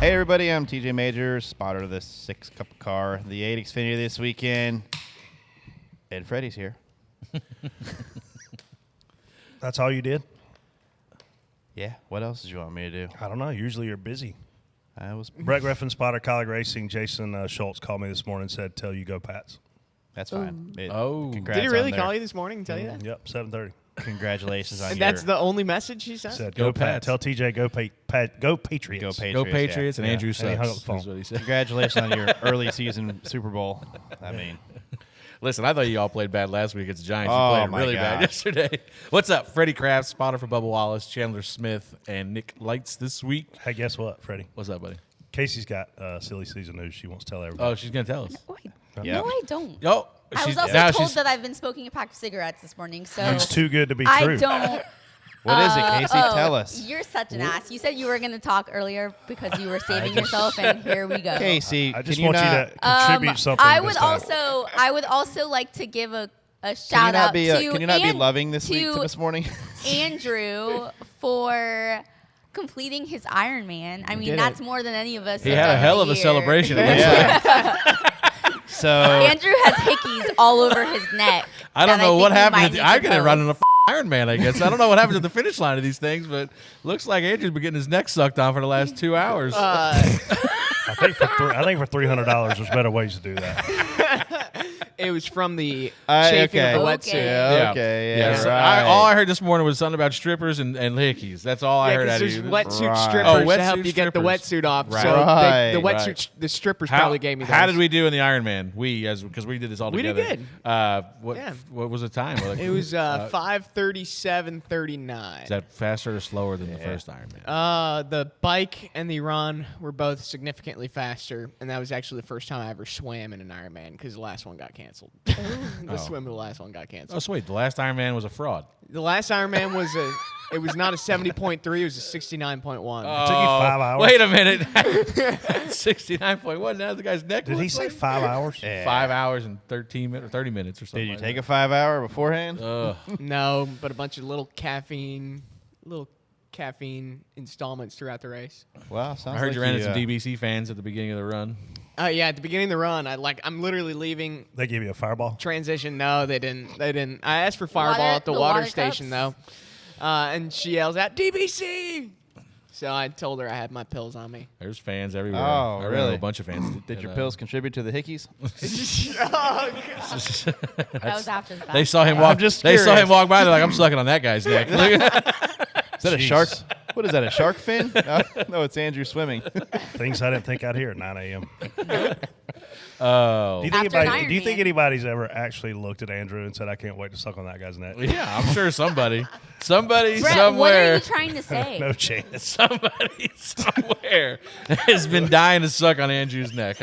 Hey everybody, I'm TJ Major, spotter of the 6-cup car, the 8 Xfinity this weekend. And Freddie's here. That's all you did? Yeah, what else did you want me to do? I don't know. Usually you're busy. I was. Brett Griffin, spotter, Kaulig Racing. Jason Schultz called me this morning and said, tell you go Pats. That's fine. Did he really call you this morning and tell you that? Yep, 7:30. Congratulations on And your... that's the only message he sent? Said, Go go Pats. Pats. Tell TJ, go Patriots. Go Patriots. Go Patriots, and Yeah. Andrew And he hung up sucks. the phone. That's what he said. Congratulations on your early season Super Bowl. I mean, Listen, I thought you all played bad last week against the Giants. Oh, You played my really bad gosh. yesterday. What's up? Freddie Kraft, spotter for Bubba Wallace, Chandler Smith, and Nick Lights this week. Hey, guess what, Freddie? What's up, buddy? Casey's got silly season news she wants to tell everybody. Oh, she's going to tell us. Wait, Yeah. no, I don't. Oh, I was also now told she's- that I've been smoking a pack of cigarettes this morning, so It's too good to be I true. don't. what is it, Casey? Tell us. You're such an ass. You said you were going to talk earlier because you were saving yourself, and here we go. Casey, I just can you want not, you to contribute something. I this would time. also like to give a Can you shout not out be, to can you not be loving this week to to this morning? Andrew for completing his Ironman. I mean, did that's it. more than any of us. He have had a done hell in of a year. celebration. It looks like. Yeah. So Andrew has hickeys all over his neck. I don't that know what think we happened. might need I'm to going to run post. in a Iron Man, I guess. I don't know what happens at the finish line of these things, but looks like Andrew's been getting his neck sucked on for the last 2 hours. I think for $300, there's better ways to do that. It was from the okay. chafing of the wetsuit. Yeah, okay, yeah, So right. all I heard this morning was something about strippers and hickeys. That's all I Yeah, heard 'cause out of there's you. wetsuit Right. strippers Oh, to wetsuit help you get the strippers. wetsuit off. Right. So Right. the Right. wetsuit, the strippers probably gave me those. How did we do in the Iron Man? Because we did this all We did together. good. Yeah. What was the time? Like, It was 5:37:39. is that faster or slower than the first Iron Man? The bike and the run were both significantly faster, and that was actually the first time I ever swam in an Ironman because the last one got canceled. The swim of the last one got Oh, canceled. sweet. The last Iron Man was a fraud. The last Ironman was it was not a 70.3, it was a 69.1. It took you 5 hours. Wait a minute. 69.1. Now the guy's neck. Did he looks say like 5 hours? Yeah. 5 hours and 13 minutes or 30 minutes or something? Did you take a 5-hour beforehand? No, but a bunch of little caffeine installments throughout the race. Wow, sounds I heard like you ran into some you, DBC fans at the beginning of the run. Yeah, at the beginning of the run, I'm literally leaving They give you a fireball? transition. No, they didn't. I asked for Fireball at the the water water station cups? though, and she yells out DBC. So I told her I had my pills on me. There's fans everywhere. Oh, I ran really? into a bunch of fans. Did your pills contribute to the hickeys? That was after the fact. They saw him walk. I'm just they saw curious. him walk by. They're like, "I'm sucking on that guy's neck." Is that a Jeez. shark? What is that, a shark fin? No, it's Andrew swimming. Things I didn't think I'd hear at 9 a.m. Oh, Do After an you think Ironman. anybody's ever actually looked at Andrew and said, I can't wait to suck on that guy's neck? yeah. I'm sure somebody Brett, what are somewhere, you trying to say? No chance. somebody somewhere has been dying to suck on Andrew's neck.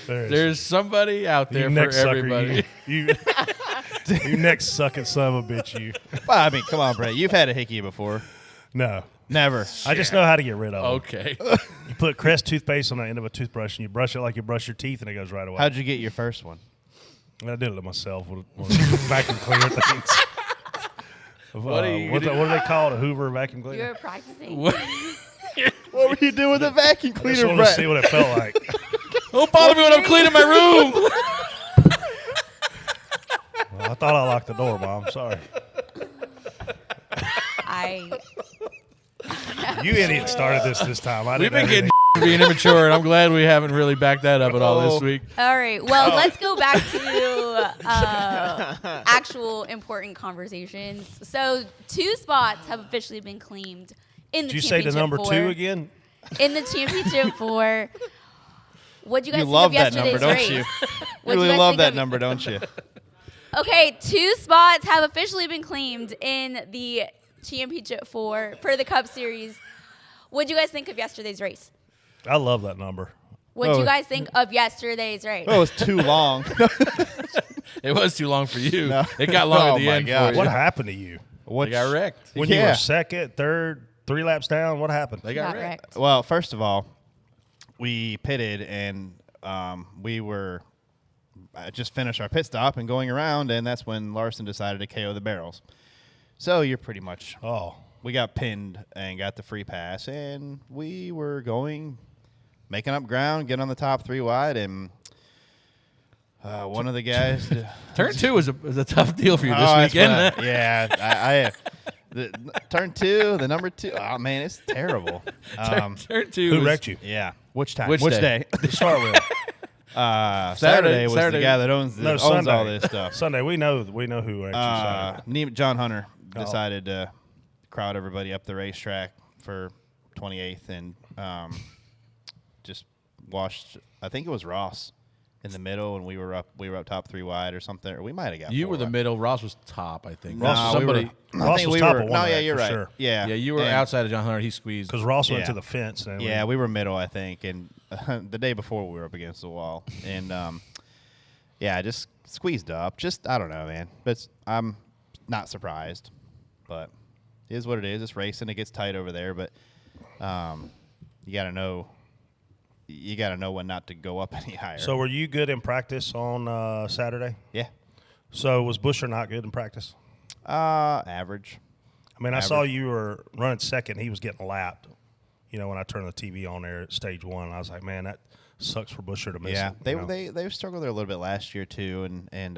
There's somebody out there You for neck sucker, everybody. you neck sucking son of a bitch, you. Well, I mean, come on, Brett. You've had a hickey before. No. Never. I just know how to get rid of them. Okay. You put Crest toothpaste on the end of a toothbrush and you brush it like you brush your teeth and it goes right away. How'd you get your first one? I did it to myself with one of those vacuum cleaner things. What are you what gonna do they call it? A Hoover vacuum You cleaner? were practicing. What? What were you doing with a vacuum I just cleaner, wanted to see Brett? what it felt like. Don't bother me when I'm cleaning my room. Well, I thought I locked the door, Mom. Sorry. You idiot started this time. We've been getting being immature, and I'm glad we haven't really backed that up at all this week. All right. Well, let's go back to actual important conversations. So 2 spots have officially been claimed in the Did you say the championship number 4. 2 again? In the championship 4. What'd you guys You think love of that number, yesterday's don't race? you? You What'd really guys love think that of- number, don't you? Okay, 2 spots have officially been claimed in the championship 4 for the Cup Series. What'd you guys think of yesterday's race? I love that number. What'd Oh. you guys think of yesterday's race? Oh, it was too long. It was too long for you. No. It got long Oh, at the my end gosh. for you. What happened to you? They got wrecked. When you Yeah. were second, third, 3 laps down, what happened? They got wrecked. Well, first of all, we pitted and we were just finished our pit stop and going around, and that's when Larson decided to KO the barrels. So you're pretty much Oh. we got pinned and got the free pass, and we were going making up ground, getting on the top 3 wide, and one of the guys. Turn 2 was a tough deal for you this that's weekend. what I turn 2, the number 2. Oh man, it's terrible. Turn 2. Who was- wrecked you? Yeah. Which time? Which day? To start with. Saturday was Saturday. the guy that owns Sunday. all this stuff. Sunday, we know who wrecked you Saturday. John Hunter decided to crowd everybody up the racetrack for 28th and just washed. I think it was Ross in the middle, and we were up top 3 wide or something. Or we might have got. You 4 were the wide. middle. Ross was top, I think. Ross was somebody. Ross was top of one No, of yeah, that, you're for right. sure. Yeah, Yeah, you were And- outside of John Hunter. He squeezed. Because Ross went Yeah. to the fence. And Yeah, we were middle, I think, and the day before we were up against the wall, and I just squeezed up. Just I don't know, man. But I'm not surprised, but it is what it is. It's racing. It gets tight over there, but you gotta know. You gotta know when not to go up any higher. So were you good in practice on Saturday? yeah, So was Busher not good in practice? average. I mean, I saw you were running second. He was getting lapped. You know, when I turned the TV on there at stage 1, I was like, man, that sucks for Busher to miss Yeah, it. they struggled there a little bit last year too, and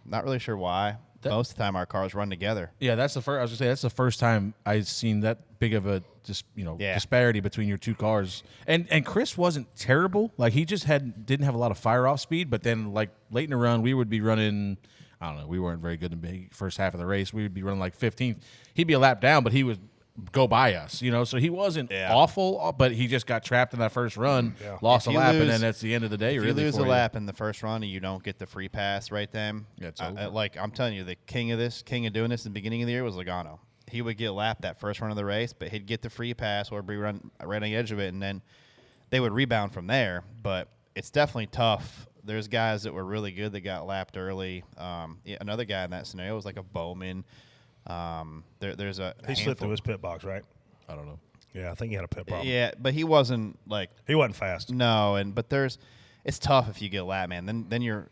not really sure why. Most of the time, our cars run together. Yeah, that's the first. I was gonna say that's the first time I've seen that big of a disparity between your 2 cars. And Chris wasn't terrible. Like he just didn't have a lot of fire off speed. But then like late in the run, we would be running. I don't know. We weren't very good in the first half of the race. We would be running like 15th. He'd be a lap down, but he would go by us. So he wasn't awful, but he just got trapped in that first run, lost a If you lap, and lose- then that's the end of the day. If Really, you lose for a lap in the first run and you don't get the free pass right then, Yeah, it's over. like I'm telling you, the king of doing this in the beginning of the year was Logano. He would get lapped that first run of the race, but he'd get the free pass or be run right on the edge of it, and then they would rebound from there. But it's definitely tough. There's guys that were really good that got lapped early. Another guy in that scenario was like a Bowman. There's a He slipped handful- through his pit box, right? I don't know. Yeah, I think he had a pit problem. Yeah, but he wasn't like He wasn't fast. no, but it's tough if you get lapped, man. Then you're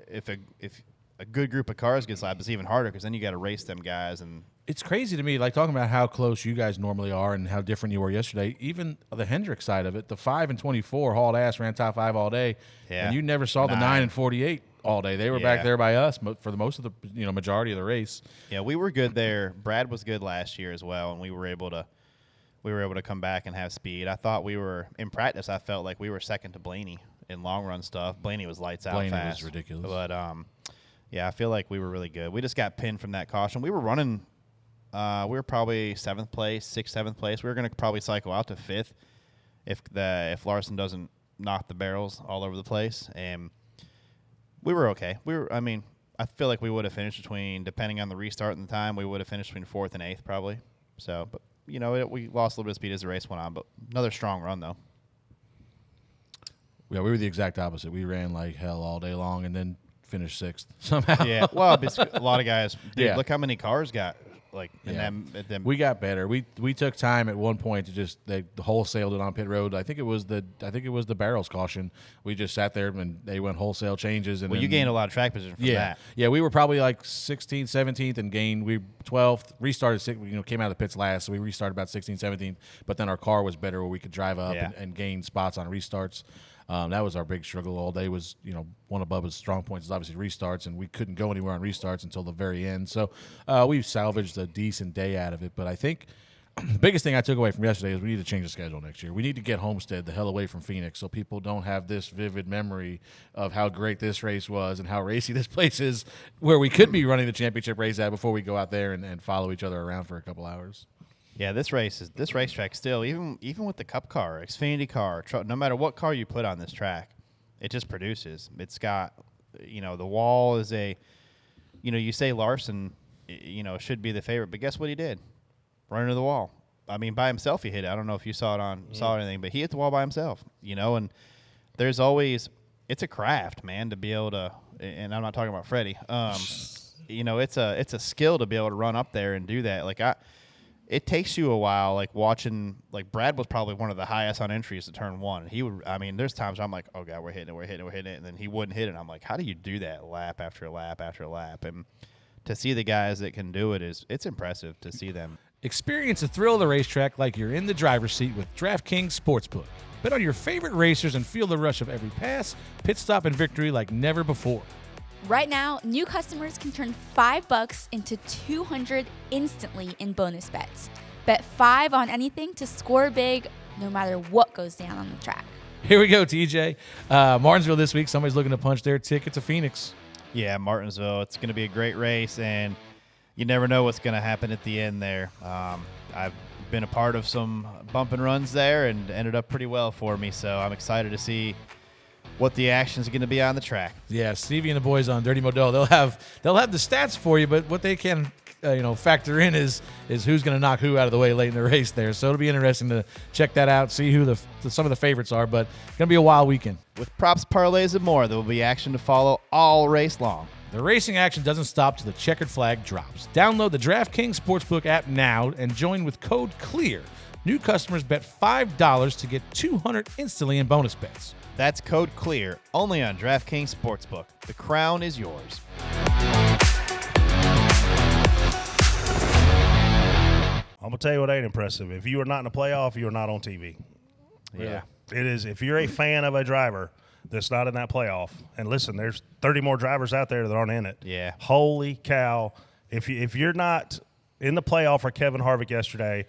if a good group of cars gets lapped, it's even harder because then you got to race them guys and. It's crazy to me, like talking about how close you guys normally are and how different you were yesterday. Even the Hendrick side of it, the 5 and 24 hauled ass, ran top 5 all day, Yeah. and you never saw the 9 and 48 all day. They were back Yeah. there by us for the most of the majority of the race. Yeah, we were good there. Brad was good last year as well, and we were able to come back and have speed. I thought we were in practice. I felt like we were second to Blaney in long run stuff. Blaney was lights out Blaney fast. was ridiculous. But I feel like we were really good. We just got pinned from that caution. We were running. We were probably 7th place, 6th, 7th place. We were going to probably cycle out to 5th if Larson doesn't knock the barrels all over the place, and we were okay. I feel like we would have finished depending on the restart and the time, we would have finished between 4th and 8th probably. So, but we lost a little bit of speed as the race went on, but another strong run though. Yeah, we were the exact opposite. We ran like hell all day long and then finished 6th somehow. Yeah, well, a lot of guys. Dude, Yeah. look how many cars got Yeah. them. We got better. We took time at one point to just they wholesaled it on pit road. I think it was the barrels caution. We just sat there and they went wholesale changes. And Well, you then- gained a lot of track position from that. Yeah, we were probably like 16th, 17th, and gained. We 12th, restarted, came out of the pits last, so we restarted about 16th, 17th. But then our car was better where we could drive up Yeah. and gain spots on restarts. That was our big struggle all day. Was one of Bubba's strong points is obviously restarts, and we couldn't go anywhere on restarts until the very end. So we've salvaged a decent day out of it. But I think the biggest thing I took away from yesterday is we need to change the schedule next year. We need to get Homestead the hell away from Phoenix so people don't have this vivid memory of how great this race was and how racy this place is, where we could be running the championship race at before we go out there and follow each other around for a couple hours. Yeah, this racetrack still, even with the Cup car, Xfinity car, no matter what car you put on this track, it just produces. It's got, the wall is you say Larson, should be the favorite, but guess what he did? Run into the wall. I mean, by himself he hit it. I don't know if you saw anything, but he hit the wall by himself. And there's always, it's a craft, man, to be able to. And I'm not talking about Freddie. It's a skill to be able to run up there and do that. It takes you a while, like watching. Like Brad was probably one of the highest on entries to turn one. He would. I mean, there's times I'm like, oh god, we're hitting it, and then he wouldn't hit it. And I'm like, how do you do that lap after lap after lap? And to see the guys that can do it's impressive to see them. Experience the thrill of the racetrack like you're in the driver's seat with DraftKings Sportsbook. Bet on your favorite racers and feel the rush of every pass, pit stop, and victory like never before. Right now, new customers can turn $5 into $200 instantly in bonus bets. Bet 5 on anything to score big no matter what goes down on the track. Here we go, TJ. Martinsville this week. Somebody's looking to punch their ticket to Phoenix. Yeah, Martinsville. It's going to be a great race, and you never know what's going to happen at the end there. I've been a part of some bump and runs there and ended up pretty well for me, so I'm excited to see what the action is going to be on the track. Yeah, Stevie and the boys on Dirty Modell, they'll have the stats for you, but what they can factor in is who's going to knock who out of the way late in the race there. So it'll be interesting to check that out, see who some of the favorites are, but it's going to be a wild weekend. With props, parlays, and more, there will be action to follow all race long. The racing action doesn't stop till the checkered flag drops. Download the Draftking Sportsbook app now and join with code CLEAR. New customers bet $5 to get $200 instantly in bonus bets. That's code CLEAR, only on DraftKings Sportsbook. The crown is yours. I'm going to tell you what ain't impressive. If you are not in the playoff, you are not on TV. Yeah. It is. If you're a fan of a driver that's not in that playoff, and listen, there's 30 more drivers out there that aren't in it. Yeah. Holy cow. If you're not in the playoff for Kevin Harvick yesterday,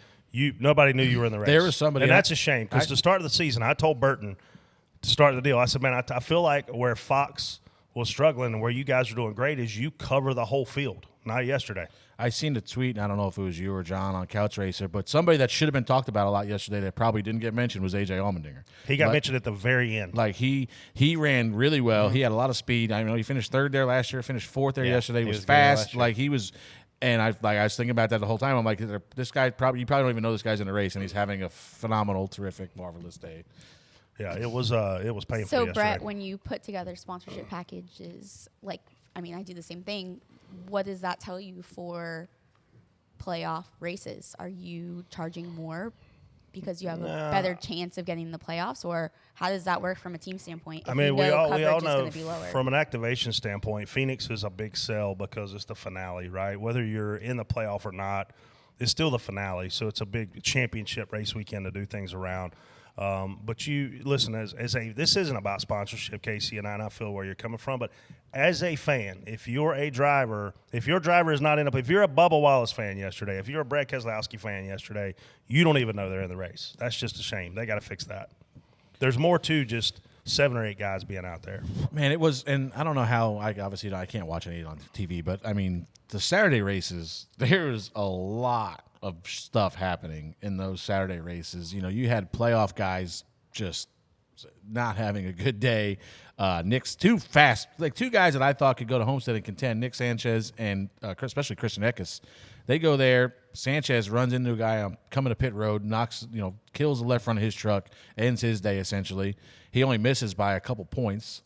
nobody knew you were in the race. There was somebody. And that's a shame because to start of the season, I told Burton to start the deal. I said, man, I feel like where Fox was struggling and where you guys are doing great is you cover the whole field, not yesterday. I seen the tweet, and I don't know if it was you or John on Couch Racer, but somebody that should have been talked about a lot yesterday that probably didn't get mentioned was A.J. Allmendinger. He got mentioned at the very end. Like, he ran really well. He had a lot of speed. I know he finished third there last year, finished fourth there yesterday. He was fast. Like, he was – and I was thinking about that the whole time. I'm like, this guy you probably don't even know this guy's in a race, and he's having a phenomenal, terrific, marvelous day. Yeah, it was painful So, yesterday. Brett, when you put together sponsorship packages, I do the same thing. What does that tell you for playoff races? Are you charging more because you have a better chance of getting the playoffs, or how does that work from a team standpoint? I mean, we all know be lower? From an activation standpoint, Phoenix is a big sell because it's the finale, right? Whether you're in the playoff or not, it's still the finale. So it's a big championship race weekend to do things around. But you listen, this isn't about sponsorship, Casey, and I feel where you're coming from. But as a fan, if you're a driver, if your driver is not if you're a Bubba Wallace fan yesterday, if you're a Brett Keselowski fan yesterday, you don't even know they're in the race. That's just a shame. They got to fix that. There's more to just 7 or 8 guys being out there. Man, it was, and I don't know how. I can't watch any on TV, but I mean, the Saturday races, there was a lot of stuff happening in those Saturday races. You know, you had playoff guys just not having a good day. Nick's too fast, like 2 guys that I thought could go to Homestead and contend, Nick Sanchez and especially Christian Eckes. They go there. Sanchez runs into a guy coming to pit road, kills the left front of his truck, ends his day essentially. He only misses by a couple points.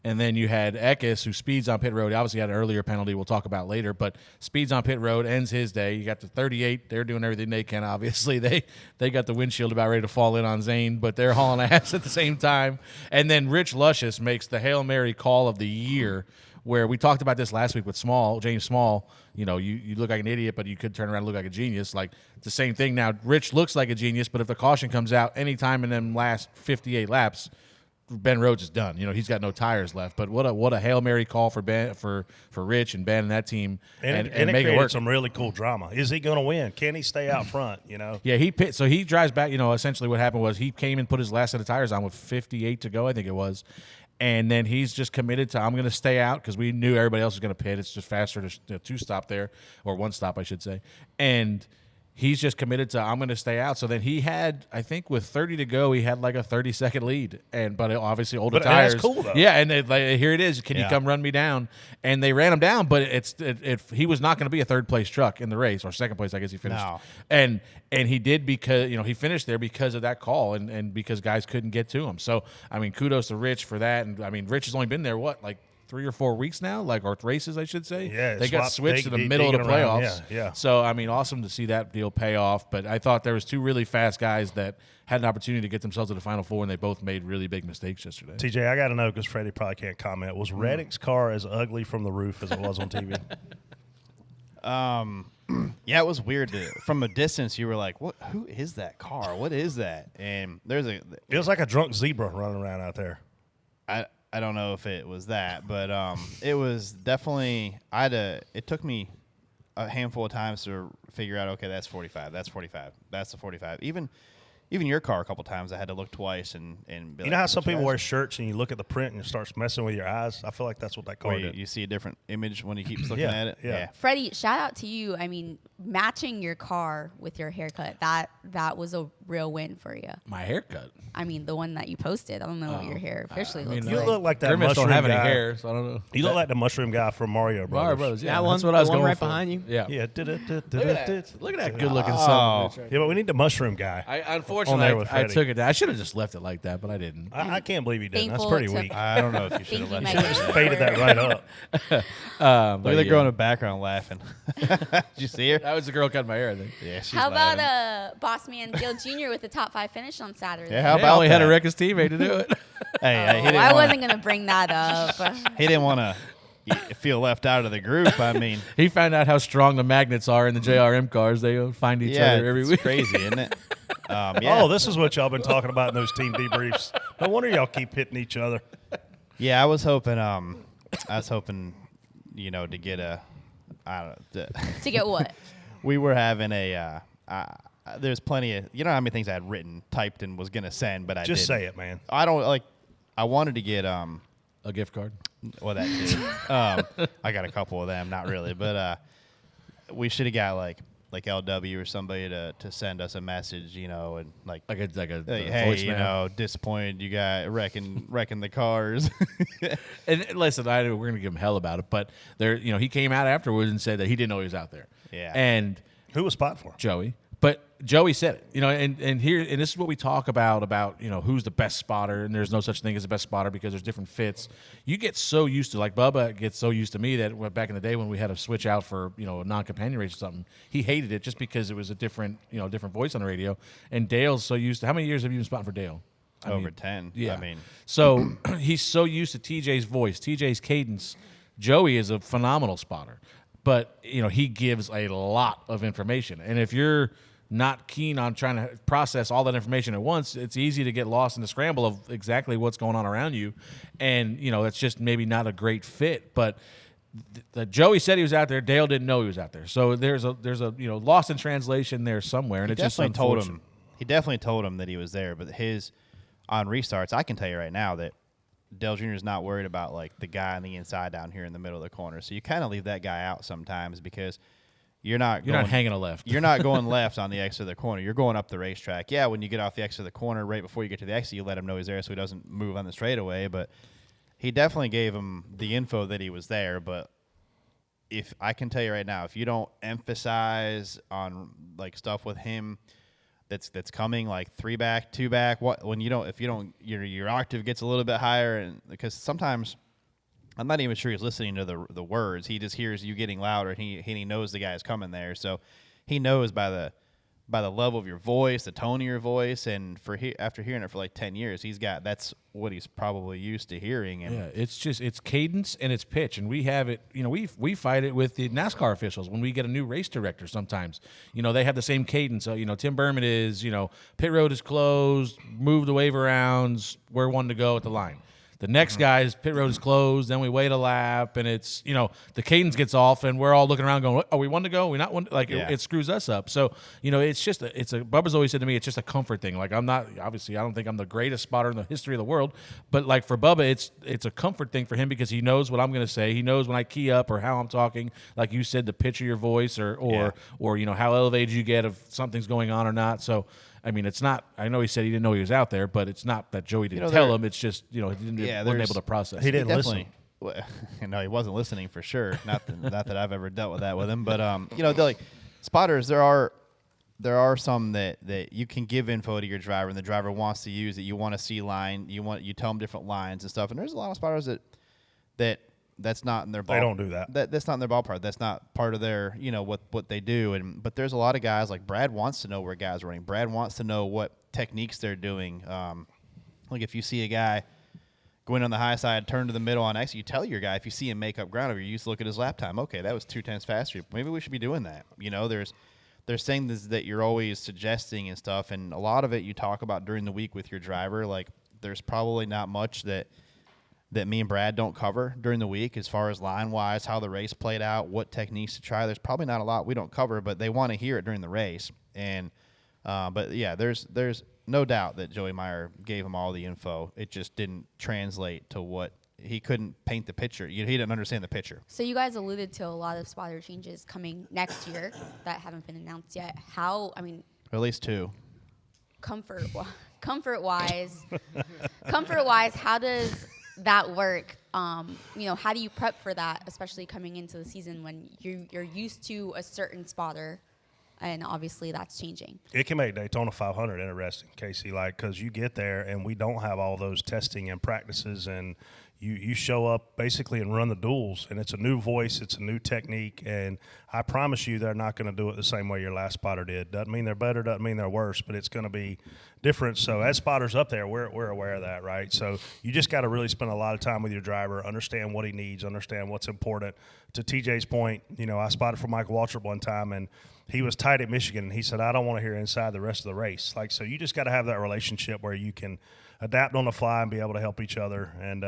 And then you had Eckes, who speeds on pit road. He obviously had an earlier penalty we'll talk about later, but speeds on pit road, ends his day. You got the 38. They're doing everything they can, obviously. They got the windshield about ready to fall in on Zane, but they're hauling ass at the same time. And then Rich Luscious makes the Hail Mary call of the year, where we talked about this last week with James Small. You know, you look like an idiot, but you could turn around and look like a genius. Like, it's the same thing now. Rich looks like a genius, but if the caution comes out anytime in them last 58 laps, Ben Rhodes is done. You know, he's got no tires left. But what a Hail Mary call for Ben, for Rich and Ben and that team, and it make it work. Some really cool drama. Is he going to win? Can he stay out front? You know. Yeah, so he drives back. You know, essentially what happened was he came and put his last set of tires on with 58 to go, I think it was, and then he's just committed to, I'm going to stay out because we knew everybody else was going to pit. It's just faster to 2-stop there, or 1-stop, I should say, and he's just committed to, I'm going to stay out. So then he had, I think with 30 to go, he had like a 30-second lead. But obviously older tires. That's cool, though. Yeah, and here it is. Can you come run me down? And they ran him down, but he was not going to be a third-place truck in the race, or second place, I guess he finished. No. And he did because, he finished there because of that call and because guys couldn't get to him. So, I mean, kudos to Rich for that. And, I mean, Rich has only been there, 3 or 4 weeks now, or races, I should say. Yeah, they got switched in the middle of the playoffs. Yeah. So, I mean, awesome to see that deal pay off. But I thought there was 2 really fast guys that had an opportunity to get themselves to the Final Four, and they both made really big mistakes yesterday. TJ, I got to know, because Freddie probably can't comment. Was Reddick's car as ugly from the roof as it was on TV? Yeah, it was weird. From a distance, you were like, "What? Who is that car? What is that?" And It was like a drunk zebra running around out there. I don't know if it was that, but it was definitely. It took me a handful of times to figure out. Okay, that's 45. That's 45. That's the 45. Even your car a couple times, I had to look twice and be You know how some people wear shirts and you look at the print and it starts messing with your eyes? I feel like that's what that car did. You see a different image when he keeps looking at it. Yeah. Freddie, shout out to you. I mean, matching your car with your haircut, that was a real win for you. My haircut. I mean, the one that you posted. I don't know what your hair officially looks You like. look like that Griffin mushroom don't have guy. any hair, so I don't know. You look like the mushroom guy from Mario Brothers. Mario Brothers, yeah. That one, That's what I was the one going right for. behind you. Yeah. Yeah. Look at that good-looking Oh. son. Yeah, but we need the mushroom guy. I On there with unfortunately I Freddie. took it. I should have just left it like that, but I didn't. I can't believe he didn't. That's Thankful pretty to- weak. I don't know if you should have Thank let you, it. Mike. Just faded that right up. Look at the girl in the background laughing. Did you see her? That was the girl cutting my hair, I think. Yeah, she's How about laughing. boss man Dale Jr. with the top 5 finish on Saturday? Yeah, how I about only had to that? wreck his teammate to do it. Hey, he didn't I wanna- wasn't going to bring that up. He didn't want to feel left out of the group. I mean, He found out how strong the magnets are in the JRM cars. They find each yeah, other every it's week. crazy, isn't it? Yeah. Oh, this is what y'all been talking about in those team debriefs. No wonder y'all keep hitting each other. Yeah, I was hoping. To get a. I don't know. To get what? We were having a. There's plenty of. You know how many things I had written, typed, and was gonna send, but I Just didn't. say it, man. I don't like. I wanted to get A gift card. Well, that too. I got a couple of them, not really, but we should have got like LW or somebody to send us a message, and like Like a hey, voicemail. disappointed you got wrecking the cars. And listen, we're gonna give him hell about it, but he came out afterwards and said that he didn't know he was out there. Yeah. And Who was spot for? Joey. But Joey said it, and this is what we talk about, who's the best spotter, and there's no such thing as a best spotter because there's different fits. You get so used to, like Bubba gets so used to me that back in the day when we had to switch out for, a non-companion race or something, he hated it just because it was a different voice on the radio. And Dale's so used to, how many years have you been spotting for Dale? Over 10. Yeah. I mean, So he's so used to TJ's voice, TJ's cadence. Joey is a phenomenal spotter, but he gives a lot of information. And if you're not keen on trying to process all that information at once, it's easy to get lost in the scramble of exactly what's going on around you. And that's just maybe not a great fit. But Joey said he was out there. Dale didn't know he was out there. So there's a lost in translation there somewhere. And he it's just definitely told unfortunate. him. He definitely told him that he was there, but on restarts, I can tell you right now that Dale Jr. is not worried about like the guy on the inside down here in the middle of the corner. So you kind of leave that guy out sometimes because you're not hanging a left. You're not going left on the exit of the corner. You're going up the racetrack. Yeah, when you get off the exit of the corner, right before you get to the exit, you let him know he's there so he doesn't move on the straightaway. But he definitely gave him the info that he was there. But if I can tell you right now, if you don't emphasize on like stuff with him that's coming, like 3 back, 2 back, your octave gets a little bit higher, and because sometimes I'm not even sure he's listening to the words. He just hears you getting louder, and he knows the guy's coming there. So he knows by the level of your voice, the tone of your voice, and after hearing it for like 10 years, that's what he's probably used to hearing. And Yeah, it's cadence and it's pitch, and we have it. We fight it with the NASCAR officials when we get a new race director. Sometimes, they have the same cadence. Tim Berman is, pit road is closed, move the wave arounds, we're one to go at the line. The next guy's pit road is closed, then we wait a lap, and it's, the cadence gets off, and we're all looking around going, are we one to go? Are we not one? Like, Yeah. it screws us up. So, it's just Bubba's always said to me, it's just a comfort thing. Like, obviously, I don't think I'm the greatest spotter in the history of the world, but like for Bubba, it's a comfort thing for him because he knows what I'm going to say. He knows when I key up or how I'm talking, like you said, the pitch of your voice or how elevated you get if something's going on or not. So, I mean, it's not. I know he said he didn't know he was out there, but it's not that Joey didn't tell him. It's just he wasn't able to process. He it. didn't listen. No, he wasn't listening for sure. Not that I've ever dealt with that with him, but they're like spotters. There are some that you can give info to your driver, and the driver wants to use it. You want to see line. You tell them different lines and stuff. And there's a lot of spotters that's not in their ball. They don't do that. That's not in their ballpark. That's not part of their, what they do. But there's a lot of guys like Brad wants to know where guys are running. Brad wants to know what techniques they're doing. Like if you see a guy, going on the high side, turn to the middle on exit. You tell your guy if you see him make up ground, if you're used to look at his lap time, okay, that was 2/10 faster. Maybe we should be doing that. You know, there's things that you're always suggesting and stuff, and a lot of it you talk about during the week with your driver. Like, there's probably not much that me and Brad don't cover during the week as far as line-wise, how the race played out, what techniques to try. There's probably not a lot we don't cover, but they want to hear it during the race. And but, yeah, there's no doubt that Joey Meyer gave him all the info. It just didn't translate to what he couldn't paint the picture. He didn't understand the picture. So you guys alluded to a lot of spotter changes coming next year that haven't been announced yet. How, I mean, At least 2. comfort-wise, how does that work? You know, how do you prep for that, especially coming into the season when you're used to a certain spotter, and obviously that's changing? It can make Daytona 500 interesting, Casey, like, because you get there and we don't have all those testing and practices, and you show up basically and run the duels, and it's a new voice, it's a new technique, and I promise you they're not going to do it the same way your last spotter did. Doesn't mean they're better, doesn't mean they're worse, but it's going to be different. So as spotters up there, we're aware of that, right? So you just got to really spend a lot of time with your driver, understand what he needs, understand what's important. To TJ's point, you know, I spotted for Mike Waltrip one time, and he was tight at Michigan, and he said, I don't want to hear inside the rest of the race. Like, so you just got to have that relationship where you can adapt on the fly and be able to help each other. And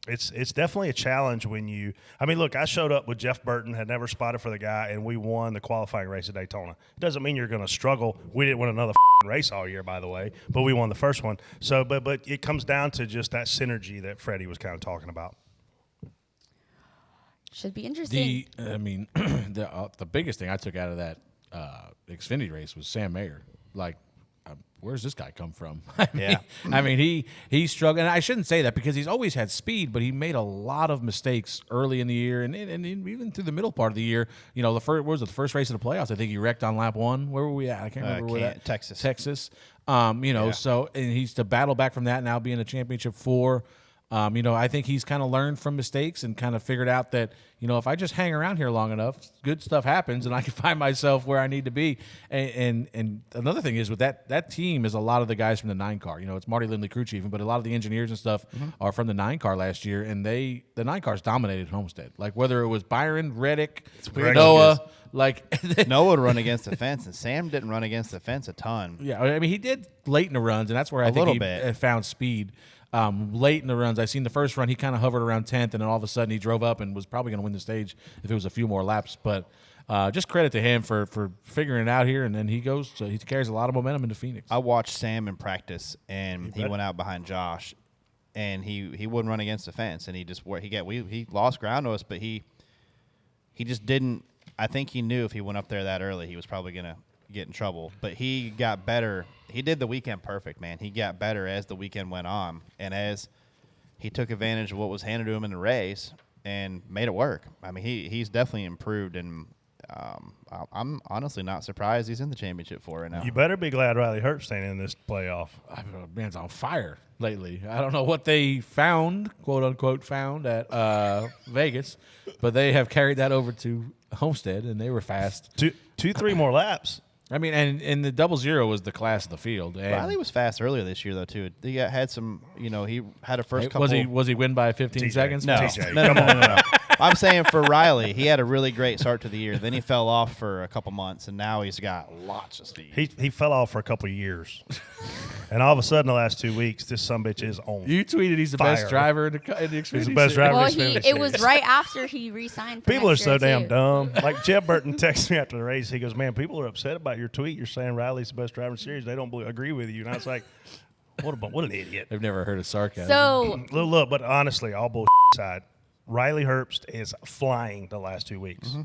it's definitely a challenge when you – I mean, look, I showed up with Jeff Burton, had never spotted for the guy, and we won the qualifying race at Daytona. It doesn't mean you're going to struggle. We didn't win another race all year, by the way, but we won the first one. So, but it comes down to just that synergy that Freddie was kind of talking about. Should be interesting. The biggest thing I took out of that Xfinity race was Sam Mayer. Like, where's this guy come from? I mean, he struggled. And I shouldn't say that because he's always had speed, but he made a lot of mistakes early in the year and even through the middle part of the year. You know, the first race of the playoffs? I think he wrecked on lap 1. Where were we at? I can't remember where that. Texas. So and he's to battle back from that now, being a championship 4. I think he's kind of learned from mistakes and kind of figured out that, you know, if I just hang around here long enough, good stuff happens and I can find myself where I need to be. And another thing is with that team is a lot of the guys from the 9 car. You know, it's Marty Lindley, crew chief, but a lot of the engineers and stuff are from the 9 car last year, and the 9 cars dominated Homestead. Like, whether it was Byron, Reddick, Noah. Like Noah would run against the fence, and Sam didn't run against the fence a ton. Yeah, I mean, he did late in the runs, and that's where I think he found speed. Late in the runs, I seen the first run, he kind of hovered around 10th, and then all of a sudden he drove up and was probably going to win the stage if it was a few more laps. But just credit to him for figuring it out here, and then he carries a lot of momentum into Phoenix. I watched Sam in practice, and he went out behind Josh, and he wouldn't run against the fence, and he lost ground to us, but he just didn't. I think he knew if he went up there that early, he was probably going to get in trouble. But he got better. He did the weekend perfect, man. He got better as the weekend went on, and as he took advantage of what was handed to him in the race and made it work. I mean, he's definitely improved, and I'm honestly not surprised he's in the championship 4 right now. You better be glad Riley Herbst ain't in this playoff. Man's on fire lately. I don't know what they found, quote unquote, at Vegas, but they have carried that over to Homestead, and they were fast. 2-3 more laps. I mean, and the 00 was the class of the field. And Riley was fast earlier this year, though, too. He had some, he had a first couple. Was he win by 15 seconds? No. No. I'm saying for Riley, he had a really great start to the year. Then he fell off for a couple months, and now he's got lots of speed. He fell off for a couple of years. And all of a sudden, the last 2 weeks, this sumbitch is on You tweeted he's the fire. best driver in the Xfinity He's the best driver in the Xfinity It was right after he re-signed for People are next so year, damn too. dumb. Like, Jeff Burton texted me after the race. He goes, man, people are upset about your tweet. You're saying Riley's the best driver in the series. They don't agree with you. And I was like, what an idiot. They've never heard of sarcasm. So Look, but honestly, all bullshit aside, Riley Herbst is flying the last 2 weeks.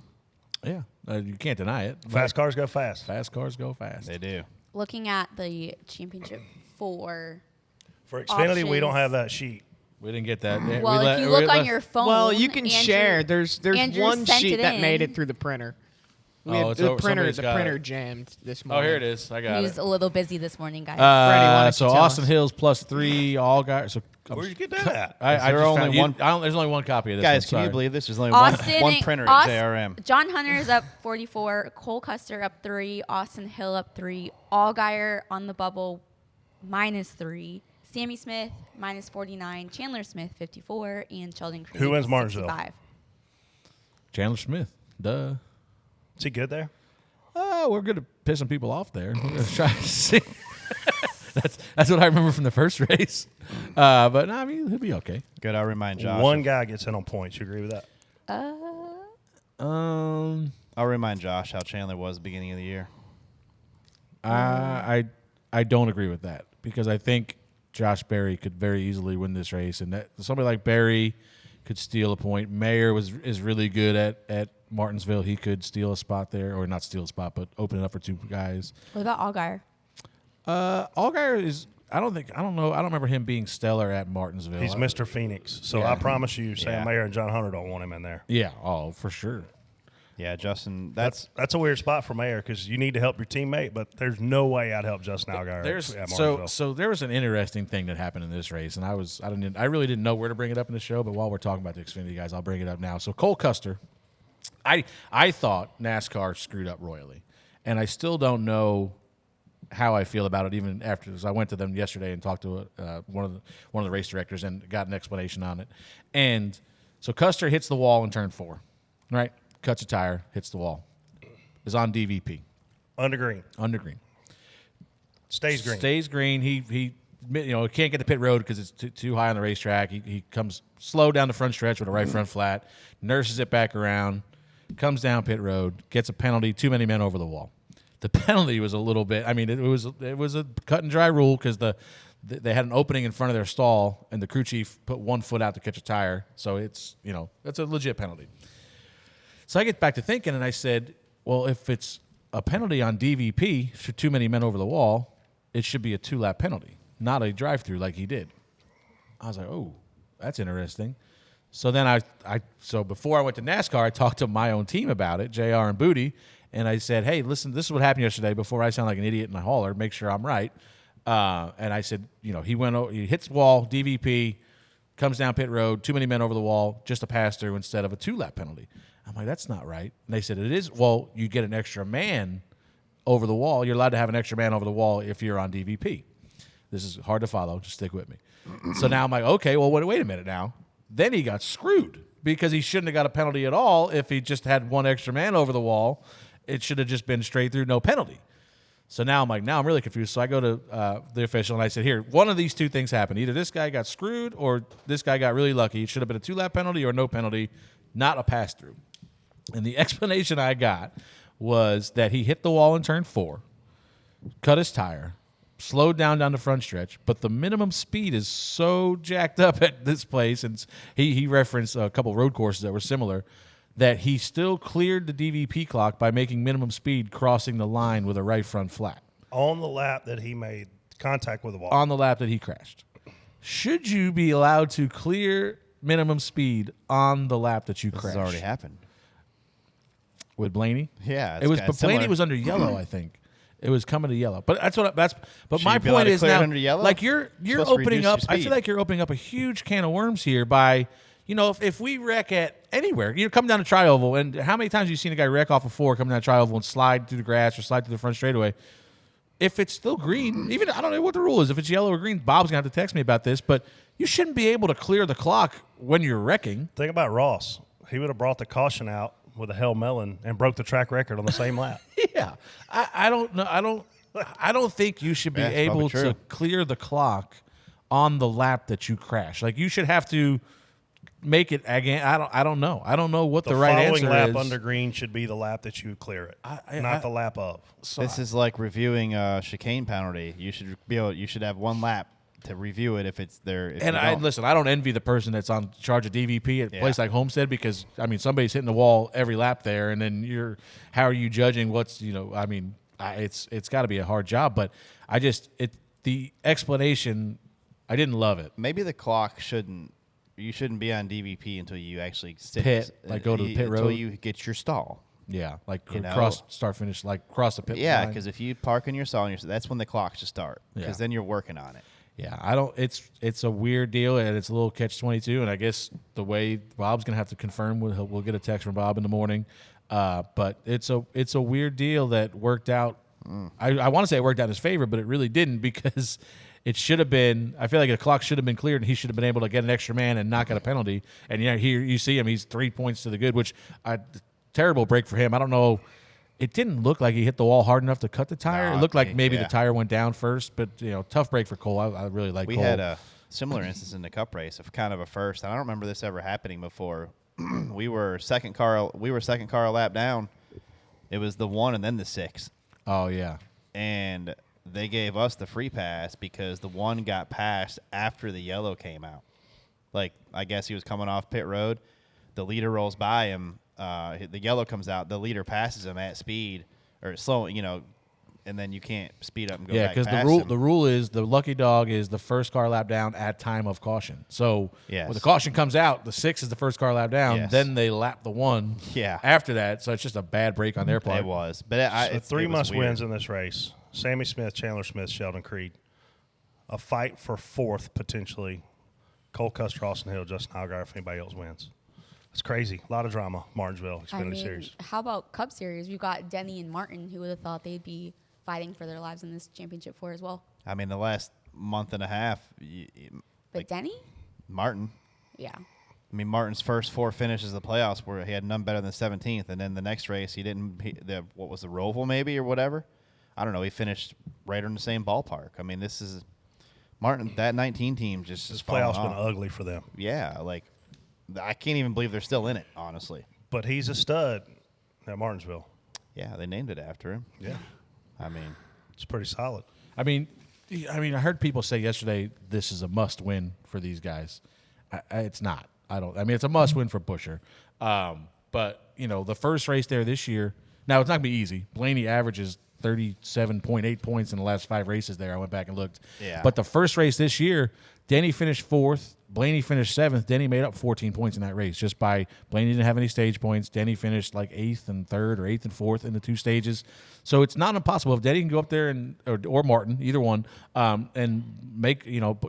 Yeah, you can't deny it. Fast cars go fast. Fast cars go fast. They do. looking at the championship for Xfinity, we don't options. have that sheet. We didn't get that. Well, if you look on your phone, Well, you can Andrew- share. There's Andrew one sent sheet it that made in. it through the printer. Oh, it's The over- printer somebody's got it. jammed this Oh, morning. here it is. I got He was it. a little busy this morning, guys. Freddie, why don't you So tell Austin us? Hills +3, all guys. So Where'd you get that at? I Is there just only found- you- one- there's only one copy of this. Guys, one, can you sorry. believe this? There's only Austin, one printer at Austin- JRM. John Hunter's up 44, Cole Custer up 3, Austin Hill up 3, Allgaier on the bubble -3, Sammy Smith, minus 49. Chandler Smith, 54. And Sheldon Creed, Who wins Martinsville? 65. Chandler Smith. Duh. Is he good there? We're good at pissing people off there. We're going to try to see. That's what I remember from the first race. But no, I mean, he'll be okay. Good. I'll remind Josh. One guy gets in on points. You agree with that? I'll remind Josh how Chandler was at the beginning of the year. I don't agree with that because I think Josh Berry could very easily win this race, and that somebody like Berry could steal a point. Mayer is really good at Martinsville. He could steal a spot there, or not steal a spot, but open it up for two guys. What about Allgaier? Allgaier is. I don't know. I don't remember him being stellar at Martinsville. He's Mr. Phoenix. So Yeah. I promise you, Sam Yeah. Mayer and John Hunter don't want him in there. Yeah. Oh, for sure. Yeah, Justin. That's a weird spot for Mayer because you need to help your teammate, but there's no way I'd help Justin Allgaier at Martinsville. So there was an interesting thing that happened in this race, and I really didn't know where to bring it up in the show, but while we're talking about the Xfinity guys, I'll bring it up now. So Cole Custer, I thought NASCAR screwed up royally, and I still don't know how I feel about it even after. I went to them yesterday and talked to one of the race directors and got an explanation on it. And so Custer hits the wall in turn 4, right? Cuts a tire, hits the wall. Is on DVP. Under green. Stays green. Stays green. He can't get to pit road because it's too high on the racetrack. He comes slow down the front stretch with a right front flat, nurses it back around, comes down pit road, gets a penalty, too many men over the wall. The penalty was a little bit. I mean, it was a cut and dry rule because they had an opening in front of their stall, and the crew chief put one foot out to catch a tire. So it's a legit penalty. So I get back to thinking, and I said, well, if it's a penalty on DVP for too many men over the wall, it should be a 2-lap penalty, not a drive-through like he did. I was like, oh, that's interesting. So then so before I went to NASCAR, I talked to my own team about it, JR and Booty, and I said, hey, listen, this is what happened yesterday. Before I sound like an idiot in a hauler, make sure I'm right. And I said, he hits the wall, DVP, comes down pit road, too many men over the wall, just a pass-through instead of a 2-lap penalty. I'm like, that's not right. And they said, it is. Well, you get an extra man over the wall. You're allowed to have an extra man over the wall if you're on DVP. This is hard to follow. Just stick with me. So now I'm like, okay, well, wait a minute now. Then he got screwed because he shouldn't have got a penalty at all if he just had one extra man over the wall. It should have just been straight through, no penalty. So now I'm really confused. So I go to the official and I said, here, one of these two things happened. Either this guy got screwed or this guy got really lucky. It should have been a 2-lap penalty or no penalty, not a pass-through. And the explanation I got was that he hit the wall in turn 4, cut his tire, slowed down the front stretch, but the minimum speed is so jacked up at this place, and he referenced a couple road courses that were similar, that he still cleared the DVP clock by making minimum speed crossing the line with a right front flat. On the lap that he made contact with the wall. On the lap that he crashed. Should you be allowed to clear minimum speed on the lap that you This crashed? has already happened. With Blaney? Yeah, It was, kinda but Blaney similar. was under yellow, I think. It was coming to yellow. But But Should my you be allowed point to is clear it now, under yellow? like you're Supposed to opening reduce up. your I feel speed. like you're opening up a huge can of worms here by, if we wreck at anywhere, you come down to Tri-Oval, and how many times have you seen a guy wreck off a 4 coming down Tri-Oval and slide through the grass or slide through the front straightaway? If it's still green, even I don't know what the rule is. If it's yellow or green, Bob's gonna have to text me about this. But you shouldn't be able to clear the clock when you're wrecking. Think about Ross. He would have brought the caution out with a Hell Melon and broke the track record on the same lap. Yeah, I don't know. I don't think you should be Yeah, it's probably able to true. clear the clock on the lap that you crash. Like you should have to make it again. I don't know. I don't know what the right following answer lap is. under green should be the lap that you clear it, not the lap of. So This is like reviewing a chicane penalty. You should have one lap to review it if it's there. If and you I don't. listen. I don't envy the person that's on charge of DVP at a Yeah. place like Homestead because somebody's hitting the wall every lap there, and then how are you judging what's it's got to be a hard job. But the explanation, I didn't love it. Maybe the clock shouldn't. You shouldn't be on DVP until you actually sit, Pit, like go to the pit until road. you get your stall. Yeah, like You know? cross start finish, like cross the pit. Yeah, line. because if you park in your stall, that's when the clock should start. Yeah. Because then you're working on it. Yeah, I don't. It's a weird deal, and it's a little catch-22. And I guess the way Bob's gonna have to confirm, we'll get a text from Bob in the morning. But it's a weird deal that worked out I want to say it worked out in his favor, but it really didn't because it should have been. I feel like the clock should have been cleared, and he should have been able to get an extra man and not get a penalty. And here you see him; he's 3 points to the good, which terrible break for him. I don't know. It didn't look like he hit the wall hard enough to cut the tire. No, It looked like maybe yeah. the tire went down first, but tough break for Cole. I really like We Cole. had a similar instance in the Cup race of kind of a first. And I don't remember this ever happening before. we were second car a lap down. It was the 1 and then the 6. Oh yeah. And they gave us the free pass because the 1 got passed after the yellow came out. Like, I guess he was coming off pit road. The leader rolls by him. The yellow comes out. The leader passes him at speed or slow, and then you can't speed up and go Yeah, back because past the him. rule is the lucky dog is the first car lap down at time of caution. So Yes. when the caution comes out, the 6 is the first car lap down. Yes. Then they lap the 1 Yeah. after that. So it's just a bad break on their part. It was. But So it 3 was must weird. wins in this race. Sammy Smith, Chandler Smith, Sheldon Creed. A fight for 4th, potentially. Cole Custer, Austin Hill, Justin Allgaier, if anybody else wins. It's crazy. A lot of drama. Martinsville, I Xfinity mean, Series. how about Cup Series? We've got Denny and Martin. Who would have thought they'd be fighting for their lives in this championship for as well? I mean, the last month and a half, But Denny? Martin. Yeah. I mean, Martin's first 4 finishes of the playoffs where he had none better than 17th, and then the next race he didn't. What was the Roval maybe or whatever? I don't know. He finished right in the same ballpark. I mean, this is Martin. That 19 team just This is falling playoff's been off. ugly for them. Yeah, like I can't even believe they're still in it. Honestly. But he's a stud at Martinsville. Yeah, they named it after him. Yeah. I mean, It's pretty solid. I mean, I heard people say yesterday this is a must-win for these guys. It's not. It's a must-win for Buscher. But the first race there this year. Now it's not gonna be easy. Blaney averages 37.8 points in the last 5 races there. I went back and looked. Yeah. But the first race this year, Denny finished 4th. Blaney finished 7th. Denny made up 14 points in that race just by Blaney didn't have any stage points. Denny finished like 8th and 3rd or 8th and 4th in the 2 stages. So it's not impossible if Denny can go up there or Martin, either one, and make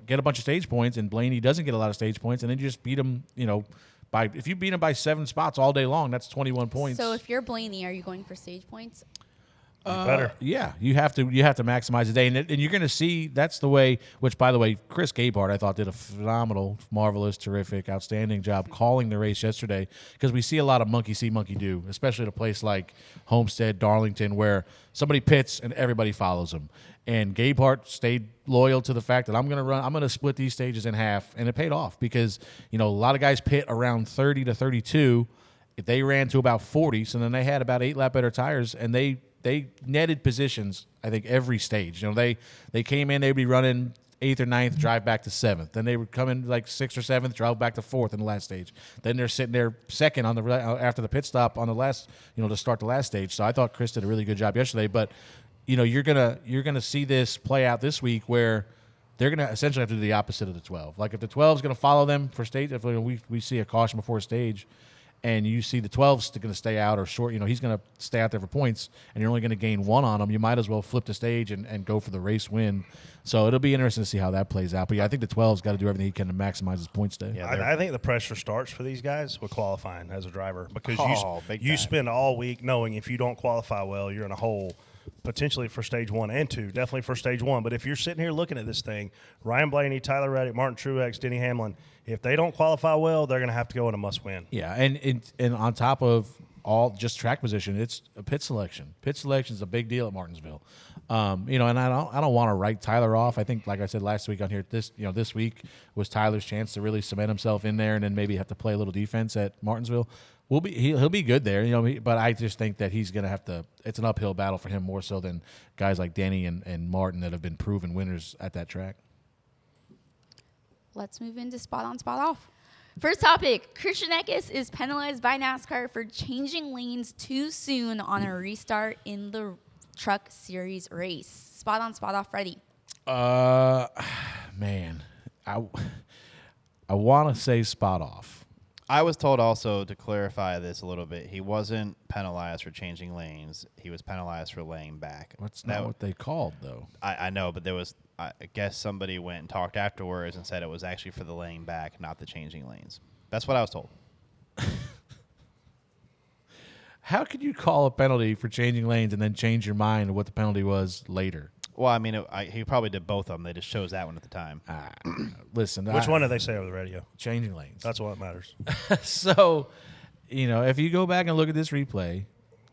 get a bunch of stage points, and Blaney doesn't get a lot of stage points, and then you just beat him. If you beat him by 7 spots all day long, that's 21 points. So if you're Blaney, are you going for stage points? Better. Yeah, you have to maximize the day, and you're going to see that's the way. Which, by the way, Chris Gabehart I thought did a phenomenal, marvelous, terrific, outstanding job calling the race yesterday, because we see a lot of monkey see, monkey do, especially at a place like Homestead, Darlington, where somebody pits and everybody follows them. And Gabehart stayed loyal to the fact that I'm going to split these stages in half, and it paid off because a lot of guys pit around 30 to 32. If they ran to about 40, so then they had about 8 lap better tires, and they netted positions, I think, every stage. They came in, they'd be running 8th or 9th, drive back to 7th. Then they would come in like 6th or 7th, drive back to 4th in the last stage. Then they're sitting there second on after the pit stop on the last, to start the last stage. So I thought Chris did a really good job yesterday. But you're gonna see this play out this week where they're gonna essentially have to do the opposite of the 12. Like if the 12 is gonna follow them for stage, if we see a caution before a stage, and you see the 12's going to stay out or short, he's going to stay out there for points, and you're only going to gain 1 on him, you might as well flip the stage and go for the race win. So it'll be interesting to see how that plays out. But, yeah, I think the 12's got to do everything he can to maximize his points day. Yeah, I think the pressure starts for these guys with qualifying as a driver because big you time. spend all week knowing if you don't qualify well, you're in a hole potentially for stage 1 and 2, definitely for stage 1. But if you're sitting here looking at this thing, Ryan Blaney, Tyler Reddick, Martin Truex, Denny Hamlin, if they don't qualify well, they're going to have to go in a must-win. Yeah, and on top of all just track position, it's a pit selection. Pit selection is a big deal at Martinsville. And I don't want to write Tyler off. I think, like I said last week on here, this week was Tyler's chance to really cement himself in there, and then maybe have to play a little defense at Martinsville. He'll be good there, but I just think that he's going to have to. It's an uphill battle for him more so than guys like Denny and Martin that have been proven winners at that track. Let's move into spot on, spot off. First topic, Christian Eckes is penalized by NASCAR for changing lanes too soon on a restart in the Truck Series race. Spot on, spot off, Freddie. Man, I want to say spot off. I was told also to clarify this a little bit. He wasn't penalized for changing lanes. He was penalized for laying back. That's not what they called, though. I know, but there was. I guess somebody went and talked afterwards and said it was actually for the laying back, not the changing lanes. That's what I was told. how could you call a penalty for changing lanes and then change your mind of what the penalty was later? Well, I mean, he probably did both of them. They just chose that one at the time. Listen, Which one did they say over the radio? Changing lanes. That's what matters. So, if you go back and look at this replay,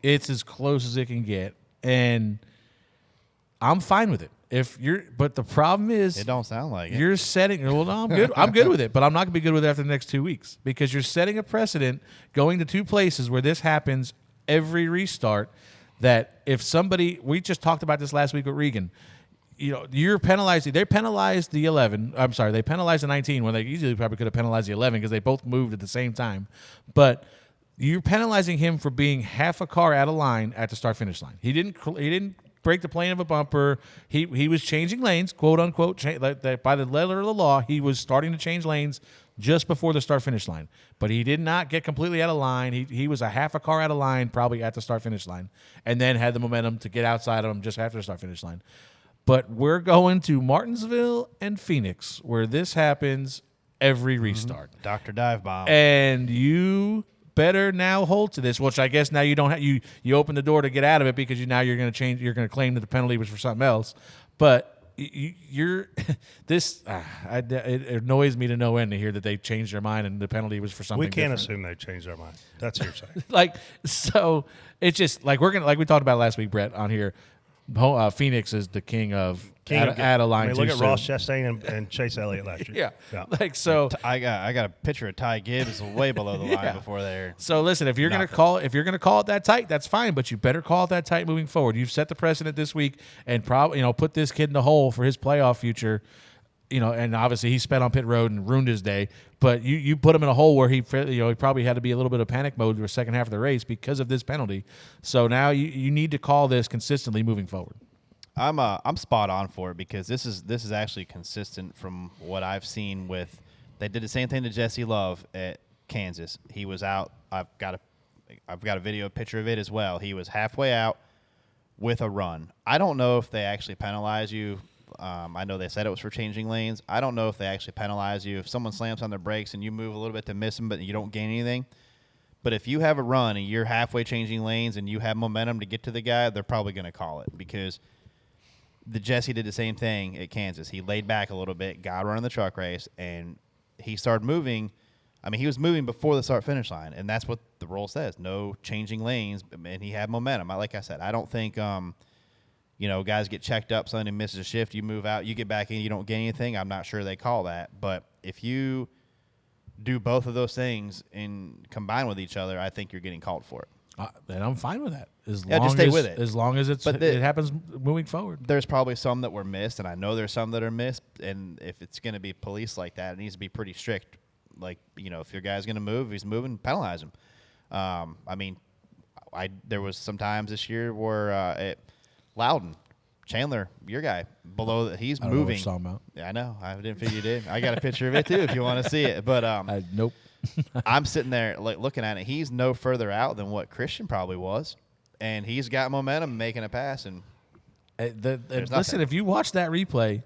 it's as close as it can get, and I'm fine with it. But the problem is, It don't sound like it. you're setting. Well, no, I'm good. I'm good with it, but I'm not gonna be good with it after the next 2 weeks because you're setting a precedent going to two places where this happens every restart. That if somebody, we just talked about this last week with Regan. You're penalizing. They penalized the 11. I'm sorry, they penalized the 19 when they easily probably could have penalized the 11 because they both moved at the same time. But you're penalizing him for being half a car out of line at the start-finish line. He didn't break the plane of a bumper. He was changing lanes, quote unquote. By the letter of the law, he was starting to change lanes just before the start-finish line. But he did not get completely out of line. He was a half a car out of line, probably at the start-finish line, and then had the momentum to get outside of him just after the start-finish line. But we're going to Martinsville and Phoenix, where this happens every restart. Dr. Dive Bomb. And you better now hold to this, which I guess now you don't have. You open the door to get out of it because you're going to change. You're going to claim that the penalty was for something else. But you're this. It annoys me to no end to hear that they changed their mind and the penalty was for something. We can't different. assume they changed their mind. That's hearsay. So it's just like we talked about last week, Brett, on here. Phoenix is the king of out of line. Look at Ross Chastain and Chase Elliott last year. Yeah. I got a picture of Ty Gibbs way below the line before there. So listen, if you're gonna call it that tight, that's fine. But you better call it that tight moving forward. You've set the precedent this week, and probably put this kid in the hole for his playoff future. And obviously he sped on pit road and ruined his day. But you put him in a hole where he probably had to be a little bit of panic mode for the second half of the race because of this penalty. So now you need to call this consistently moving forward. I'm spot on for it because this is actually consistent from what I've seen with. They did the same thing to Jesse Love at Kansas. He was out. I've got a video picture of it as well. He was halfway out with a run. I don't know if they actually penalize you. I know they said it was for changing lanes. I don't know if they actually penalize you. If someone slams on their brakes and you move a little bit to miss them, but you don't gain anything. But if you have a run and you're halfway changing lanes and you have momentum to get to the guy, they're probably going to call it because the Jesse did the same thing at Kansas. He laid back a little bit, got running the truck race, and he started moving. I mean, he was moving before the start-finish line, and that's what the rule says, no changing lanes, and he had momentum. Like I said, I don't think guys get checked up, somebody misses a shift, you move out, you get back in, you don't gain anything. I'm not sure they call that. But if you do both of those things and combine with each other, I think you're getting called for it. And I'm fine with that. Just stay with it. As long as it happens moving forward. There's probably some that were missed, and I know there's some that are missed. And if it's going to be police like that, it needs to be pretty strict. Like, if your guy's going to move, if he's moving, penalize him. There was some times this year where at Loudon, Chandler, your guy, he's moving. Know what you're talking about. Yeah, I know. I didn't figure you did. I got a picture of it too if you want to see it. But nope. I'm sitting there looking at it. He's no further out than what Christian probably was, and he's got momentum making a pass. And listen, if you watch that replay,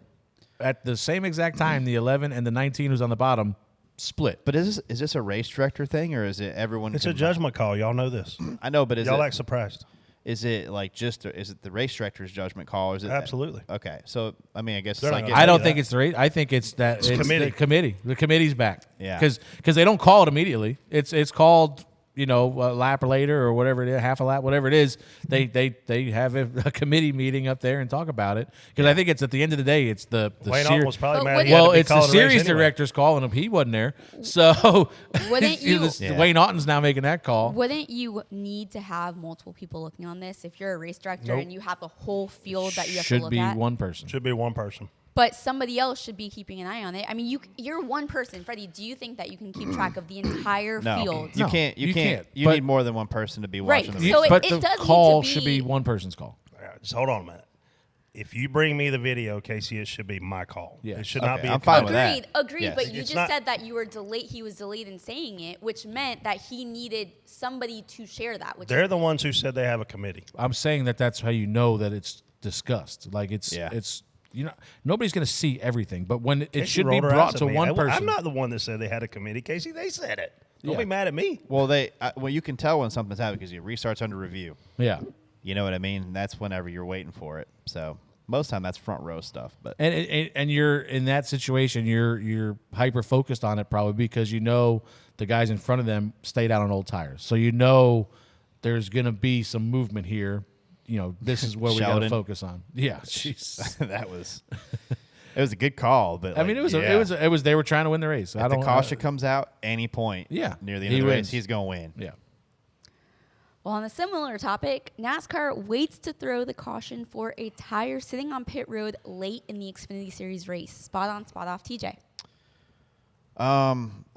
at the same exact time, the 11 and the 19 who's on the bottom split. But is this a race director thing, or is it everyone? It's a judgment call. Y'all know this. I know, but y'all act surprised. Is it is it the race director's judgment call? Or is it absolutely okay? So I guess it's like I don't think it's the race. I think it's it's committee. The committee. The committee's back. Yeah, because they don't call it immediately. It's called a lap later or whatever it is, half a lap, whatever it is. They have a committee meeting up there and talk about it because I think it's at the end of the day it's the Wayne was probably mad. It's the series director's calling him. He wasn't there, so wouldn't you? Wayne Naughton's now making that call. Wouldn't you need to have multiple people looking on this if you're a race director and you have a whole field that you have to look at? Should be one person. Should be one person. But somebody else should be keeping an eye on it. I mean, you're one person, Freddie. Do you think that you can keep track of the entire field? You can't. You but need more than one person to be watching the race. So but it the does call need to should be one person's call. Just hold on a minute. If you bring me the video, Casey, it should be my call. Yeah. It should not be. I'm fine with Agreed. that. Agreed. Yes. But you It's just not- said that you were delayed. He was delayed in saying it, which meant that he needed somebody to share that. They're the ones who said they have a committee. I'm saying that's how you know that it's discussed. Like it's nobody's going to see everything, but when it Casey should be rolled her brought eyes to at me. one person. I'm not the one that said they had a committee, Casey. They said it. Don't be mad at me. Well, you can tell when something's happening because your restart's under review. Yeah. You know what I mean? That's whenever you're waiting for it. So most of the time that's front row stuff. But And you're in that situation, you're hyper focused on it probably because you know the guys in front of them stayed out on old tires, so you know there's going to be some movement here. You know, this is where we got to focus on. Yeah, jeez, it was a good call, but I mean, it was they were trying to win the race. If the caution comes out any point, near the end of the race, he's going to win. Yeah. Well, on a similar topic, NASCAR waits to throw the caution for a tire sitting on pit road late in the Xfinity Series race. Spot on, spot off, TJ.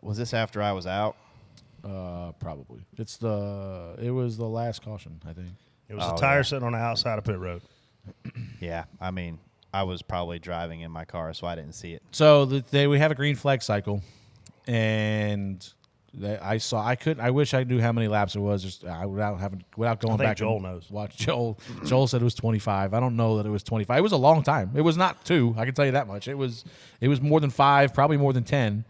Was this after I was out? Probably. It was the last caution, I think. It was a tire sitting on the outside of pit road. Yeah, I mean, I was probably driving in my car, so I didn't see it. So we have a green flag cycle, and I wish I knew how many laps it was. Just without going back. Joel knows. Watch Joel. Joel said it was 25. I don't know that it was 25. It was a long time. It was not 2. I can tell you that much. It was more than 5, probably more than 10.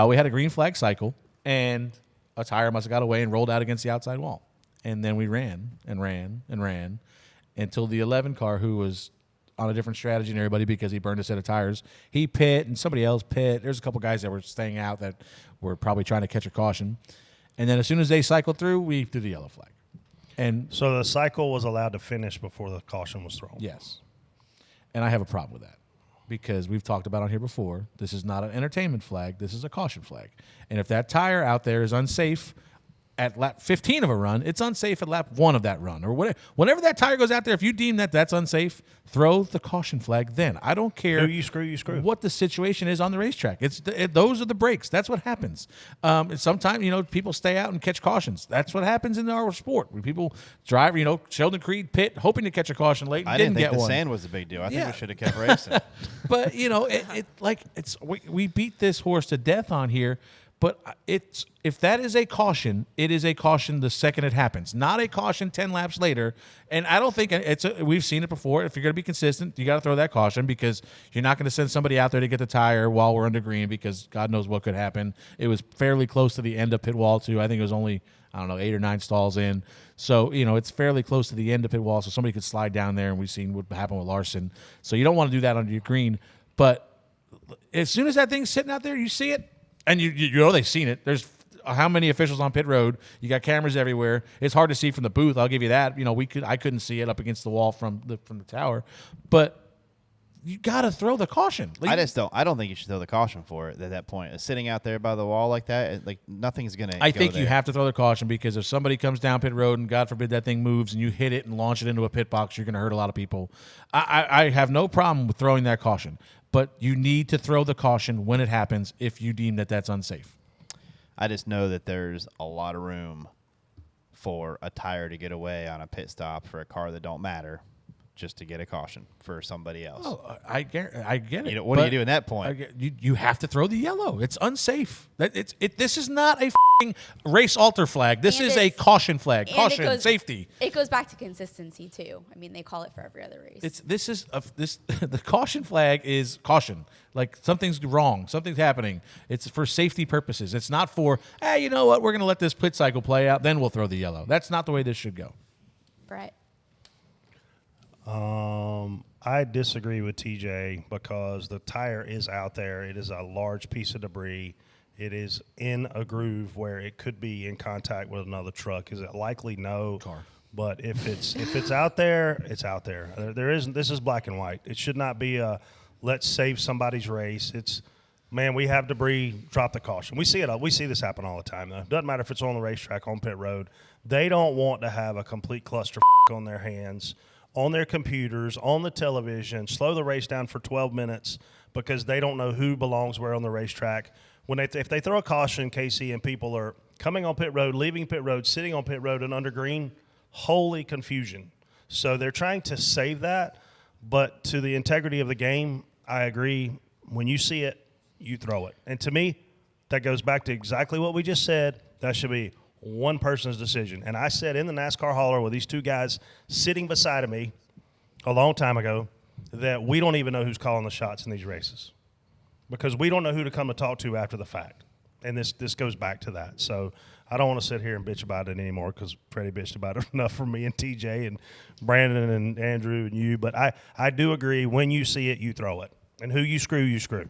We had a green flag cycle, and a tire must have got away and rolled out against the outside wall. And then we ran and ran and ran until the 11 car, who was on a different strategy than everybody because he burned a set of tires, he pit and somebody else pit. There's a couple guys that were staying out that were probably trying to catch a caution. And then as soon as they cycled through, we threw the yellow flag. And so the cycle was allowed to finish before the caution was thrown. Yes. And I have a problem with that because we've talked about on here before, this is not an entertainment flag. This is a caution flag. And if that tire out there is unsafe at lap 15 of a run, it's unsafe at lap 1 of that run. Or whatever. Whenever that tire goes out there, if you deem that that's unsafe, throw the caution flag then. I don't care you screw. what the situation is on the racetrack. Those are the breaks. That's what happens. Sometimes, people stay out and catch cautions. That's what happens in our sport. When people drive, Sheldon Creed pit, hoping to catch a caution late and didn't think get the one. sand was a big deal. I think we should have kept racing. But, we beat this horse to death on here. But if that is a caution, it is a caution the second it happens, not a caution 10 laps later. And I don't think we've seen it before. If you're going to be consistent, you got to throw that caution because you're not going to send somebody out there to get the tire while we're under green because God knows what could happen. It was fairly close to the end of pit wall too. I think it was only 8 or 9 stalls in. So it's fairly close to the end of pit wall, so somebody could slide down there, and we've seen what happened with Larson. So you don't want to do that under your green. But as soon as that thing's sitting out there, you see it. And you know they've seen it. There's how many officials on pit road? You got cameras everywhere. It's hard to see from the booth. I'll give you that. I couldn't see it up against the wall from the tower, but you got to throw the caution. I don't think you should throw the caution for it at that point. Sitting out there by the wall like that, nothing's gonna. I think you have to throw the caution because if somebody comes down pit road and God forbid that thing moves and you hit it and launch it into a pit box, you're going to hurt a lot of people. I have no problem with throwing that caution. But you need to throw the caution when it happens if you deem that that's unsafe. I just know that there's a lot of room for a tire to get away on a pit stop for a car that don't matter just to get a caution for somebody else. Oh, I get it. What do you do in that point? You have to throw the yellow. It's unsafe. This is not a f***ing race alter flag. This is a caution flag. Caution, safety. It goes back to consistency too. I mean, they call it for every other race. The caution flag is caution. Like something's wrong, something's happening. It's for safety purposes. It's not for, you know what, we're going to let this pit cycle play out, then we'll throw the yellow. That's not the way this should go. Brett. I disagree with TJ because the tire is out there. It is a large piece of debris. It is in a groove where it could be in contact with another truck. Is it likely? No. Car. But if it's out there, it's out there. This is black and white. It should not be a let's save somebody's race. It's we have debris, drop the caution. We see it. We see this happen all the time though. Doesn't matter if it's on the racetrack, on pit road. They don't want to have a complete cluster on their hands, on their computers, on the television, slow the race down for 12 minutes because they don't know who belongs where on the racetrack. If they throw a caution, Casey, and people are coming on pit road, leaving pit road, sitting on pit road and under green, holy confusion. So they're trying to save that, but to the integrity of the game, I agree. When you see it, you throw it. And to me, that goes back to exactly what we just said. That should be one person's decision. And I said in the NASCAR hauler with these two guys sitting beside of me a long time ago that we don't even know who's calling the shots in these races because we don't know who to come and talk to after the fact. And this goes back to that. So I don't want to sit here and bitch about it anymore because Freddie bitched about it enough for me and TJ and Brandon and Andrew and you. But I do agree, when you see it, you throw it. And who you screw, you screw.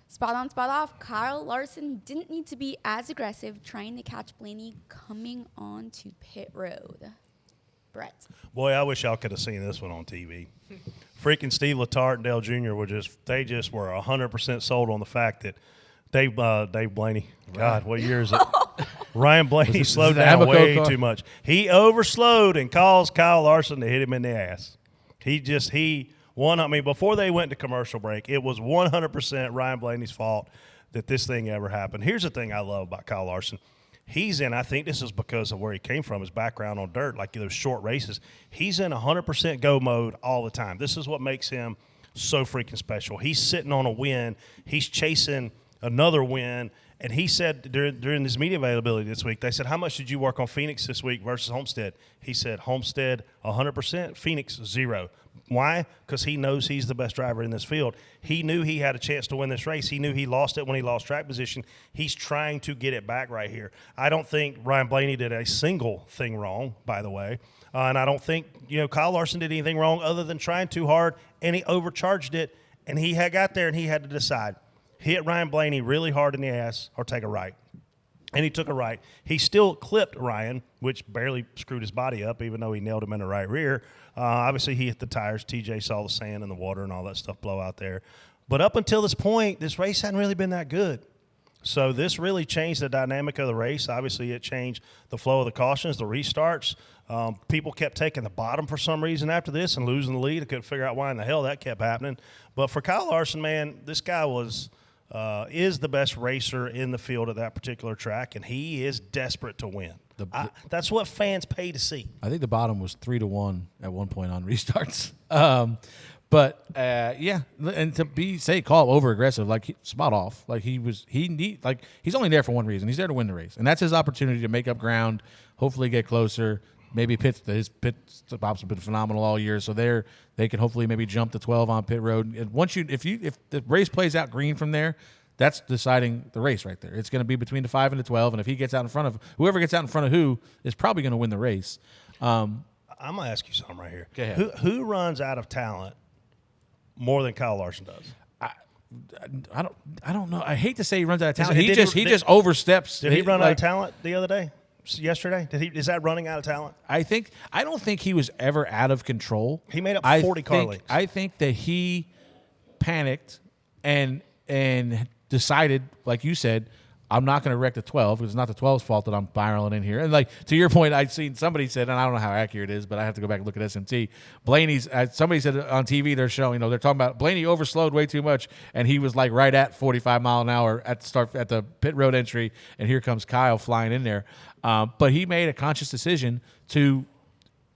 Spot on, spot off. Kyle Larson didn't need to be as aggressive trying to catch Blaney coming onto pit road. Brett. Boy, I wish y'all could have seen this one on TV. Freaking Steve Letarte and Dale Jr. were just 100% sold on the fact that Dave Blaney, God, what year is it? Ryan Blaney slowed down way too much. He overslowed and caused Kyle Larson to hit him in the ass. He won. I mean, before they went to commercial break, it was 100% Ryan Blaney's fault that this thing ever happened. Here's the thing I love about Kyle Larson. He's in, I think this is because of where he came from, his background on dirt, like those short races. He's in 100% go mode all the time. This is what makes him so freaking special. He's sitting on a win. He's chasing another win. And he said during his media availability this week, they said, how much did you work on Phoenix this week versus Homestead? He said, Homestead 100%, Phoenix 0. Why? Because he knows he's the best driver in this field. He knew he had a chance to win this race. He knew he lost it when he lost track position. He's trying to get it back right here. I don't think Ryan Blaney did a single thing wrong, by the way. And I don't think, Kyle Larson did anything wrong other than trying too hard, and he overcharged it, and he had got there, and he had to decide. Hit Ryan Blaney really hard in the ass or take a right. And he took a right. He still clipped Ryan, which barely screwed his body up, even though he nailed him in the right rear. Obviously, he hit the tires. TJ saw the sand and the water and all that stuff blow out there. But up until this point, this race hadn't really been that good. So this really changed the dynamic of the race. Obviously, it changed the flow of the cautions, the restarts. People kept taking the bottom for some reason after this and losing the lead. I couldn't figure out why in the hell that kept happening. But for Kyle Larson, man, this guy is the best racer in the field at that particular track, and he is desperate to win. That's what fans pay to see. I think the bottom was 3-1 at one point on restarts. Yeah, and to call over aggressive, like spot off, like he's only there for one reason. He's there to win the race, and that's his opportunity to make up ground, hopefully get closer. Maybe his pit stops have been phenomenal all year, so they can hopefully maybe jump to 12 on pit road. And if the race plays out green from there, that's deciding the race right there. It's going to be between the 5 and the 12, and if he gets out in front of whoever gets out in front of who is probably going to win the race. I'm going to ask you something right here. Go ahead. Who runs out of talent more than Kyle Larson does? I don't know. I hate to say he runs out of talent. He just oversteps. Did he run out of talent the other day? Yesterday? Is that running out of talent? I don't think he was ever out of control. He made up 40 car lengths. I think that he panicked and decided, like you said, I'm not going to wreck the 12 because it's not the 12's fault that I'm spiraling in here. And like to your point, I'd seen somebody said, and I don't know how accurate it is, but I have to go back and look at SMT. Blaney's somebody said on TV they're showing, they're talking about Blaney overslowed way too much, and he was like right at 45 mile an hour at the pit road entry, and here comes Kyle flying in there. But he made a conscious decision to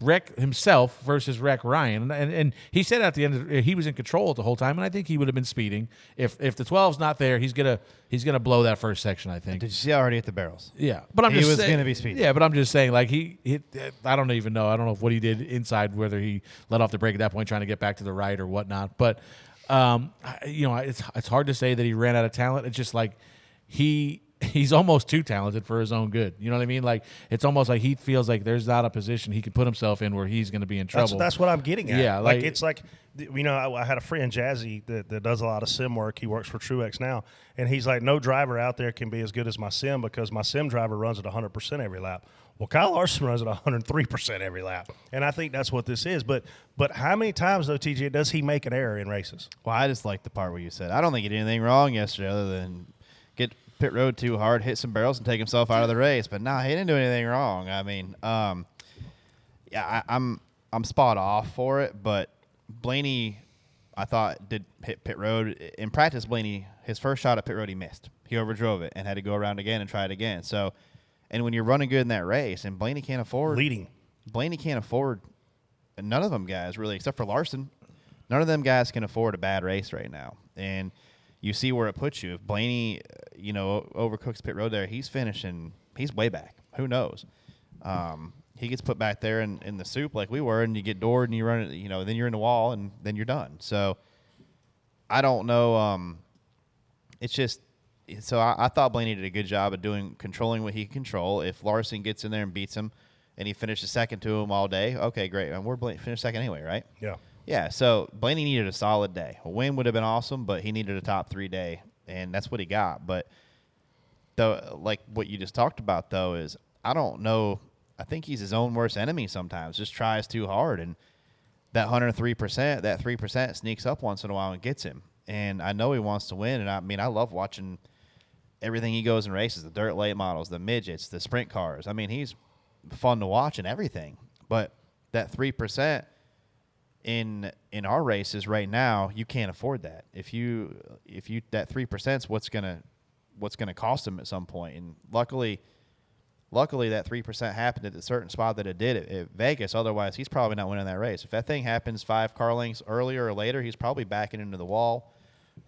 wreck himself versus wreck Ryan, and he said at the end he was in control the whole time, and I think he would have been speeding if the 12's not there. He's gonna blow that first section, I think. Did you see already at the barrels? Yeah, but he was gonna be speeding. Yeah, but I'm just saying, like I don't even know. I don't know what he did inside, whether he let off the brake at that point trying to get back to the right or whatnot. But it's hard to say that he ran out of talent. It's just like he's almost too talented for his own good. You know what I mean? Like it's almost like he feels like there's not a position he can put himself in where he's going to be in trouble. That's what I'm getting at. Yeah, like it's like, I had a friend Jazzy that does a lot of sim work. He works for Truex now, and he's like, no driver out there can be as good as my sim because my sim driver runs at 100% every lap. Well, Kyle Larson runs at 103% every lap, and I think that's what this is. But how many times though, TJ, does he make an error in races? Well, I just like the part where you said I don't think he did anything wrong yesterday other than get pit road too hard, hit some barrels, and take himself out of the race. But he didn't do anything wrong. I mean, I'm spot off for it. But Blaney, I thought, did hit pit road in practice. Blaney, his first shot at pit road, he missed. He overdrove it and had to go around again and try it again. So, and when you're running good in that race, and Blaney can't afford leading. Blaney can't afford. And none of them guys really, except for Larson, none of them guys can afford a bad race right now. And you see where it puts you. If Blaney, overcooks pit road there, he's finishing. He's way back. Who knows? He gets put back there in the soup like we were, and you get doored and you run it. Then you're in the wall, and then you're done. So I don't know. It's just so I thought Blaney did a good job of controlling what he can control. If Larson gets in there and beats him, and he finishes second to him all day, okay, great. And we're finished second anyway, right? Yeah. Yeah. So Blaney needed a solid day. A win would have been awesome, but he needed a top 3 day, and that's what he got. But like what you just talked about, though, is I don't know. I think he's his own worst enemy sometimes. Just tries too hard, and that 103%, that 3% sneaks up once in a while and gets him. And I know he wants to win, and I mean, I love watching everything he goes and races, the dirt late models, the midgets, the sprint cars. I mean, he's fun to watch and everything. But that 3% in our races right now, you can't afford that. If you that 3% is what's gonna cost him at some point. And luckily that 3% happened at a certain spot that it did at Vegas. Otherwise, he's probably not winning that race. If that thing happens 5 car lengths earlier or later, he's probably backing into the wall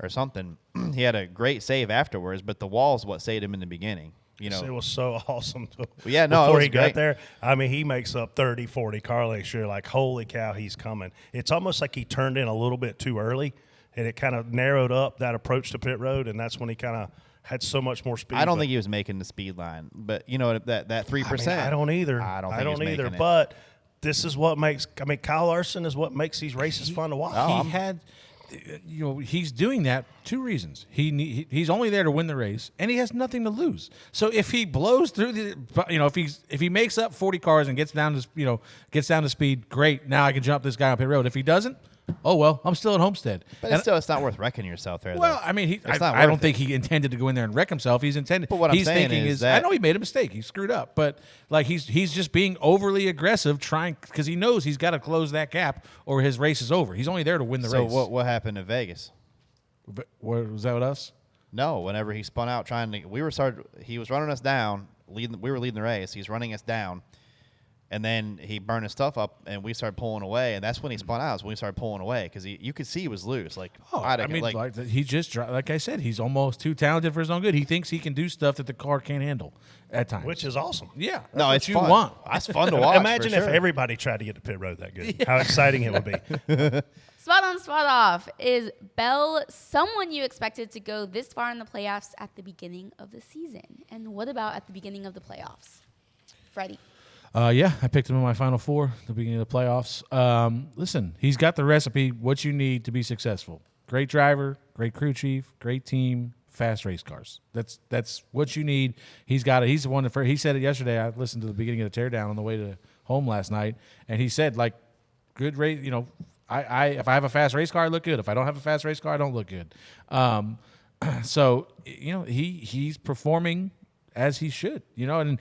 or something. He had a great save afterwards, but the wall is what saved him in the beginning. You know, It was so awesome. Yeah, no, it before was he great. got there, I mean, he makes up 30, 40 car lengths. You're like, holy cow, he's coming. It's almost like he turned in a little bit too early, and it kind of narrowed up that approach to pit road, and that's when he kind of had so much more speed. I don't think he was making the speed line, but you know that 3%. I don't either. I don't think he was either. making it. But this is what makes. I mean, Kyle Larson is what makes these races fun to watch. He's doing that 2 reasons. He's only there to win the race, and he has nothing to lose. So if he blows through if he makes up 40 cars and gets down to speed, great. Now I can jump this guy on pit road. If he doesn't, oh well, I'm still at Homestead. But it's not worth wrecking yourself there. Well, though. I mean, I don't think he intended to go in there and wreck himself. He's intended. But what I'm he's saying thinking is I that- know he made a mistake. He screwed up, but like he's just being overly aggressive, trying because he knows he's got to close that gap or his race is over. He's only there to win the So race. what happened in Vegas? But was that with us? No, whenever he spun out he was running us down, we were leading the race. He's running us down. And then he burned his stuff up, and we started pulling away. And that's when he spun out. Is when we started pulling away because you could see he was loose. Like, he just like I said, he's almost too talented for his own good. He thinks he can do stuff that the car can't handle at times, Which is awesome. yeah. no, that's it's what you fun. want. It's fun to watch. Imagine for if sure. everybody tried to get to pit road that good. How exciting it would be. Spot on, spot off. Is Belle someone you expected to go this far in the playoffs at the beginning of the season? And what about at the beginning of the playoffs? Freddie. Yeah, I picked him in my Final Four at the beginning of the playoffs. Listen, he's got the recipe, what you need to be successful. Great driver, great crew chief, great team, fast race cars. That's what you need. He's got it. He's the one that he said it yesterday. I listened to the beginning of the teardown on the way to home last night, and he said, like, good race, if I have a fast race car, I look good. If I don't have a fast race car, I don't look good. So, he's performing as he should, and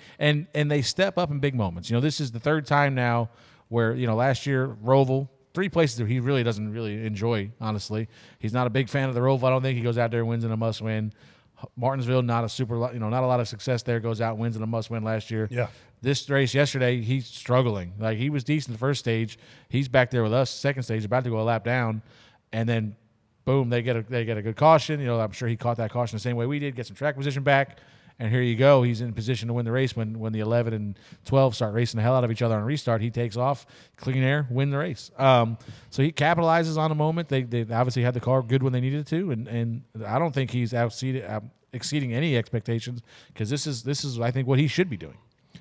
they step up in big moments. This is the 3rd time now where, last year, Roval, 3 places that he really doesn't really enjoy, honestly. He's not a big fan of the Roval. I don't think he goes out there and wins in a must-win. Martinsville, not a lot of success there, goes out and wins in a must-win last year. Yeah. This race yesterday, he's struggling. Like, he was decent the first stage. He's back there with us, second stage, about to go a lap down, and then boom, they get a good caution. I'm sure he caught that caution the same way we did, get some track position back. And here you go. He's in position to win the race when the 11 and 12 start racing the hell out of each other on restart. He takes off, clean air, win the race. So he capitalizes on a moment. They obviously had the car good when they needed to, and I don't think he's exceeding any expectations because this is I think what he should be doing.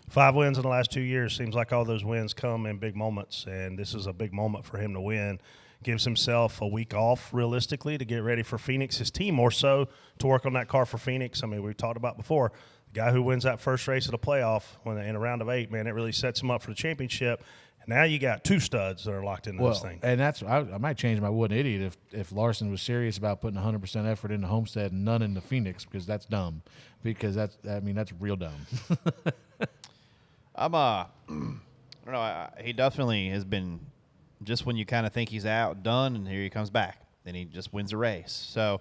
5 wins in the last 2 years. Seems like all those wins come in big moments, and this is a big moment for him to win. Gives himself a week off, realistically, to get ready for Phoenix. His team more so to work on that car for Phoenix. I mean, we talked about before, the guy who wins that first race of the playoff in a round of 8, man, it really sets him up for the championship. And now you got 2 studs that are locked into this thing. And that's I might change my wooden idiot if Larson was serious about putting 100% effort into Homestead and none into Phoenix, because that's dumb. Because that's real dumb. I don't know. He definitely has been. Just when you kind of think he's out, done, and here he comes back. Then he just wins a race. So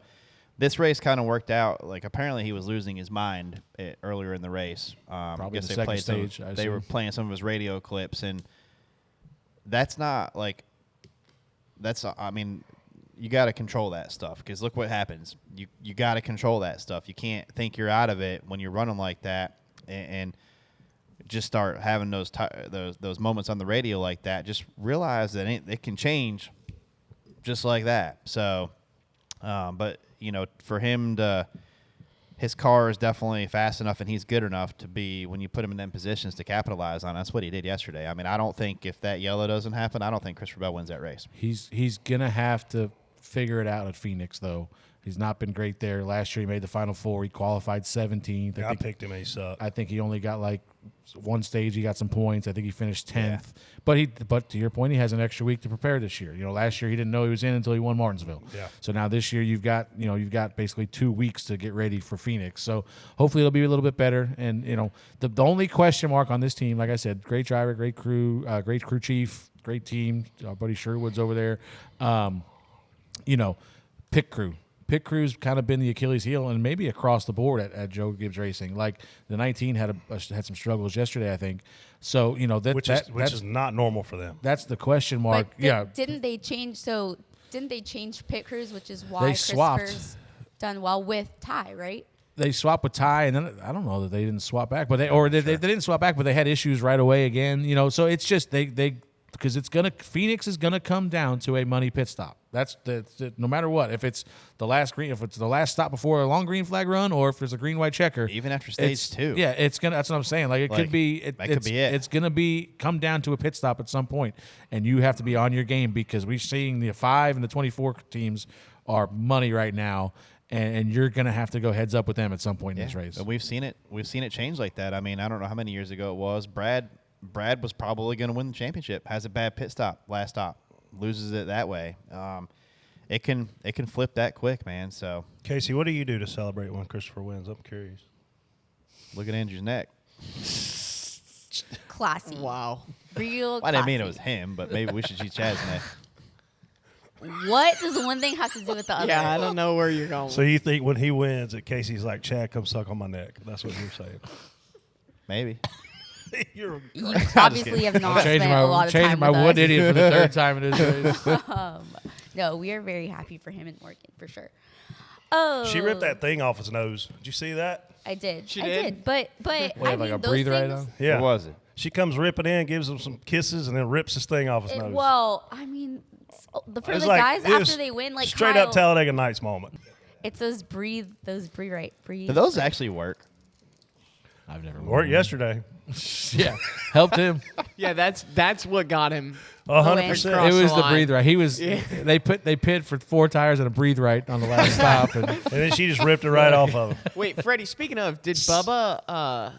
this race kind of worked out. Like, apparently he was losing his mind earlier in the race. Probably I guess the they second played stage. they were playing some of his radio clips, and that's not like that's. I mean, you got to control that stuff because look what happens. You got to control that stuff. You can't think you're out of it when you're running like that, and just start having those moments on the radio like that. Just realize that it can change just like that. So, but for him to his car is definitely fast enough and he's good enough to be, when you put him in them positions, to capitalize on. That's what he did yesterday. I mean, I don't think if that yellow doesn't happen, I don't think Christopher Bell wins that race. He's going to have to figure it out at Phoenix, though. He's not been great there. Last year he made the Final Four. He qualified 17th. I picked him. He sucked. I think he only got like one stage. He got some points. I think he finished 10th. Yeah. But to your point, he has an extra week to prepare this year. Last year he didn't know he was in until he won Martinsville. Yeah. So now this year you've got basically 2 weeks to get ready for Phoenix. So hopefully it'll be a little bit better. And the only question mark on this team, like I said, great driver, great crew chief, great team. Our buddy Sherwood's over there. Pit crew. Pit crew's kind of been the Achilles heel, and maybe across the board at Joe Gibbs Racing. Like the 19 had some struggles yesterday, I think. So which is not normal for them. That's the question mark. But didn't they change? So didn't they change pit crews, which is why They swapped. Christopher's done well with Ty, right? They swapped with Ty, and then I don't know that they didn't swap back, but they didn't swap back, but they had issues right away again. So it's just they because Phoenix is gonna come down to a money pit stop. That's no matter what. If it's the last stop before a long green flag run, or if there's a green white checker, even after stage 2. Yeah, it's gonna. That's what I'm saying. Like could be. It's gonna come down to a pit stop at some point, and you have to be on your game because we're seeing the 5 and the 24 teams are money right now. And you're gonna have to go heads up with them at some point in this race. And we've seen it. We've seen it change like that. I mean, I don't know how many years ago it was. Brad was probably going to win the championship. Has a bad pit stop, last stop, loses it that way. It can flip that quick, man. So Casey, what do you do to celebrate when Christopher wins? I'm curious. Look at Andrew's neck. Classy. Wow. Real. I didn't mean it classy. was him, but maybe we should see Chad's neck. What does one thing have to do with the other? Yeah, I don't know where you're going. So you think when he wins that Casey's like, Chad, come suck on my neck? That's what you're saying. Maybe. You're You obviously have not spent a lot of time changing my with wood us. idiot for the third time in his race. No, we are very happy for him and Morgan, for sure. Oh. She ripped that thing off his nose. Did you see that? I did. She I did? did. But What, I have mean, like a those breather right things. on? Yeah. What was it? She comes ripping in, gives him some kisses, and then rips his thing off his nose. Well, I mean, for It the was like- guys it was after they win, like straight Kyle, up Talladega Nights moment. it's those breathe. Do those actually work? I've never Worked yesterday. Yeah, helped him. Yeah, that's what got him. 100%. Cross It was the the line. breathe right. He was. Yeah. They pit for 4 tires and a breathe right on the last stop. And And then she just ripped it right off of him. Wait, Freddie. Speaking of, did Bubba?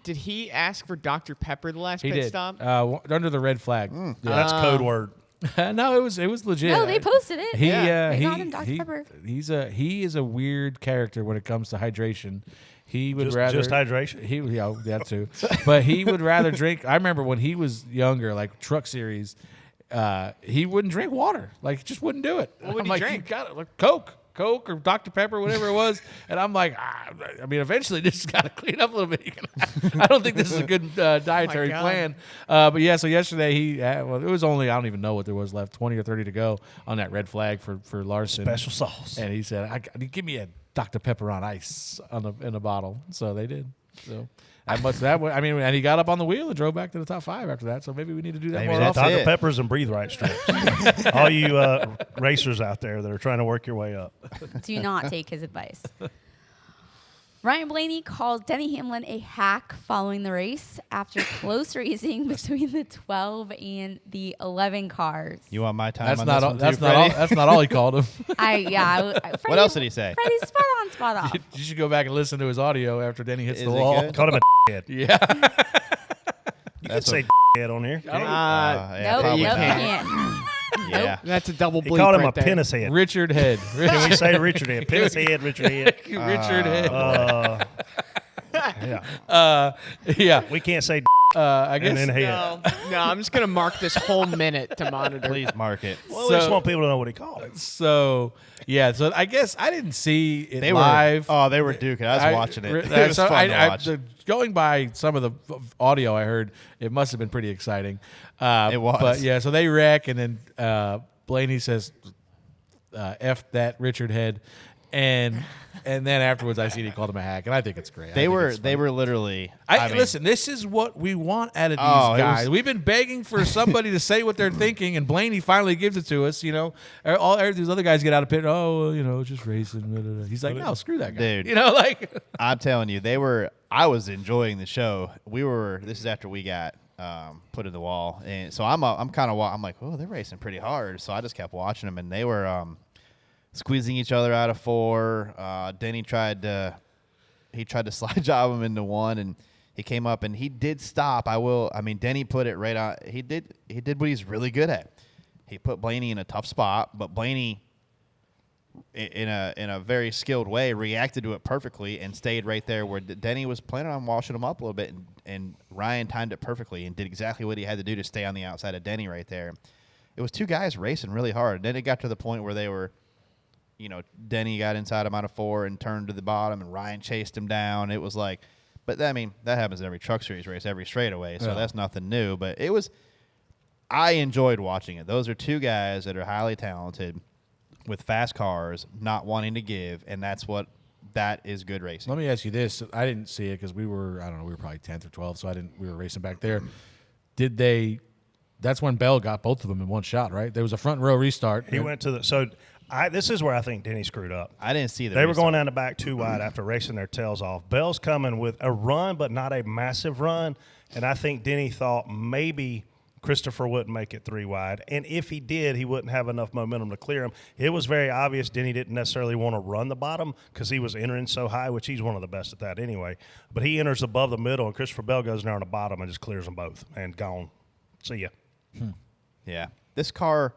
Did he ask for Dr. Pepper the last he pit did stop? under the red flag. That's code word. No, it was legit. No, they posted it. He They he got him Dr. Pepper. he is a weird character when it comes to hydration. He would rather Just hydration. That too. But he would rather drink. I remember when he was younger, like Truck Series, he wouldn't drink water. Like he just wouldn't do it. What would I'm he like, drink? You got it, like Coke or Dr. Pepper, whatever it was. And I'm like, I mean, eventually this has got to clean up a little bit. I don't think this is a good dietary God. plan. But yeah, so yesterday it was only, I don't even know what there was left, 20 or 30 to go on that red flag for Larson. Special sauce. And he said, give me a Dr. Pepper on ice in a bottle. So they did. So and he got up on the wheel and drove back to the top 5 after that. So maybe we need to do that Maybe more that's often. it. Dr. Peppers and Breathe Right strips. All you racers out there that are trying to work your way up. Do not take his advice. Ryan Blaney calls Denny Hamlin a hack following the race after close racing between the 12 and the 11 cars. You want my time That's on not this all, one that's too, not all. Freddie? That's not all he called him. What else did he say? Freddie, spot on, spot off. You should go back and listen to his audio after Denny hits Is the it wall. good? Called him a head. Yeah. You That's could say head on here. Nope, probably nope, you not. can't. Yeah. That's a double He bleep called him right a there. penis head. Richard Head. Can we say Richard head? Penis head, Richard head. Richard Head. Yeah. Yeah. We can't say I and guess. then head. No, I'm just gonna mark this whole minute to monitor. Please mark it. Well, we just So- want people to know what he called it. So yeah. So I guess I didn't see it They live. they were duking. I was watching it. It was so fun to watch. Going by some of the audio I heard, it must have been pretty exciting. It was. But yeah, so they wreck, and then Blaney says, "F that Richard Head," And then afterwards, I see he called him a hack, and I think it's great. They were literally. I mean, listen, this is what we want out of these Oh, it guys. was- We've been begging for somebody to say what they're thinking, and Blaney finally gives it to us. You know, all these other guys get out of pit. Oh, well, you know, just racing. Blah, blah, blah. He's like, no, screw that guy. Dude. You know, like I'm telling you, they were. I was enjoying the show. This is after we got put in the wall, and so I'm like, oh, they're racing pretty hard. So I just kept watching them, and they were squeezing each other out of 4. Denny tried to slide job him into 1, and he came up and he did stop. Denny put it right on. He did what he's really good at. He put Blaney in a tough spot, but Blaney, in a very skilled way, reacted to it perfectly and stayed right there where Denny was planning on washing him up a little bit, and Ryan timed it perfectly and did exactly what he had to do to stay on the outside of Denny right there. It was 2 guys racing really hard. And then it got to the point where they were, Denny got inside him out of 4 and turned to the bottom, and Ryan chased him down. It was like, but that happens in every Truck Series race, every straightaway, so that's nothing new. But I enjoyed watching it. Those are 2 guys that are highly talented with fast cars, not wanting to give, and that is good racing. let me ask you this: I didn't see it because we were probably 10th or 12th, so we were racing back there. Did they? That's when Belle got both of them in one shot, right? There was a front row restart. He went to this is where I think Denny screwed up. I didn't see that. They were going down the back too wide after racing their tails off. Belle's coming with a run, but not a massive run. And I think Denny thought maybe Christopher wouldn't make it 3 wide. And if he did, he wouldn't have enough momentum to clear him. It was very obvious Denny didn't necessarily want to run the bottom because he was entering so high, which he's one of the best at that anyway. But he enters above the middle, and Christopher Belle goes down on the bottom and just clears them both and gone. See ya. Yeah. This car,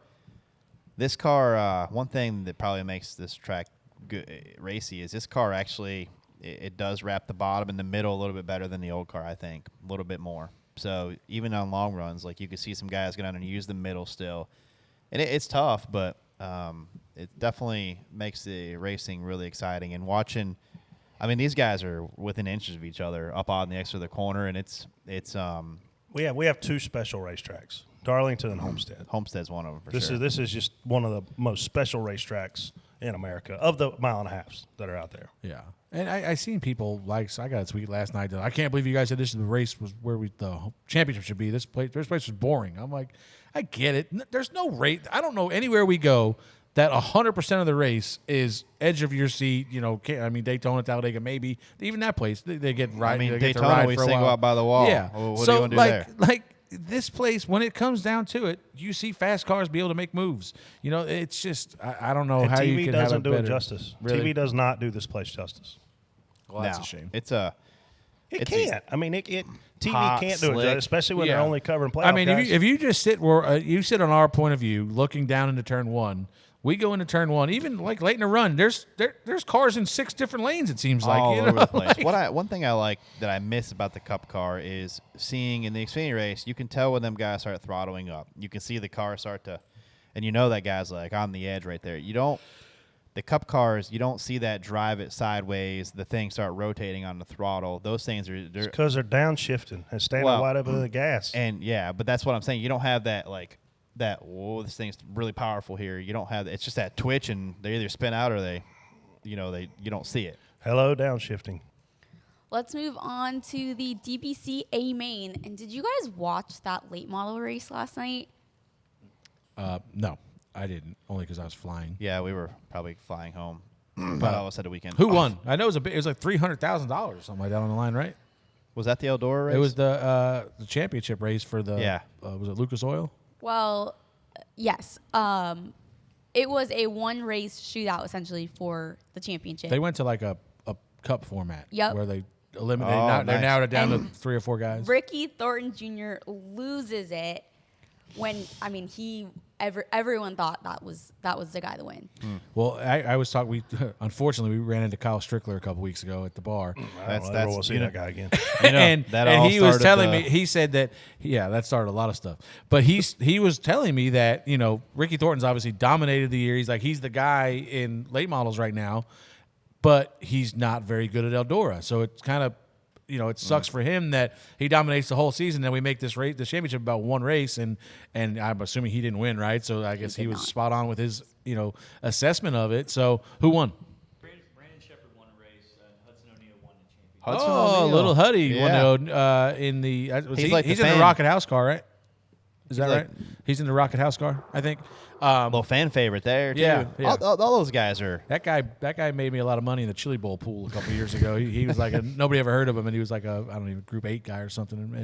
one thing that probably makes this track good, racy is this car actually, it does wrap the bottom and the middle a little bit better than the old car, I think. A little bit more. So even on long runs, like you can see some guys go down and use the middle still. And it's tough, but it definitely makes the racing really exciting. And watching, these guys are within inches of each other up on the exit of the corner, and it's We have 2 special racetracks, Darlington and Homestead. Homestead's one of them for sure. This is just one of the most special racetracks in America of the 1.5 miles that are out there. Yeah. And I seen people so I got a tweet last night that I can't believe you guys said this is the race was where the championship should be. This place was boring. I'm like, I get it. There's no race. I don't know anywhere we go that 100% of the race is edge of your seat. Daytona, Talladega, maybe even that place they get right. They get to Daytona ride we for a single while. out by the wall. Yeah. Well, what so do you want to do there? like this place, when it comes down to it, you see fast cars be able to make moves. It's just I don't know And how TV you can doesn't have do a it better, justice. Really? TV does not do this place justice. Well, that's No. a shame. It can't. TV hot, can't do it, slick. especially when Yeah. they're only covering playoff guys. If you just sit where you sit on our point of view, looking down into turn 1, we go into turn 1. Even like late in the run, there's cars in 6 different lanes. It seems like all you over know? the place. Like- One thing I like that I miss about the Cup car is seeing in the Xfinity race, you can tell when them guys start throttling up. You can see the car start to, and that guy's like on the edge right there. The Cup cars, you don't see that drive it sideways. The thing start rotating on the throttle. Those things are because they're downshifting and standing wide up into the gas. and yeah, but that's what I'm saying. You don't have that whoa, this thing's really powerful here. You don't have it's just that twitch, and they either spin out or they you don't see it. Hello, downshiftting. Let's move on to the DPC A main. And did you guys watch that late model race last night? No, I didn't. Only because I was flying. Yeah, we were probably flying home. But I almost had a weekend. Who off. won? I know it was like $300,000 or something like that on the line, right? Was that the Eldora race? It was the championship race for the Yeah. Was it Lucas Oil? Well, yes. It was a one race shootout essentially for the championship. They went to like a cup format. Yep. Where they eliminated. Oh, They're nice. now down to And 3 or 4 guys. Ricky Thornton Jr. loses it when everyone thought that was the guy to win. Well, I was talking. Unfortunately, we ran into Kyle Strickler a couple weeks ago at the bar. I don't ever want to see that guy again. and that all he was started telling the- me, he said that, that started a lot of stuff. But he was telling me that, Ricky Thornton's obviously dominated the year. He's the guy in late models right now, but he's not very good at Eldora. So it's kind of, it sucks for him that he dominates the whole season. Then we make this race, the championship, about one race, and I'm assuming he didn't win, right? So I guess he was not. spot on with his, assessment of it. So who won? Hudson Oh, O'Neal. little Huddy. Yeah. In the He's like the he's in the fan. Rocket House car, right? Is that He's right? He's in the Rocket House car, I think. Little fan favorite there, too. Yeah, yeah. All those guys are. That guy made me a lot of money in the Chili Bowl pool a couple of years ago. He was like nobody ever heard of him, and he was like Group 8 guy or something,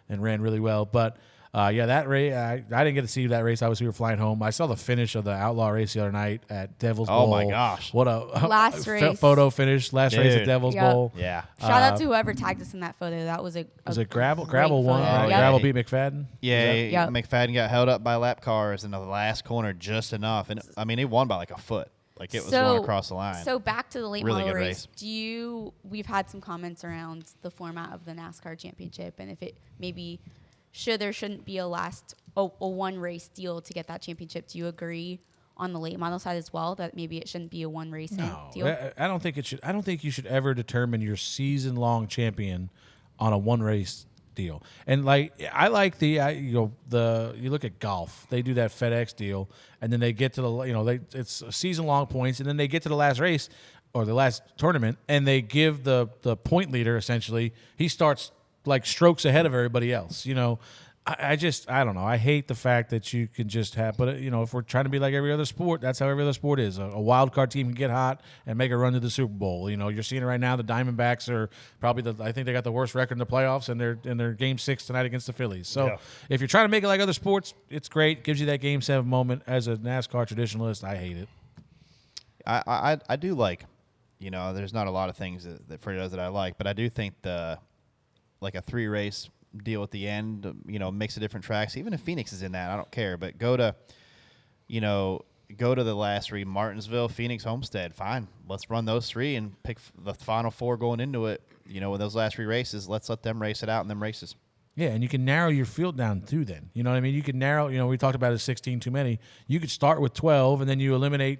and ran really well. But that race I didn't get to see that race. We were flying home. I saw the finish of the Outlaw race the other night at Devil's Bowl. Oh my gosh! What a Last race. photo finish. Last race at Dude. Devil's Yep. Bowl. Yeah. Shout out to whoever tagged us in that photo. That was a Was it gravel? great Gravel won. photo. Yep. Gravel beat McFadden. Yeah, Yep. McFadden got held up by lap cars in the last corner just enough, and I mean, he won by like a foot. Like it was going across the line. So back to the late Really model good race. We've had some comments around the format of the NASCAR championship and if it maybe shouldn't be a one race deal to get that championship. Do you agree on the late model side as well that maybe it shouldn't be a one race deal? I don't think it should. I don't think you should ever determine your season long champion on a one race deal. And I like you look at golf. They do that FedEx deal, and then they get to the it's season long points, and then they get to the last race or the last tournament, and they give the point leader essentially. He starts like strokes ahead of everybody else. I don't know. I hate the fact that you can just have, but if we're trying to be like every other sport, that's how every other sport is. A wild card team can get hot and make a run to the Super Bowl. You're seeing it right now. The Diamondbacks are probably I think they got the worst record in the playoffs, and they're in their Game 6 tonight against the Phillies. So if you're trying to make it like other sports, it's great. Gives you that Game 7 moment. As a NASCAR traditionalist, I hate it. I do like, there's not a lot of things that Freddie does that I like, but I do think a 3-race deal at the end, mix of different tracks. Even if Phoenix is in that, I don't care. But go to the last 3, Martinsville, Phoenix, Homestead. Fine, let's run those 3 and pick the final 4 going into it. With those last 3 races, let's let them race it out in them races. Yeah, and you can narrow your field down too then. You know what I mean? You can narrow, we talked about it 16 too many. You could start with 12 and then you eliminate,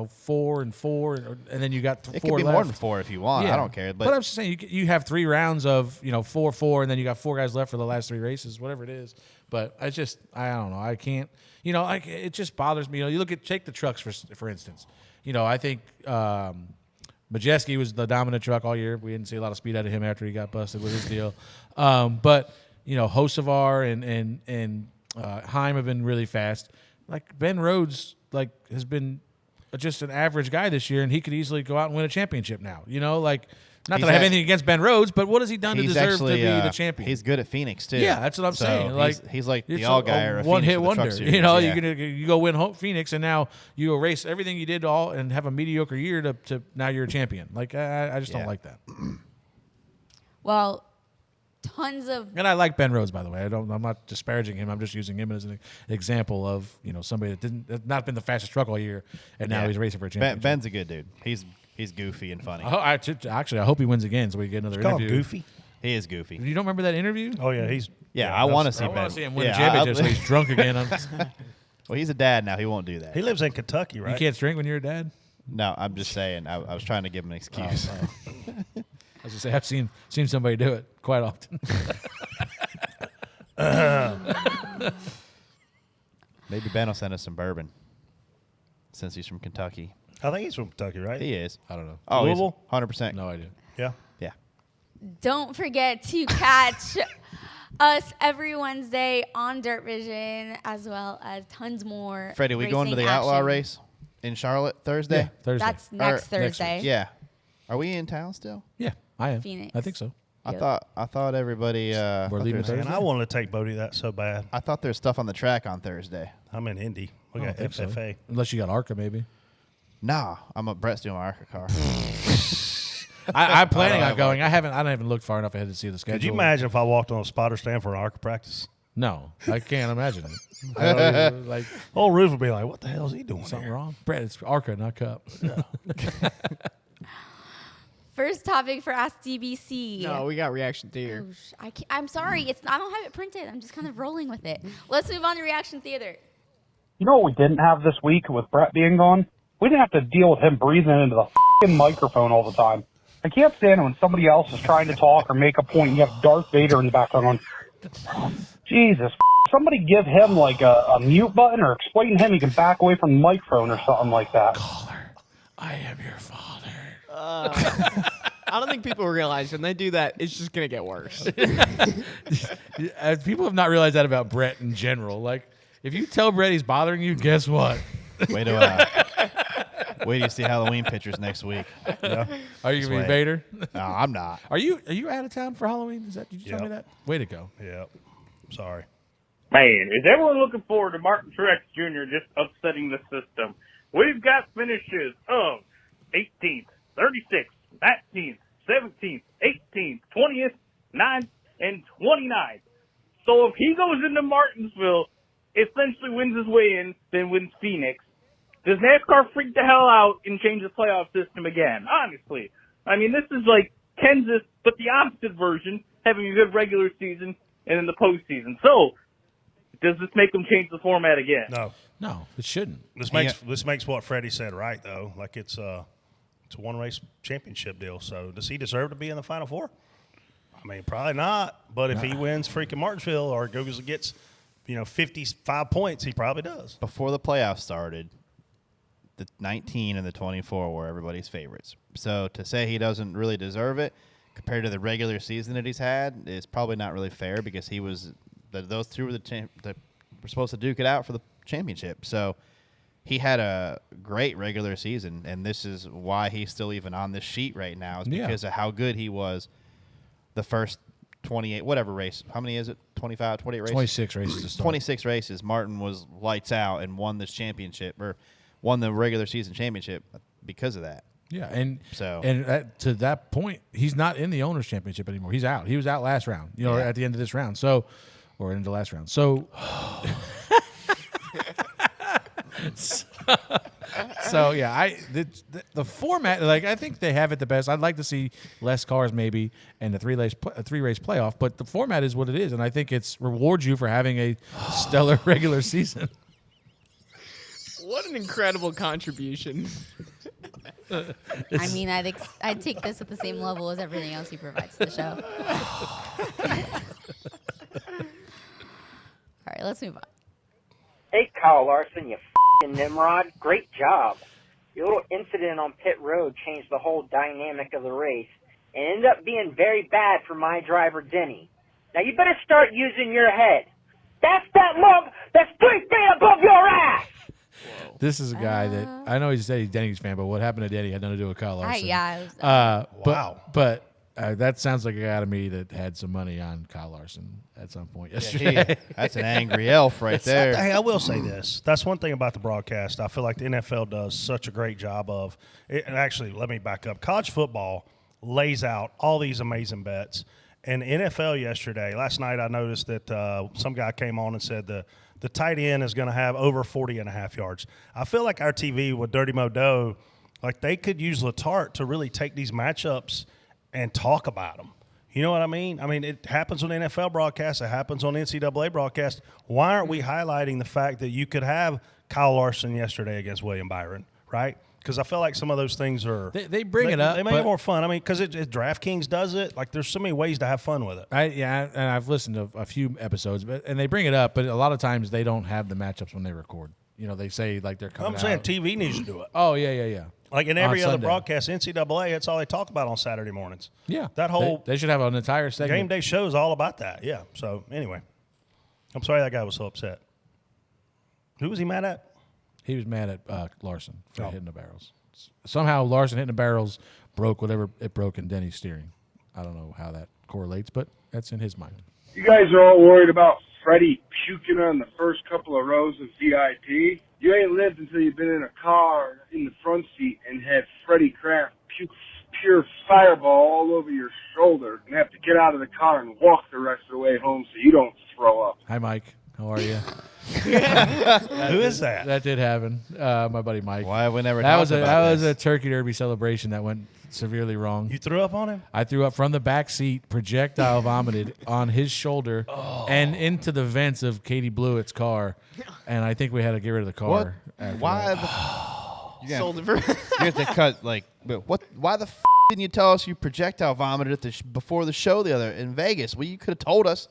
4 and 4 and then you got 4 left. It could be more than 4 if you want. Yeah. I don't care. But I'm just saying you have 3 rounds of, 4 and then you got 4 guys left for the last 3 races, whatever it is. But I don't know. I can't, it just bothers me. You take the trucks for instance. I think Majeski was the dominant truck all year. We didn't see a lot of speed out of him after he got busted with his deal. But Hocevar and Heim have been really fast. Like Ben Rhodes, has been just an average guy this year, and he could easily go out and win a championship now. Not that I have anything against Ben Rhodes, but what has he done to deserve to be the champion? He's good at Phoenix too. Yeah, that's what I'm saying. He's like the all guy or a one hit Phoenix for the wonder. Truck Series. You go win Phoenix, and now you erase everything you did all and have a mediocre year to now you're a champion. I just don't like that. Well, tons of And I like Ben Rhodes, by the way. I'm not disparaging him. I'm just using him as an example of somebody that's not been the fastest truck all year, and now he's racing for a championship. Ben's a good dude. He's goofy and funny. Actually, I hope he wins again so we get another Called interview. Goofy. He is goofy. You don't remember that interview? Oh yeah, I want to see I Ben. want to see him win a championship so he's drunk again. Well, he's a dad now. He won't do that. He lives in Kentucky, right? You can't drink when you're a dad? No, I'm just saying. I was trying to give him an excuse. I was just say I've seen somebody do it quite often. Maybe Ben will send us some bourbon since he's from Kentucky. I think he's from Kentucky, right? He is. I don't know. Oh, Louisville? 100%. No idea. Yeah. Yeah. Don't forget to catch us every Wednesday on Dirt Vision, as well as tons more. Freddie, we going to the racing Outlaw action. race in Charlotte Thursday? Yeah, Thursday. That's next Thursday. week. Yeah. Are we in town still? Yeah, I am. Phoenix. I think so. Yep. I thought everybody. We're leaving there's- And I wanted to take Bodie that so bad. I thought there's stuff on the track on Thursday. I'm in Indy. We I got don't think so. FFA. Unless you got ARCA, maybe. Nah, Brett's doing my ARCA car. I'm planning on going. I don't even look far enough ahead to see the schedule. Could you imagine if I walked on a spotter stand for an ARCA practice? No, I can't imagine it. I don't even, like Whole roof would be like, "What the hell is he doing something here?" wrong. Brett, it's ARCA, not Cup. First topic for Ask DBC. No, we got reaction theater. Oh, I'm sorry. I don't have it printed. I'm just kind of rolling with it. Let's move on to Reaction Theater. You know what we didn't have this week with Brett being gone? We didn't have to deal with him breathing into the f***ing microphone all the time. I can't stand it when somebody else is trying to talk or make a point and you have Darth Vader in the background going, Jesus, somebody give him like a mute button or explain to him he can back away from the microphone or something like that. Caller, I am your father. I don't think people realize when they do that, it's just gonna get worse. People have not realized that about Brett in general. Like, if you tell Brett he's bothering you, guess what? Wait till you see Halloween pictures next week. Yeah. Are you gonna be Wait. Vader? No, I'm not. Are you out of town for Halloween? Did you tell me that? Way to go. Yeah. Sorry. Man, is everyone looking forward to Martin Truex Jr. just upsetting the system? We've got finishes of 18th, 36th, 19th, 17th, 18th, 20th, 9th, and 29th. So if he goes into Martinsville, essentially wins his way in, then wins Phoenix, does NASCAR freak the hell out and change the playoff system again? Honestly. I mean, this is like Kansas, but the opposite version, having a good regular season and in the postseason. So, does this make them change the format again? No, it shouldn't. This makes what Freddie said right though. Like it's a one race championship deal. So does he deserve to be in the Final Four? I mean, probably not. But if he wins freaking Martinsville or goes and gets 55 points, he probably does. Before the playoffs started, the 19 and the 24 were everybody's favorites. So to say he doesn't really deserve it compared to the regular season that he's had is probably not really fair because he was those two were were supposed to duke it out for the championship. So he had a great regular season, and this is why he's still even on this sheet right now is because of how good he was the first 28, whatever race. How many is it? 25, 28 races? 26 races to start. 26 races. Martin was lights out and won this championship or won the regular season championship because of that. Yeah, and So- to that point, he's not in the Owners' Championship anymore. He's out. He was out last round, at the end of this round. So, or into the last round. So, yeah, the format, like I think they have it the best. I'd like to see less cars maybe and a three-race playoff, but the format is what it is, and I think it's rewards you for having a stellar regular season. What an incredible contribution. I mean, I'd take this at the same level as everything else he provides to the show. All right, let's move on. Hey, Kyle Larson, you f***ing Nimrod. Great job. Your little incident on pit road changed the whole dynamic of the race and ended up being very bad for my driver, Denny. Now, you better start using your head. That's that love that's 3 feet above your ass! This is a guy that I know he's a Denny's fan, but what happened to Denny had nothing to do with Kyle Larson. Wow. But that sounds like a guy to me that had some money on Kyle Larson at some point yesterday. That's an angry elf right there. Hey, I will say this. That's one thing about the broadcast. I feel like the NFL does such a great job of it. And actually, let me back up. College football lays out all these amazing bets. And NFL yesterday, last night, I noticed that some guy came on and said the tight end is going to have over 40.5 yards. I feel like our TV with Dirty Modo, like they could use Letarte to really take these matchups and talk about them. You know what I mean? I mean, it happens on NFL broadcasts. It happens on NCAA broadcasts. Why aren't we highlighting the fact that you could have Kyle Larson yesterday against William Byron, right? Because I feel like some of those things are They bring it up. They make it more fun. I mean, because DraftKings does it. Like, there's so many ways to have fun with it. And I've listened to a few episodes, and they bring it up, but a lot of times they don't have the matchups when they record. They say like they're coming I'm saying out. TV needs to do it. Oh yeah. Like in every On other Sunday. broadcast, NCAA, it's all they talk about on Saturday mornings. Yeah, That whole they should have an entire segment. game day show is all about that. Yeah. So anyway, I'm sorry that guy was so upset. Who was he mad at? He was mad at Larson for Oh. hitting the barrels. Somehow Larson hitting the barrels broke whatever it broke in Denny's steering. I don't know how that correlates, but that's in his mind. You guys are all worried about Freddie puking on the first couple of rows of VIP. You ain't lived until you've been in a car in the front seat and had Freddie Kraft puke pure fireball all over your shoulder and have to get out of the car and walk the rest of the way home so you don't throw up. Hi, Mike. How are you? Who is that? That did happen. My buddy Mike. Why have we never That talked was about a this? turkey derby celebration that went severely wrong. You threw up on him? I threw up from the back seat, projectile vomited on his shoulder and into the vents of Katie Blewett's car, and I think we had to get rid of the car. What? after Why that. the Sold it for. you have to cut like what? Why the didn't you tell us you projectile vomited at the before the show the other in Vegas? Well, you could have told us.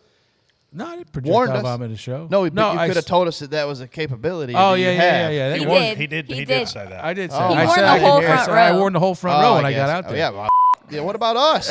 No, I didn't Warned projectile us. vomit the show. No, but you I could have s- told us that was a capability. Oh that you have. yeah. He He did. He did He say did. that. I did say. Oh. I He said warned I the whole did- I front said I row. warned the whole front row when I got out there. Oh, yeah, well, Yeah, what about us?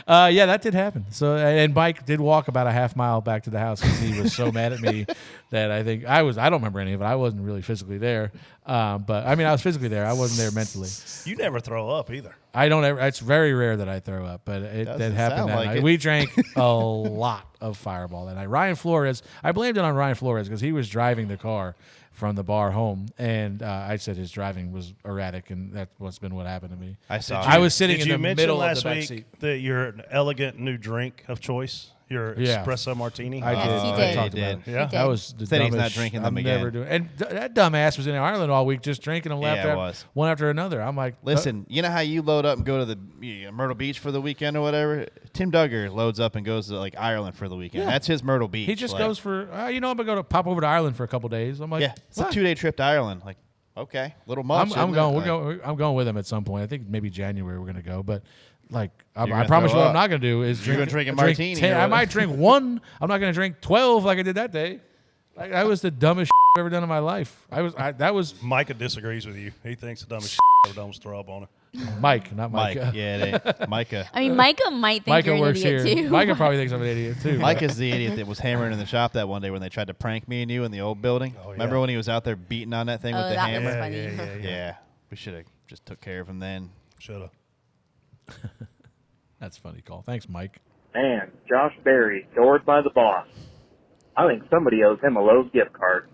Yeah, that did happen. So, and Mike did walk about a half mile back to the house because he was so mad at me that I think I don't remember any of it. I wasn't really physically there. But I mean, I was physically there. I wasn't there mentally. You never throw up either. I don't ever. It's very rare that I throw up, but that Doesn't happened sound that like night. it. We drank a lot of Fireball that night. Ryan Flores, I blamed it on Ryan Flores because he was driving the car from the bar home, and I said his driving was erratic, and that's what's been what happened to me. I was sitting Did in you the mention middle of last the back week seat. that your elegant new drink of choice, your Yeah. espresso martini? I Yes, did. he I did. talked He about did. it. He Yeah. did. That was the Said he's not dumbest- drinking I'm them never again. doing. And that dumbass was in Ireland all week just drinking them left Yeah, it after, was. one after another. I'm like, Listen, you know how you load up and go to the Myrtle Beach for the weekend or whatever? Tim Duggar loads up and goes to like Ireland for the weekend. Yeah. That's his Myrtle Beach. he just like, goes for, I'm going to pop over to Ireland for a couple days. I'm like, Yeah, it's what? a 2-day trip to Ireland. Like, okay, little much. I'm isn't going. it? We're Like, going. I'm going with him at some point. I think maybe January we're going to go. But like, I gonna promise you, throw what I'm up. not going to do is You're drink. gonna drink a drink martini 10 or I what? might drink one. I'm not going to drink 12 like I did that day. Like, that was the dumbest I've ever done in my life. That was Micah disagrees with you. He thinks the dumbest ever done was throw up on it. Mike, not Mike. Micah. Yeah, Micah. I mean, Micah might think Micah you're an works idiot here. too. Micah probably thinks I'm an idiot too. Micah's the idiot that was hammering in the shop that one day when they tried to prank me and you in the old building. Oh, yeah. Remember when he was out there beating on that thing with the that was hammer? funny. Yeah, we should have just took care of him then. Should have. That's a funny call. Thanks, Mike. Man, Josh Berry, adored by the boss. I think somebody owes him a Lowe's gift card.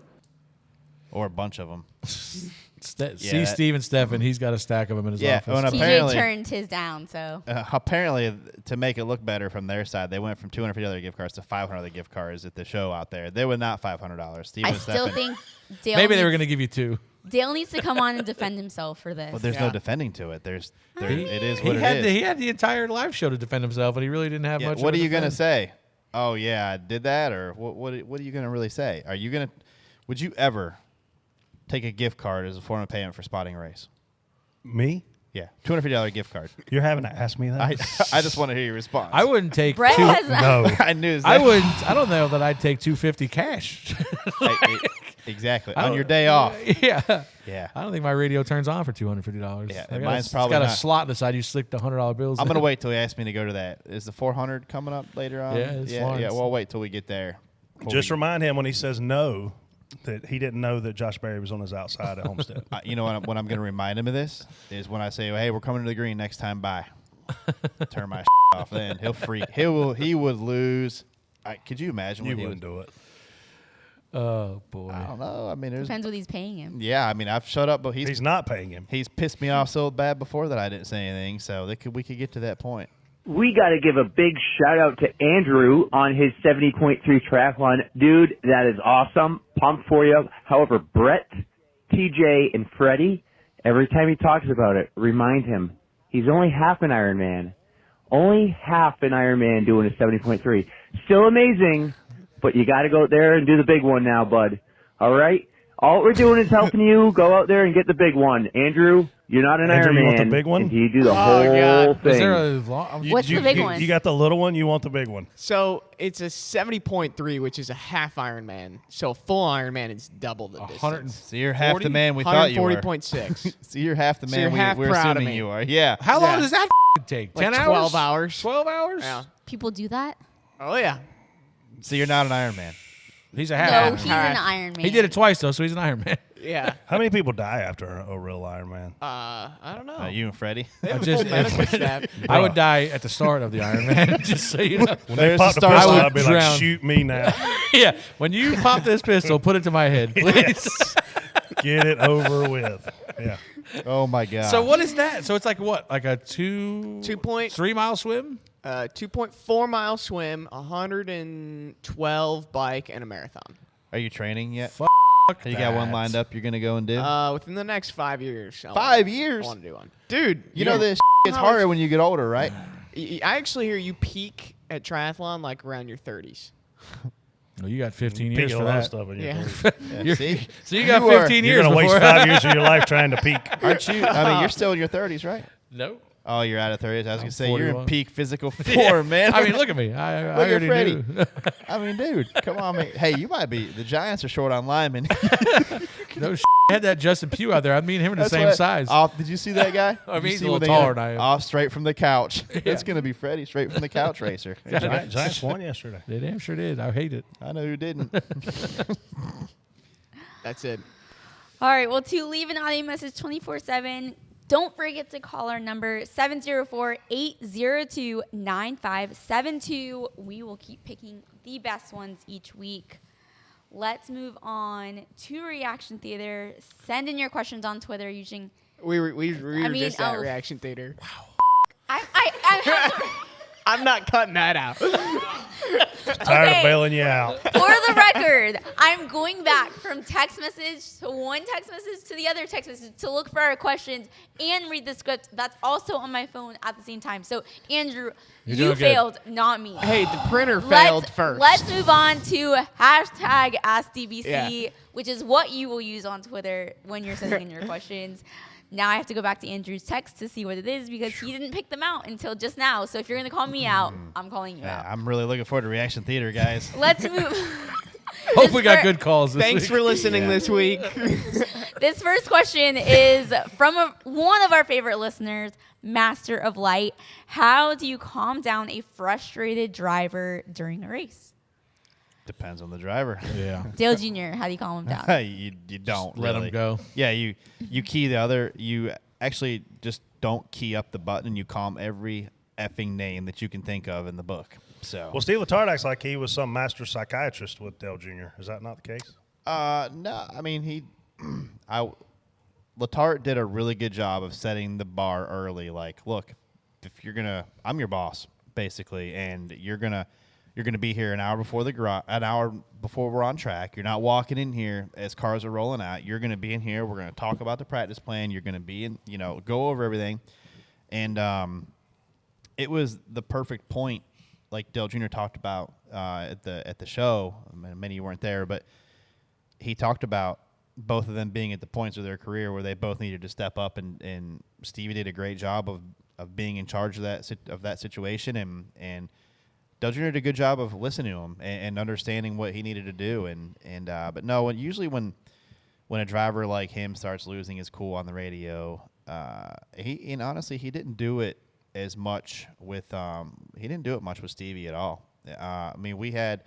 Or a bunch of them. See Steven Steffen. He's got a stack of them in his Yeah, office. and TJ apparently, turned his down, so apparently, to make it look better from their side, they went from $250 gift cards to $500 gift cards at the show out there. They were not $500. Steven I still Steffen- think Dale Maybe they were needs- going to give you two. Dale needs to come on and defend himself for this. Well, there's no defending to it. It is what it is. He had the entire live show to defend himself, and he really didn't have Yeah, much. what are of a you going to defense. say? Oh, yeah, I did that? Or what are you going to really say? Are you going to – would you ever take a gift card as a form of payment for spotting a race? Me? Yeah, $250 gift card. You're having to ask me that? I just want to hear your response. I wouldn't take Brett two. has No. I knew I wouldn't. I don't know that I'd take $250 cash. Exactly. On your day off. Yeah. Yeah. I don't think my radio turns on for $250. Yeah, I got mine's it's probably got a not. slot in the side. You slick the $100 bills. I'm in. going to wait till he asks me to go to that. Is the 400 coming up later on? Yeah, it's yeah. Florence. We'll wait till we get there. Just remind him when he says no that he didn't know that Josh Berry was on his outside at Homestead. You know what? When I'm going to remind him of this is when I say, "Hey, we're coming to the green next time. Bye." Turn my off. Then he'll freak. He would lose. Could you imagine? You what he wouldn't would do it. Oh boy. I don't know. I mean, there's. depends what he's paying him. Yeah, I mean, I've shut up, but He's not paying him. he's pissed me off so bad before that I didn't say anything. So we could get to that point. We got to give a big shout out to Andrew on his 70.3 triathlon. Dude, that is awesome. Pumped for you. However, Brett, TJ, and Freddie, every time he talks about it, remind him he's only half an Ironman. Only half an Ironman doing a 70.3. Still amazing, but you got to go out there and do the big one now, bud. All right? All we're doing is helping you go out there and get the big one. Andrew, you're not an Andrew, Ironman. you want the big one? Until you do the whole God. thing. Is there a long? What's the big one? You got the little one. You want the big one. So it's a 70.3, which is a half Ironman. So a full Ironman is double the distance. So you're half the man we thought you were. 140.6. So you're half the So you're man half we're proud of assuming me. you are. Yeah. How long Yeah. does that take? Like 10 hours? 12 hours. 12 hours? Yeah. People do that? Oh, yeah. So you're not an Iron Man. He's a No, half. he's an Iron Man. He did it twice though, so he's an Iron Man. Yeah. How many people die after a real Ironman? I don't know. You and Freddie. They have a just- full medical staff. I would die at the start of the Iron Man, just so you know. When they There's pop the the start. pistol, I would I'd be like, drown. shoot me now. Yeah, when you pop this pistol, put it to my head, please. Get it over with. Yeah. Oh my God. So what is that? So it's like what? Like a 3 mile swim? 2.4 mile swim, 112 bike, and a marathon. Are you training yet? Fuck You got one that. lined up. You're gonna go and do. Within the next 5 years. 5 years. I want to do one. Dude, You know this gets how harder much- when you get older, right? I actually hear you peak at triathlon like around your 30s. Well, you got 15 Peak years a for lot of that. stuff in your Yeah. career. Yeah, see, So you got You are- 15 You're years going to waste before. 5 years of your life trying to peak. aren't you? I mean, you're still in your 30s, right? No. Oh, you're out of 30s. I was gonna say 41. you're in peak physical form, man. I mean, look at me. I Look at already Freddie. knew. I mean, dude, come on, man. Hey, you might be. The Giants are short on linemen. No had that Justin Pugh out there. I mean, him in the That's same what- size. Off, did you see that guy? I Did mean, you he's see a when little they taller got than I am. Off straight from the couch. It's gonna be Freddie straight from the couch racer. Giants won yesterday. They damn sure did. I hate it. I know who didn't. That's it. All right. Well, to leave an audio message 24/7, don't forget to call our number 704-802-9572. We will keep picking the best ones each week. Let's move on to Reaction Theater. Send in your questions on Twitter using. We were just at oh. Reaction Theater. I'm not cutting that out. Tired Okay. of bailing you out. For the record, I'm going back from text message to one text message to the other text message to look for our questions and read the script that's also on my phone at the same time. So, Andrew, You're you doing good. failed, not me. Hey, the printer failed first. Let's move on to hashtag AskDBC, Yeah. which is what you will use on Twitter when you're sending in your questions. Now I have to go back to Andrew's text to see what it is because he didn't pick them out until just now. So if you're going to call me out, I'm calling you Yeah, out. I'm really looking forward to Reaction Theater, guys. Let's move. Hope we got good calls this Thanks week. for listening this week. This first question is from one of our favorite listeners, Master of Light. How do you calm down a frustrated driver during a race? Depends on the driver. Yeah. Dale Jr., how do you calm him down? you don't Let 'em really. go. Yeah, you key the other. You actually just don't key up the button. You calm every effing name that you can think of in the book. So Well, Steve Letard acts like he was some master psychiatrist with Dale Jr. Is that not the case? no, I mean Letarte did a really good job of setting the bar early. Like, look, if you're gonna, I'm your boss basically, and you're gonna be here an hour before an hour before we're on track. You're not walking in here as cars are rolling out. You're gonna be in here. We're gonna talk about the practice plan. You're gonna be in, go over everything, and it was the perfect point, like Dale Jr. talked about at the show. Many of you weren't there, but he talked about both of them being at the points of their career where they both needed to step up, and Stevie did a great job of being in charge of that situation, and Dale Jr. did a good job of listening to him and understanding what he needed to do, but no, usually when a driver like him starts losing his cool on the radio, honestly he didn't do it as much with Stevie at all. I mean,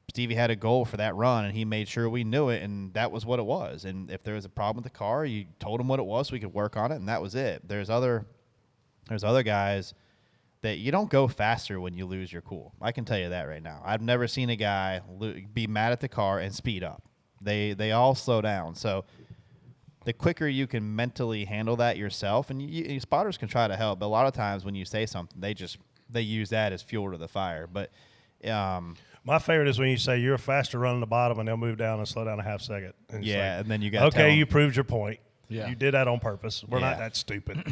Stevie had a goal for that run, and he made sure we knew it, and that was what it was. And if there was a problem with the car, you told him what it was so we could work on it, and that was it. There's other guys that you don't go faster when you lose your cool. I can tell you that right now. I've never seen a guy be mad at the car and speed up. They all slow down. So the quicker you can mentally handle that yourself, and spotters can try to help, but a lot of times when you say something, they use that as fuel to the fire. But my favorite is when you say you're faster running the bottom, and they'll move down and slow down a half second. And it's yeah, like, and then you got okay, you proved your point. Yeah. You did that on purpose. We're Yeah. not that stupid.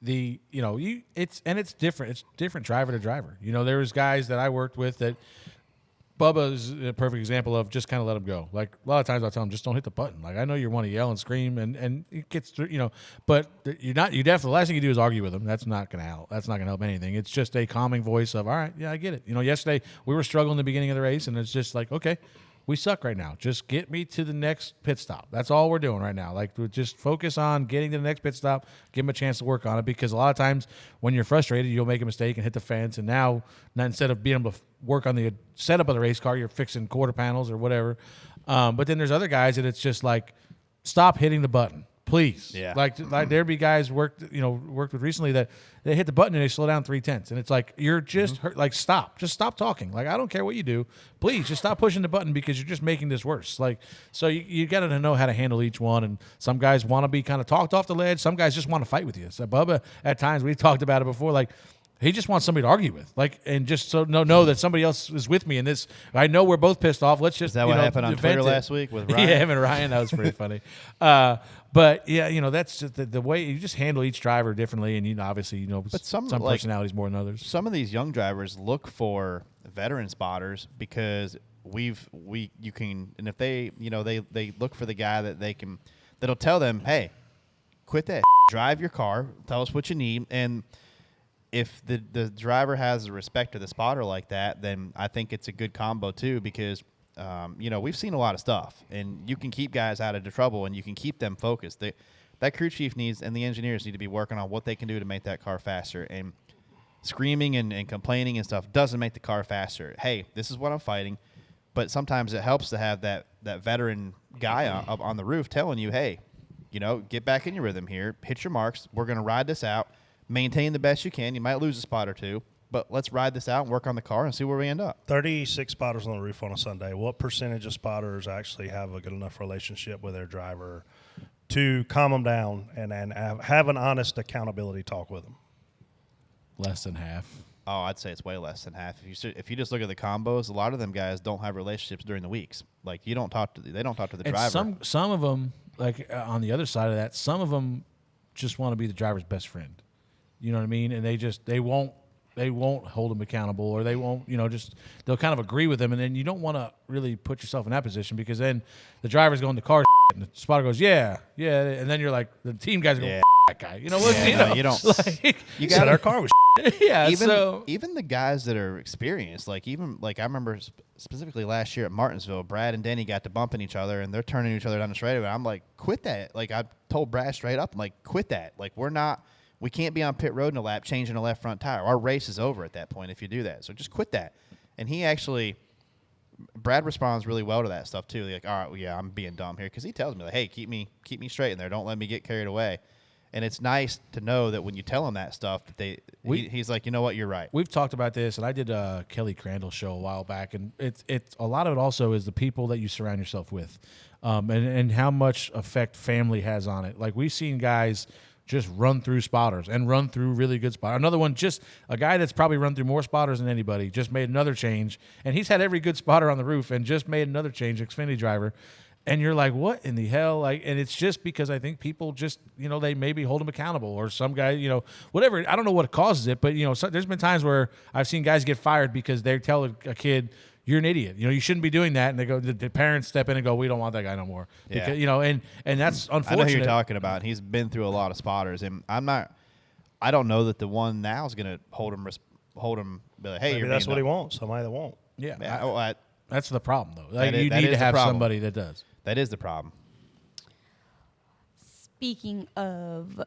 It's different. It's different driver to driver. There was guys that I worked with that Bubba is a perfect example of just kind of let him go. Like a lot of times I'll tell him, just don't hit the button. Like I know you want to yell and scream and it gets through, but the last thing you do is argue with him. That's not going to help. That's not going to help anything. It's just a calming voice of, all right, yeah, I get it. Yesterday we were struggling in the beginning of the race, and it's just like, okay, we suck right now. Just get me to the next pit stop. That's all we're doing right now. Like, we just focus on getting to the next pit stop, give him a chance to work on it, because a lot of times when you're frustrated, you'll make a mistake and hit the fence, and now instead of being able to work on the setup of the race car, you're fixing quarter panels or whatever. But then there's other guys that it's just like, stop hitting the button, please. Yeah. Like there'd be guys worked with recently that they hit the button and they slow down 3/10, and it's like, you're just hurt, like stop talking. Like, I don't care what you do, please just stop pushing the button, because you're just making this worse. Like, so you got to know how to handle each one. And some guys want to be kind of talked off the ledge. Some guys just want to fight with you. So Bubba, at times, we've talked about it before, like, he just wants somebody to argue with, like, and just so know that somebody else is with me in this. I know we're both pissed off. Let's just. Is that what happened on Twitter last week with Ryan? Yeah, him and Ryan. That was pretty funny. But yeah, that's just the way you just handle each driver differently, and obviously But some personalities more than others. Some of these young drivers look for veteran spotters because you can, and if they they look for the guy that'll tell them, hey, quit that. Drive your car. Tell us what you need. And if the driver has the respect to the spotter like that, then I think it's a good combo too, because we've seen a lot of stuff, and you can keep guys out of trouble, and you can keep them focused. That crew chief needs, and the engineers need to be working on what they can do to make that car faster. And screaming and complaining and stuff doesn't make the car faster. Hey, this is what I'm fighting. But sometimes it helps to have that veteran guy up on the roof telling you, hey, get back in your rhythm here, hit your marks. We're going to ride this out, maintain the best you can. You might lose a spot or two, but let's ride this out and work on the car and see where we end up. 36 spotters on the roof on a Sunday. What percentage of spotters actually have a good enough relationship with their driver to calm them down and have an honest accountability talk with them? Less than half. Oh, I'd say it's way less than half. If you just look at the combos, a lot of them guys don't have relationships during the weeks. Like they don't talk to the and driver. Some of them, like on the other side of that, some of them just want to be the driver's best friend. You know what I mean? And they won't hold them accountable, or they won't, they'll kind of agree with them. And then you don't want to really put yourself in that position, because then the driver's going to car and the spotter goes, yeah. And then you're like, the team guys go, that guy. You don't. Like, you said our car was yeah. Even the guys that are experienced, I remember specifically last year at Martinsville, Brad and Denny got to bumping each other, and they're turning each other down the straightaway. I'm like, quit that. Like, I told Brad straight up, I'm like, quit that. Like, we can't be on pit road in a lap changing a left front tire. Our race is over at that point if you do that. So just quit that. And Brad responds really well to that stuff too. Like, all right, well, yeah, I'm being dumb here, because he tells me, like, hey, keep me straight in there. Don't let me get carried away. And it's nice to know that when you tell him that stuff, that he's like, you know what, you're right. We've talked about this, and I did a Kelly Crandall show a while back, and it's a lot of it also is the people that you surround yourself with, and how much effect family has on it. Like, we've seen guys just run through spotters and run through really good spotters. Another one, just a guy that's probably run through more spotters than anybody, just made another change, and he's had every good spotter on the roof and just made another change, Xfinity driver. And you're like, what in the hell? Like, and it's just because I think people just, they maybe hold him accountable, or some guy, whatever. I don't know what causes it, but there's been times where I've seen guys get fired because they tell a kid, you're an idiot. You shouldn't be doing that. And they go, the parents step in and go, we don't want that guy no more. Yeah. Because, and that's unfortunate. I know who you're talking about. He's been through a lot of spotters, and I don't know that the one now is going to hold him, be like, hey, maybe that's what he wants. Somebody that won't. Yeah. That's the problem, though. Like, you need to have somebody that does. That is the problem. Speaking of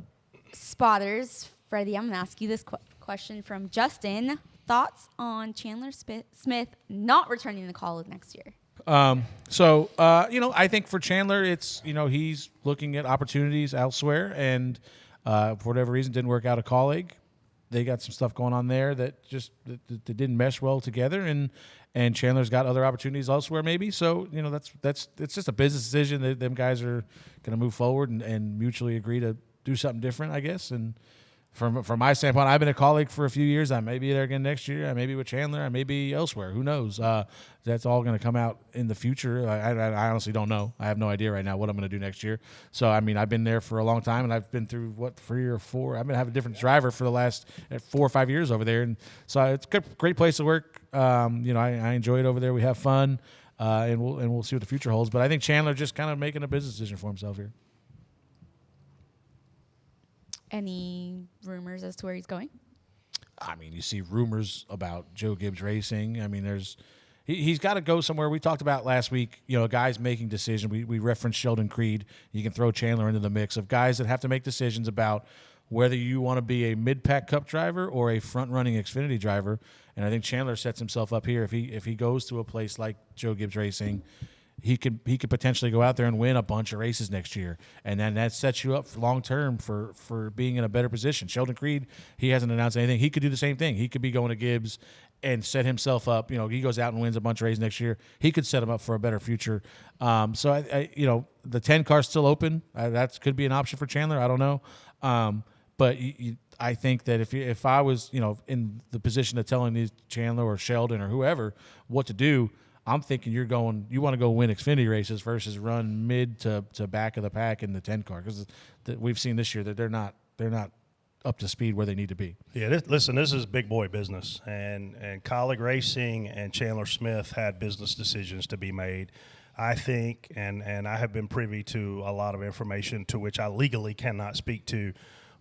spotters, Freddie, I'm going to ask you this question from Justin. Thoughts on Chandler Smith not returning to Kaulig next year? I think for Chandler, it's, he's looking at opportunities elsewhere, and for whatever reason didn't work out at Kaulig. They got some stuff going on there that just that didn't mesh well together, and Chandler's got other opportunities elsewhere maybe. So, it's just a business decision that them guys are going to move forward and mutually agree to do something different, I guess. And from my standpoint, I've been at Kaulig for a few years. I may be there again next year. I may be with Chandler. I may be elsewhere. Who knows? That's all going to come out in the future. I honestly don't know. I have no idea right now what I'm going to do next year. So, I've been there for a long time, and I've been through, 3 or 4. I've been having a different driver for the last 4 or 5 years over there. And so it's a great place to work. I enjoy it over there. We have fun, and we'll see what the future holds. But I think Chandler just kind of making a business decision for himself here. Any rumors as to where he's going? You see rumors about Joe Gibbs Racing. He's got to go somewhere. We talked about last week, guys making decisions. We referenced Sheldon Creed. You can throw Chandler into the mix of guys that have to make decisions about whether you want to be a mid-pack cup driver or a front-running Xfinity driver. And I think Chandler sets himself up here. If he goes to a place like Joe Gibbs Racing, he could potentially go out there and win a bunch of races next year, and then that sets you up long term for being in a better position. Sheldon Creed, he hasn't announced anything. He could do the same thing. He could be going to Gibbs and set himself up. He goes out and wins a bunch of races next year. He could set him up for a better future. So I the 10 car's still open. That could be an option for Chandler. I don't know, but I think that if I was in the position of telling these Chandler or Sheldon or whoever what to do, I'm thinking you want to go win Xfinity races versus run mid to back of the pack in the 10 car, because we've seen this year that they're not up to speed where they need to be. Yeah, this is big boy business, and Kaulig Racing and Chandler Smith had business decisions to be made. I think, and I have been privy to a lot of information to which I legally cannot speak to,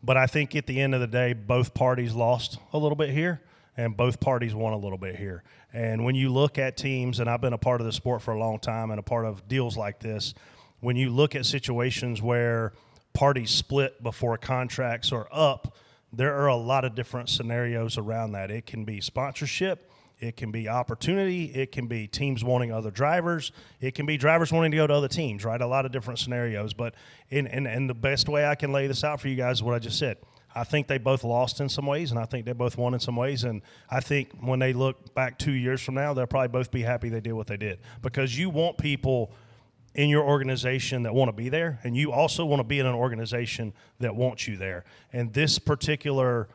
but I think at the end of the day, both parties lost a little bit here, and both parties won a little bit here. And when you look at teams, and I've been a part of the sport for a long time and a part of deals like this, when you look at situations where parties split before contracts are up, there are a lot of different scenarios around that. It can be sponsorship. It can be opportunity. It can be teams wanting other drivers. It can be drivers wanting to go to other teams, right? A lot of different scenarios. But in the best way I can lay this out for you guys is what I just said. I think they both lost in some ways, and I think they both won in some ways. And I think when they look back 2 years from now, they'll probably both be happy they did what they did. Because you want people in your organization that want to be there, and you also want to be in an organization that wants you there. And this particular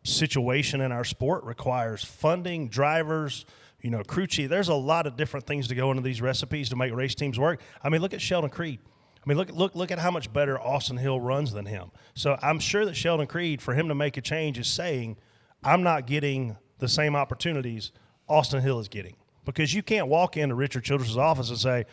situation in our sport requires funding, drivers, crew chief. There's a lot of different things to go into these recipes to make race teams work. I mean, look at Sheldon Creed. I mean, look at how much better Austin Hill runs than him. So I'm sure that Sheldon Creed, for him to make a change, is saying, I'm not getting the same opportunities Austin Hill is getting. Because you can't walk into Richard Childress' office and say,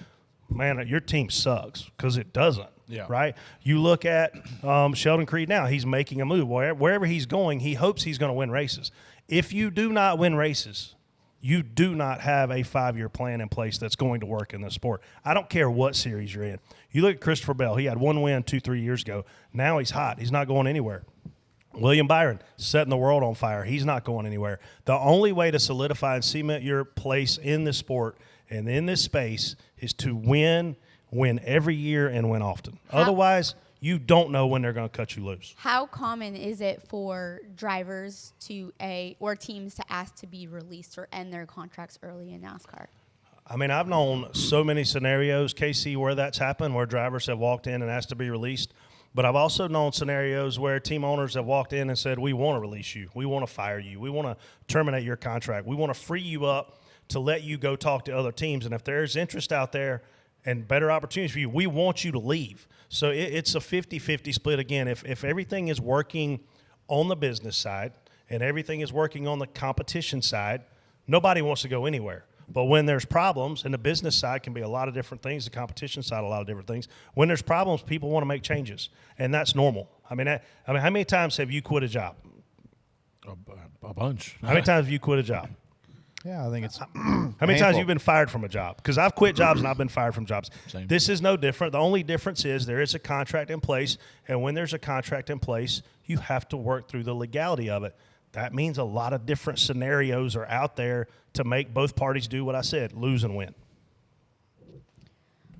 man, your team sucks, because it doesn't. Yeah. Right? You look at Sheldon Creed now. He's making a move. Wherever he's going, he hopes he's going to win races. If you do not win races, you do not have a 5-year plan in place that's going to work in this sport. I don't care what series you're in. You look at Christopher Belle. He had one win 2-3 years ago. Now he's hot. He's not going anywhere. William Byron, setting the world on fire. He's not going anywhere. The only way to solidify and cement your place in this sport and in this space is to win every year and win often. Otherwise, you don't know when they're going to cut you loose. How common is it for drivers or teams to ask to be released or end their contracts early in NASCAR? I mean, I've known so many scenarios, KC, where that's happened, where drivers have walked in and asked to be released. But I've also known scenarios where team owners have walked in and said, we want to release you. We want to fire you. We want to terminate your contract. We want to free you up to let you go talk to other teams. And if there's interest out there and better opportunities for you, we want you to leave. So it's a 50-50 split again. If everything is working on the business side and everything is working on the competition side, nobody wants to go anywhere. But when there's problems, and the business side can be a lot of different things, the competition side a lot of different things. When there's problems, people want to make changes, and that's normal. I mean, how many times have you quit a job? A bunch. How many times have you quit a job? Yeah, I think it's How many times have you been fired from a job? Because I've quit jobs and I've been fired from jobs. Same. This is no different. The only difference is there is a contract in place, and when there's a contract in place, you have to work through the legality of it. That means a lot of different scenarios are out there to make both parties do what I said, lose and win.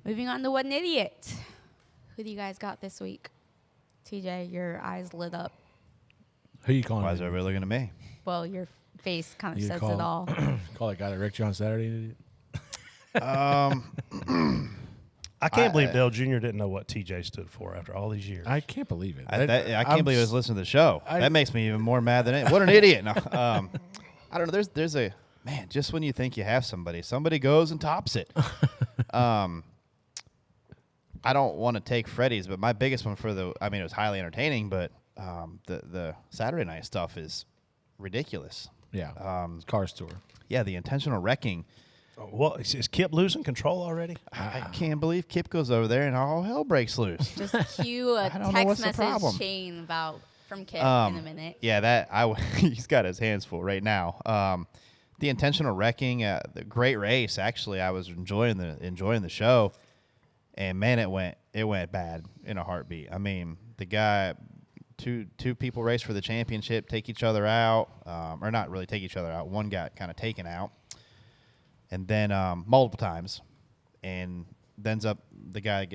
Moving on to What an Idiot. Who do you guys got this week? TJ, your eyes lit up. Who you calling? Why is everybody looking at me? Well, your face kind of You says call- it all. Call that guy that wrecked you on Saturday. I can't believe Dale Jr. didn't know what TJ stood for after all these years. I can't believe it. I can't believe I was listening to the show. That makes me even more mad than it. What an idiot. No, I don't know. There's a man. Just when you think you have somebody goes and tops it. I don't want to take Freddie's, but my biggest one it was highly entertaining, but the Saturday night stuff is ridiculous. Yeah. Cars tour. Yeah, the intentional wrecking. Well, is Kip losing control already? I can't believe Kip goes over there and all hell breaks loose. Just cue a I don't know what's text the problem. message chain from Kip in a minute. Yeah, he's got his hands full right now. The intentional wrecking, the great race. Actually, I was enjoying the show, and man, it went bad in a heartbeat. I mean, the guy, two people race for the championship, take each other out, or not really take each other out. One got kind of taken out. And then multiple times, and ends up the guy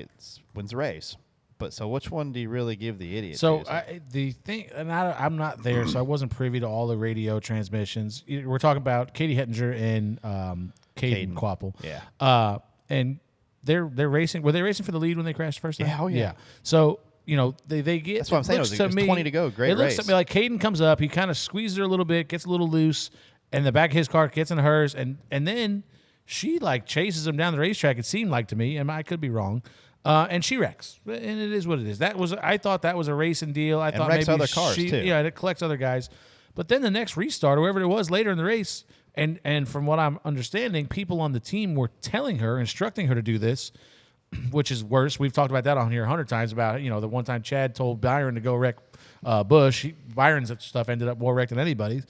wins the race. But so which one do you really give the idiot? So the thing, and I'm not there, so I wasn't privy to all the radio transmissions. We're talking about Katie Hettinger and Caden Quapple. Yeah. And they're racing. Were they racing for the lead when they crashed first time? Yeah. Oh yeah. So they get. That's what I'm saying. It was 20 to go. Great race. It looks to me like Caden comes up. He kind of squeezes her a little bit, gets a little loose. And the back of his car gets in hers, and then she chases him down the racetrack. It seemed like to me, and I could be wrong. And she wrecks, and it is what it is. I thought that was a racing deal. I thought wrecks maybe other cars too. Yeah, it collects other guys. But then the next restart, or whoever it was later in the race, And from what I'm understanding, people on the team were telling her, instructing her to do this, which is worse. We've talked about that on here 100 times about, the one time Chad told Byron to go wreck Bush. Byron's stuff ended up more wrecked than anybody's.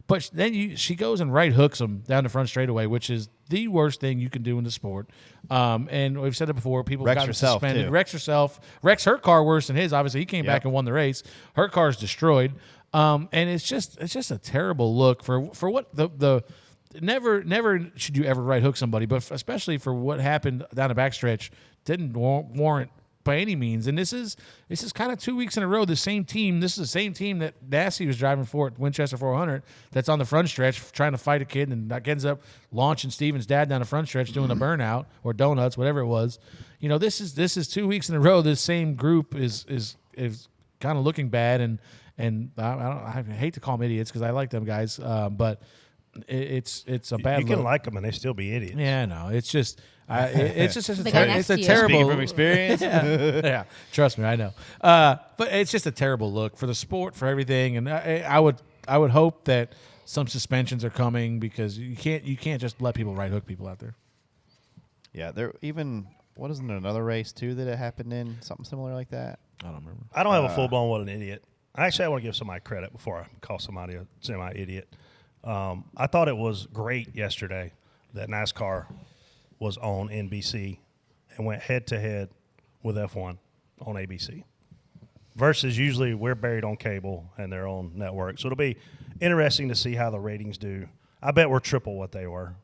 But then she goes and right hooks him down the front straightaway, which is the worst thing you can do in the sport. And we've said it before. People got suspended. Too. Wrecks herself. Wrecks her car worse than his. Obviously, he came back and won the race. Her car's destroyed. And it's just a terrible look for what the never should you ever right hook somebody, but especially for what happened down the backstretch didn't warrant by any means. And this is kind of 2 weeks in a row the same team. This is the same team that Dassey was driving for at Winchester 400 that's on the front stretch trying to fight a kid, and that ends up launching Steven's dad down the front stretch doing a burnout or donuts, whatever it was. This is 2 weeks in a row this same group is kind of looking bad, and I hate to call them idiots because I like them guys, but it's a bad look. You can like them and they still be idiots. Yeah, no, it's just it's a terrible. Speaking from experience. Yeah, trust me, I know. But it's just a terrible look for the sport, for everything, and I would hope that some suspensions are coming because you can't just let people right hook people out there. Yeah, wasn't there another race too that it happened in, something similar like that? I don't remember. I don't have a full blown what an idiot. Actually, I want to give somebody credit before I call somebody a semi-idiot. I thought it was great yesterday that NASCAR was on NBC and went head-to-head with F1 on ABC versus usually we're buried on cable and they're on network. So it'll be interesting to see how the ratings do. I bet we're triple what they were.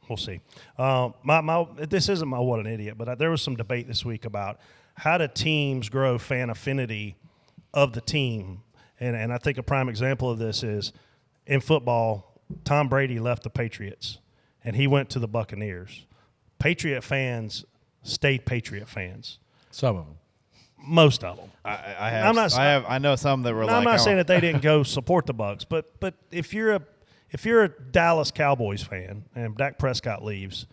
We'll see. This isn't my what an idiot, but there was some debate this week about how do teams grow fan affinity of the team. And I think a prime example of this is in football, Tom Brady left the Patriots and he went to the Buccaneers. Patriot fans stayed Patriot fans. Some of them. Most of them. I know some that were I'm not saying that they didn't go support the Bucs, but if you're a Dallas Cowboys fan and Dak Prescott leaves,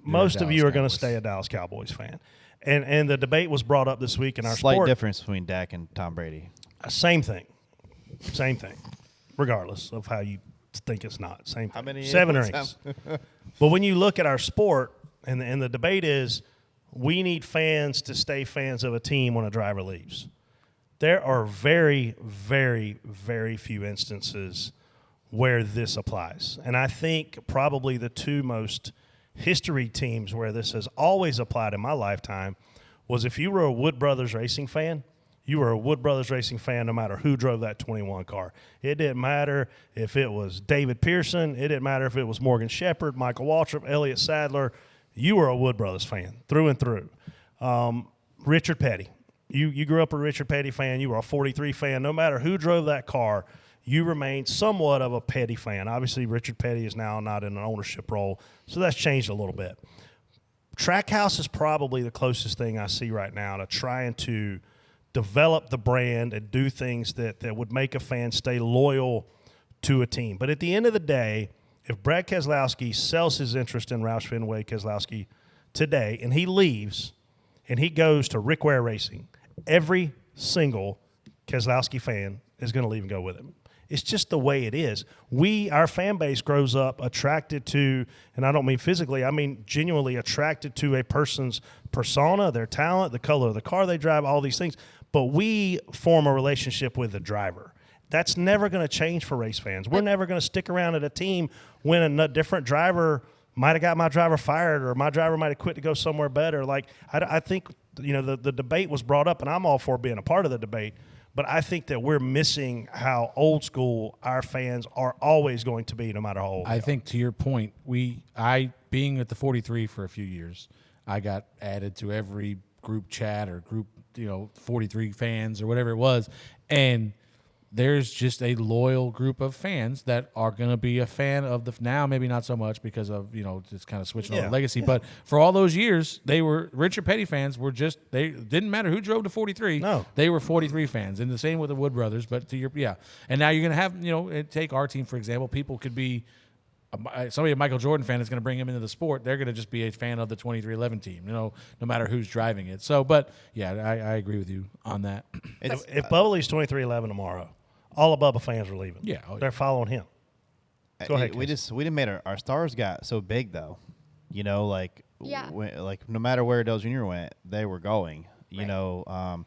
most of you are going to stay a Dallas Cowboys fan. And the debate was brought up this week in our slight sport. difference between Dak and Tom Brady. Same thing. Regardless of how you think it's not. Same thing. How many 7 rings. But when you look at our sport, and the debate is, we need fans to stay fans of a team when a driver leaves. There are very, very, very few instances where this applies. And I think probably the two most history teams where this has always applied in my lifetime was if you were a Wood Brothers Racing fan, you were a Wood Brothers Racing fan no matter who drove that 21 car. It didn't matter if it was David Pearson. It didn't matter if it was Morgan Shepherd, Michael Waltrip, Elliott Sadler. You were a Wood Brothers fan through and through. Richard Petty. You grew up a Richard Petty fan. You were a 43 fan. No matter who drove that car, you remained somewhat of a Petty fan. Obviously, Richard Petty is now not in an ownership role, so that's changed a little bit. Trackhouse is probably the closest thing I see right now to trying to develop the brand and do things that would make a fan stay loyal to a team. But at the end of the day, if Brad Keselowski sells his interest in Roush Fenway Keselowski today and he leaves and he goes to Rick Ware Racing, every single Keselowski fan is going to leave and go with him. It's just the way it is. Our fan base grows up attracted to, and I don't mean physically, I mean genuinely attracted to a person's persona, their talent, the color of the car they drive, all these things. But we form a relationship with the driver. That's never going to change for race fans. We're never going to stick around at a team when a different driver might have got my driver fired or my driver might have quit to go somewhere better. Like I think the debate was brought up, and I'm all for being a part of the debate. But I think that we're missing how old school our fans are always going to be, no matter how old. I think to your point, I being at the 43 for a few years, I got added to every group chat or group, 43 fans or whatever it was, and there's just a loyal group of fans that are going to be a fan of the now, maybe not so much because of, just kind of switching on the legacy. Yeah. But for all those years, they were Richard Petty fans they didn't matter who drove to 43. No. They were 43 fans. And the same with the Wood Brothers. But and now you're going to have, take our team, for example, people could be, somebody a Michael Jordan fan is going to bring him into the sport. They're going to just be a fan of the 2311 team, no matter who's driving it. So, but yeah, I agree with you on that. If Bubba leaves 2311 tomorrow, all of Bubba fans are leaving. Yeah. They're following him. Go ahead, We Casey. didn't made our stars got so big though. You know, like like no matter where Dale Jr. went, they were going. You know,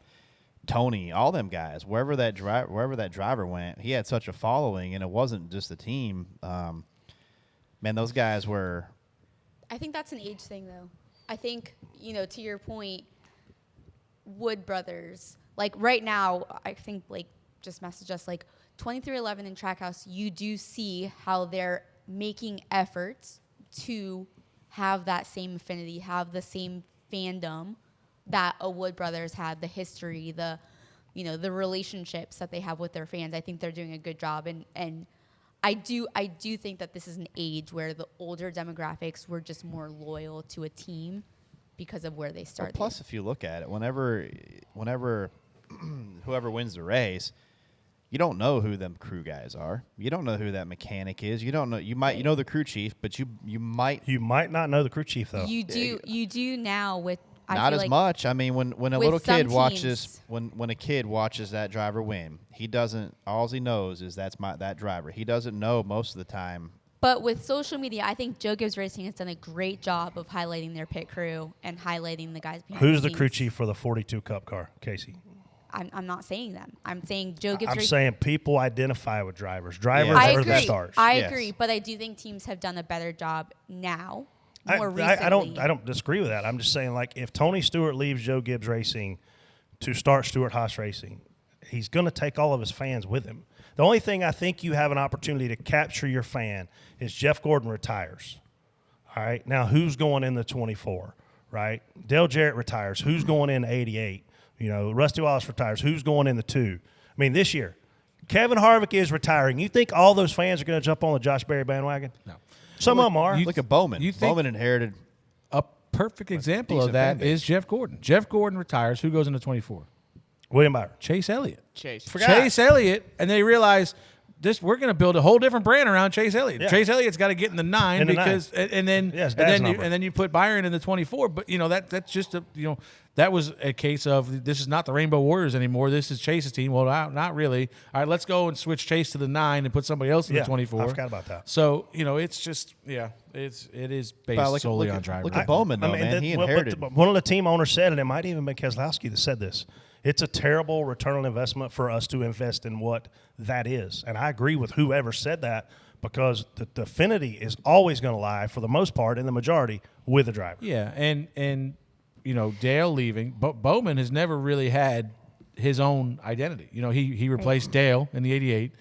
Tony, all them guys, wherever that driver went, he had such a following, and it wasn't just the team. Man, those guys were. I think that's an age thing, though. I think, to your point, Wood Brothers, like right now, I think Blake just messaged us, like 2311 in Trackhouse, you do see how they're making efforts to have that same affinity, have the same fandom that a Wood Brothers had, the history, the relationships that they have with their fans. I think they're doing a good job, and I do think that this is an age where the older demographics were just more loyal to a team because of where they started. Well, plus, if you look at it, whenever whoever wins the race, you don't know who them crew guys are. You don't know who that mechanic is. You don't know. You might know the crew chief, but you might not know the crew chief though. You do now with. I not feel as like much. I mean, when a with little some kid watches teams- when a kid watches that driver win, he doesn't. All he knows is that driver. He doesn't know most of the time. But with social media, I think Joe Gibbs Racing has done a great job of highlighting their pit crew and highlighting the guys behind Who's the the crew scenes. chief for the 42 Cup car, Casey? I'm not saying them. I'm saying Joe Gibbs I'm Racing. saying people identify with drivers. Drivers I are agree. the stars. I agree, but I do think teams have done a better job now. More recently. I don't disagree with that. I'm just saying, like, if Tony Stewart leaves Joe Gibbs Racing to start Stewart Haas Racing, he's going to take all of his fans with him. The only thing I think you have an opportunity to capture your fan is Jeff Gordon retires. All right. Now, who's going in the 24, right? Dale Jarrett retires. Who's going in the 88? Rusty Wallace retires. Who's going in the 2? I mean, this year, Kevin Harvick is retiring. You think all those fans are going to jump on the Josh Berry bandwagon? No. Some of them are. Look at Bowman. you think- Bowman inherited A perfect example decent of that fan base. is Jeff Gordon. Jeff Gordon retires. Who goes into 24? William Byron. Chase Elliott. Chase. Chase Elliott, and they realize we're going to build a whole different brand around Chase Elliott. Yeah. Chase Elliott's got to get in the 9 In the because 9. and then Yeah, his and dad's then number. and then you put Byron in the 24. But that's just that was a case of this is not the Rainbow Warriors anymore. This is Chase's team. Well, not really. All right, let's go and switch Chase to the 9 and put somebody else in the 24. I forgot about that. So it's just it is based solely on driver. Look at Bowman, though, man. He inherited. One of the team owners said, and it might even been Keselowski that said this, it's a terrible return on investment for us to invest in what that is. And I agree with whoever said that because the affinity is always going to lie, for the most part, in the majority, with the driver. Yeah, and Dale leaving, but Bowman has never really had his own identity. He replaced Dale in the 88.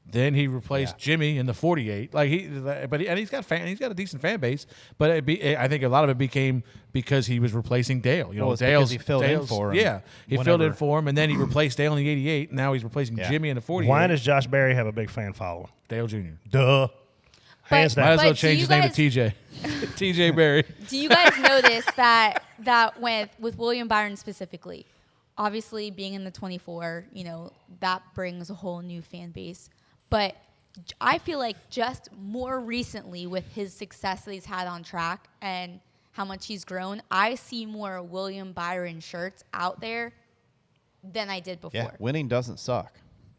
Then he replaced Jimmy in the 48. He's got a decent fan base. But I think a lot of it became because he was replacing Dale. It's because he filled in for him. Yeah, he filled in for him, and then he replaced Dale in the 88. Now he's replacing Jimmy in the 48. Why does Josh Berry have a big fan following? Dale Jr. Duh. Hands down. Might as well But do change you his name to guys- TJ. TJ Berry. Do you guys notice that with William Byron specifically, obviously being in the 24, that brings a whole new fan base. But I feel like just more recently with his success that he's had on track and how much he's grown, I see more William Byron shirts out there than I did before. Yeah, winning doesn't suck.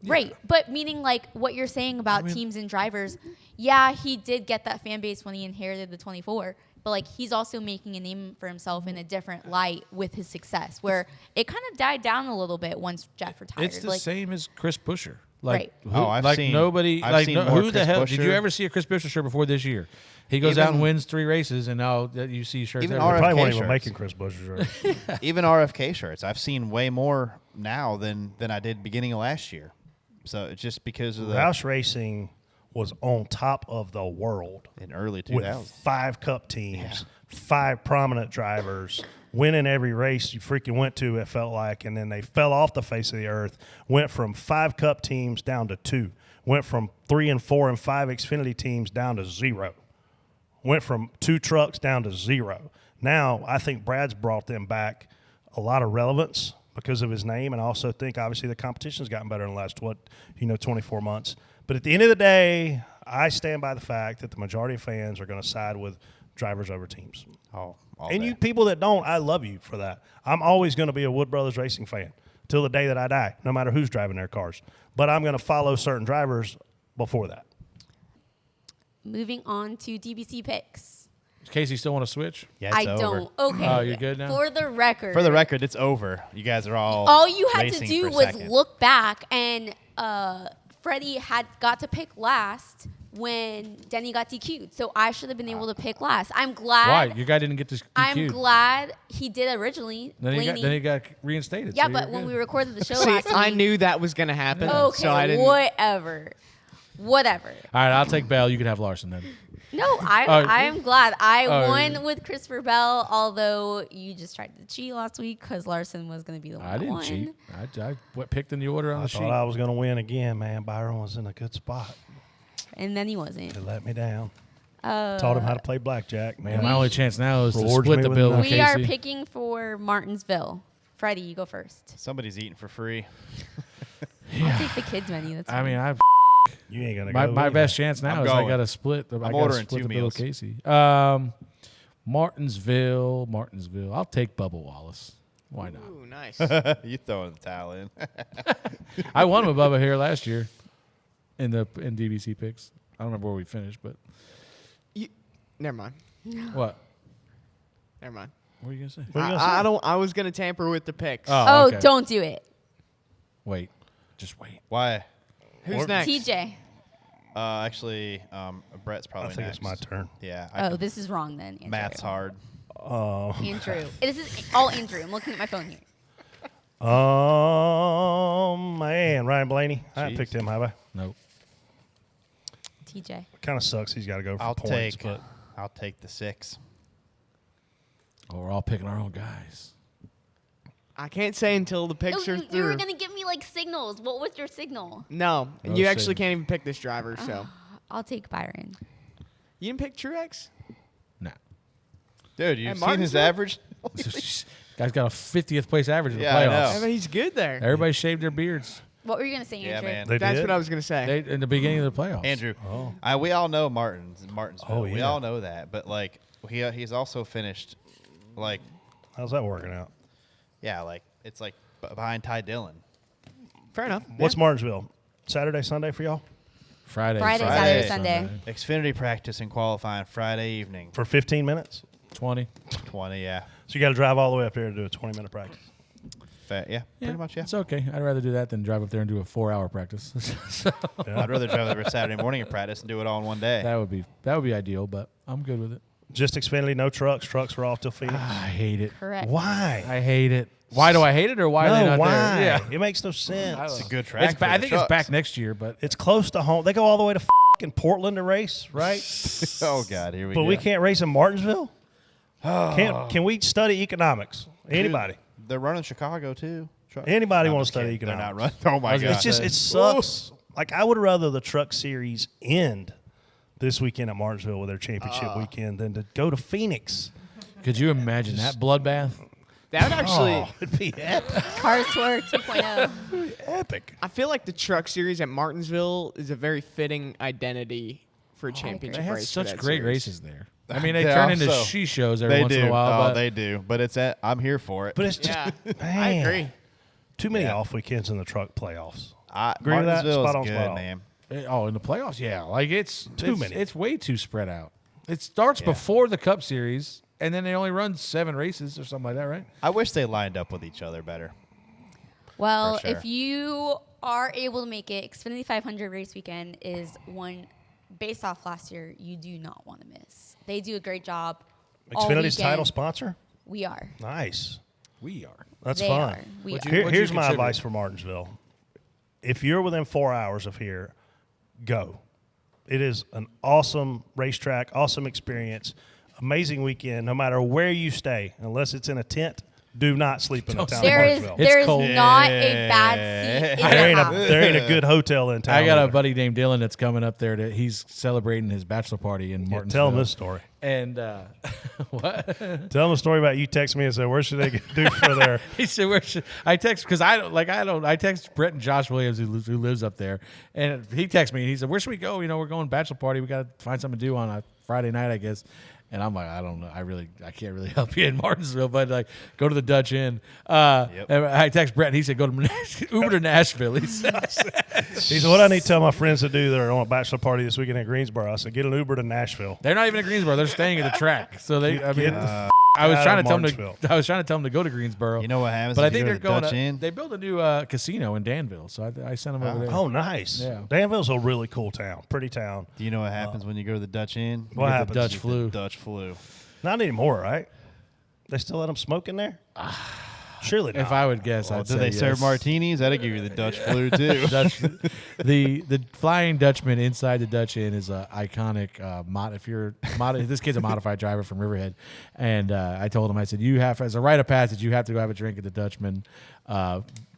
Right, but meaning like what you're saying about teams and drivers, yeah, he did get that fan base when he inherited the 24, but like he's also making a name for himself in a different light with his success, where it kind of died down a little bit once Jeff retired. It's the same as Chris Buescher. Right. I've seen nobody. more Who the Chris hell Buescher. did you ever see a Chris Buescher shirt before this year? He goes out and wins 3 races, and now you see shirts. Even everywhere. Probably RFK weren't even shirts. making Chris Buescher's shirt. Even RFK shirts, I've seen way more now than I did beginning of last year. So it's just because of the Roush Racing was on top of the world in early with 2000s. 5 Cup teams, 5 prominent drivers, winning every race you freaking went to, it felt like, and then they fell off the face of the earth, went from 5 Cup teams down to 2, went from 3 and 4 and 5 Xfinity teams down to 0, went from 2 trucks down to 0. Now, I think Brad's brought them back a lot of relevance because of his name, and I also think, obviously, the competition's gotten better in the last, 24 months. But at the end of the day, I stand by the fact that the majority of fans are going to side with drivers over teams. All And day. you people that don't, I love you for that. I'm always going to be a Wood Brothers Racing fan till the day that I die, no matter who's driving their cars. But I'm going to follow certain drivers before that. moving on to DBC picks. Does Casey still want to switch? Yeah, it's I over. don't. Okay. Oh, you're good now? For the record, it's over. You guys are all. All you had to racing do for was second. look back, and Freddie had got to pick last when Denny got DQ'd. So I should have been able to pick last. I'm glad. Why? Your guy didn't get this DQ'd. I'm glad he did originally. Then Blaney. he got reinstated. Yeah, so but you're when good. we recorded the show See, last I week. knew that was going to happen. Okay, so I didn't. whatever. All right, I'll take Belle. You can have Larson then. No, I am glad I won with Christopher Bell, although you just tried to cheat last week because Larson was going to be the one I that didn't won. cheat. I picked in the order on I the thought sheet. I was going to win again, man. Byron was in a good spot. And then he wasn't. They let me down. Taught him how to play blackjack, man. My only chance now is to Rewards split me the with bill with We are Casey. picking for Martinsville. Freddie, you go first. Somebody's eating for free. I'll take the kids menu. That's I mean, fine. You ain't going to my go. my either. best chance now I'm is I going. got to split. I gotta ordering split 2 the bill with meals. Casey. Martinsville. I'll take Bubba Wallace. Why not? Ooh, nice. You throwing the towel in. I won with Bubba here last year in DBC picks. I don't remember where we finished, but Never mind. what? Never mind. What were you gonna say? What are you gonna say? I don't. I was going to tamper with the picks. Oh, okay. don't do it. Wait. Just wait. Why? Who's next? TJ. Actually, Brett's probably I think next. it's my turn. Yeah. Oh, this is wrong then. Andrew. Math's hard. Andrew. This is all Andrew. I'm looking at my phone here. Man, Ryan Blaney. I Jeez. picked him, have I? Nope. TJ. Kind of sucks. He's got to go for points, but I'll take the 6. Oh, we're all picking our own guys. I can't say until the No, picks are you through. were going to give me like signals. What was your signal? No, and No you actually signal. can't even pick this driver. So I'll take Byron. you didn't pick Truex. Nah. Dude, you've At seen his Martinsville? average? Guy's got a 50th place average in the Yeah, I playoffs. know. I mean, he's good there. Everybody shaved their beards What were you going to say, Yeah, Andrew? man. they That's did. what I was going to say. in the beginning of the playoffs. Andrew, Oh. we all know Martinsville. Oh, We yeah. all know that. But, like, he's also finished, like, How's that working out? yeah, like, it's like behind Ty Dillon. Fair enough. What's Martinsville? Saturday, Sunday for y'all? Friday, Saturday, Sunday. Xfinity practice and qualifying Friday evening. For 15 minutes? 20. 20, yeah. So you got to drive all the way up there to do a 20-minute practice. Yeah, pretty much, yeah. It's okay. I'd rather do that than drive up there and do a 4-hour practice. So, I'd rather drive over Saturday morning at practice and do it all in one day. that would be ideal, but I'm good with it. Just Xfinity, no trucks. Trucks are off till Phoenix. I hate it. Correct. Why? I hate it. Why do I hate it, or why are they No, not why? there? Yeah, It makes no sense. It's a good track. it's I think it's back next year, but It's close to home. They go all the way to fucking Portland to race, right? Oh, God, here we But go. we can't race in Martinsville? Can we study economics? Anybody? They're running Chicago, too. Anybody No, want just to study kidding. They're economics? not running. Oh, my was God. gonna It's just, it sucks. Like, I would rather the truck series end this weekend at Martinsville with their championship weekend than to go to Phoenix. could you imagine that bloodbath? That would actually. Oh, it'd be epic. Cars Tour 2.0. Epic. I feel like the truck series at Martinsville is a very fitting identity for a championship They had race. for such that great series. races there. I mean, they They turn into also- she shows every They once do. in a while. Oh, but they do. But I'm here for it. But it's just, Yeah, man, I agree. too many off weekends in the truck playoffs. Agree with that? Spot on, good, spot on. man. in the playoffs, yeah, like it's Too many. It's way too spread out. It starts Yeah. before the Cup Series, and then they only run 7 races or something like that, right? I wish they lined up with each other better. Well, For sure. if you are able to make it, Xfinity 500 race weekend is one based off last year you do not want to miss. They do a great job. all Xfinity's title weekend. sponsor? We are. Nice. We are. That's They fun. are. We What'd are. you- Here- what'd here's my contribute? advice for Martinsville. If you're within 4 hours of here, go. It is an awesome racetrack, awesome experience, amazing weekend, no matter where you stay, unless it's in a tent. Do not sleep in the town of There is Martinsville. there is cold. not a bad seat in There the ain't, house. there ain't a good hotel in town. I got a either. buddy named Dylan that's coming up there. He's celebrating his bachelor party in Yeah, Martinsville. tell them this story. And what? Tell them a story about you text me and say, where should they do for their He said, "Where should I text?" Because I text Brett and Josh Williams who lives up there, and he texted me and he said, "Where should we go? You know, we're going bachelor party. We got to find something to do on a Friday night, I guess." And I'm like, I don't know. I can't really help you in Martinsville, but like, go to the Dutch Inn. And I text Brett, and he said, go to Uber to Nashville. He said, what I need to tell my friends to do that are on a bachelor party this weekend at Greensboro. I said, get an Uber to Nashville. They're not even at Greensboro. They're staying at the track. So I was trying to tell them to go to Greensboro. You know what happens? But I if you think go they're to the going. Dutch Inn? They built a new casino in Danville, so I sent them over there. Oh, nice. Yeah. Danville's a really cool town, pretty town. Do you know what happens when you go to the Dutch Inn? What happens? The Dutch flu. The Dutch flu. Not anymore, right? They still let them smoke in there? Surely not. If I would guess, I'd do say they serve yes. martinis? That'll give you the Dutch flu too. The Flying Dutchman inside the Dutch Inn is a iconic this kid's a modified driver from Riverhead, and I told him, I said, you have, as a rite of passage, you have to go have a drink at the Dutchman.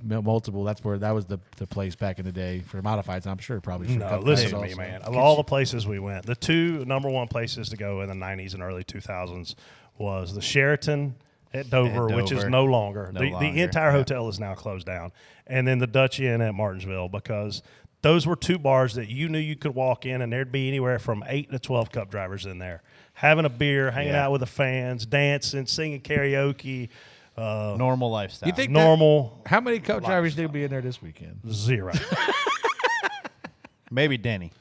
Multiple. That was the place back in the day for modifieds. I'm sure probably for No, listen to me, man. Of all the places we went, the two number one places to go in the 90s and early 2000s was the Sheraton at Dover, which is no longer. The entire hotel is now closed down. And then the Dutch Inn at Martinsville, because those were two bars that you knew you could walk in and there'd be anywhere from 8 to 12 cup drivers in there, having a beer, hanging out with the fans, dancing, singing karaoke. Normal lifestyle. You think normal? How many cup drivers did be in there this weekend? 0. Maybe Denny.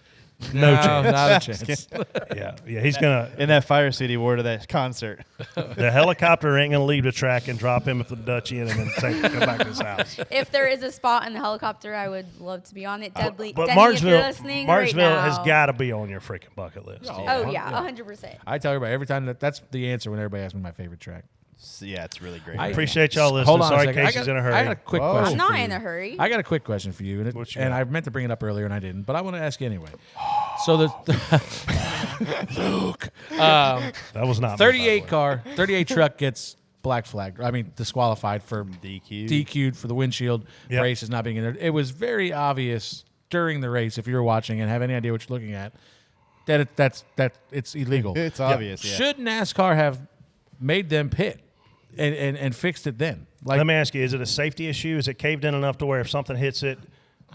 No chance. Not a chance. Yeah, he's gonna in that Fire City ward of that concert. The helicopter ain't gonna leave the track and drop him at the Dutch Inn and then come back to his house. If there is a spot in the helicopter, I would love to be on it. But Denny, Martinsville, if you're listening Martinsville right now. has got to be on your freaking bucket list. Oh yeah, 100%. I tell everybody every time that's the answer when everybody asks me my favorite track. Yeah, it's really great. I appreciate y'all listening. Hold on Sorry, a second. Casey's in a hurry. I got a quick question. I'm not for you. in a hurry. I got a quick question for you, and I meant to bring it up earlier and I didn't, but I want to ask you anyway. So Luke, that was not 38 truck gets black flagged. I mean, disqualified for DQ'd for the windshield. Race is not being in there. It was very obvious during the race, if you were watching and have any idea what you're looking at, that it's illegal. It's obvious. Yeah. Should NASCAR have made them pit and fixed it then? Let me ask you: is it a safety issue? Is it caved in enough to where if something hits it,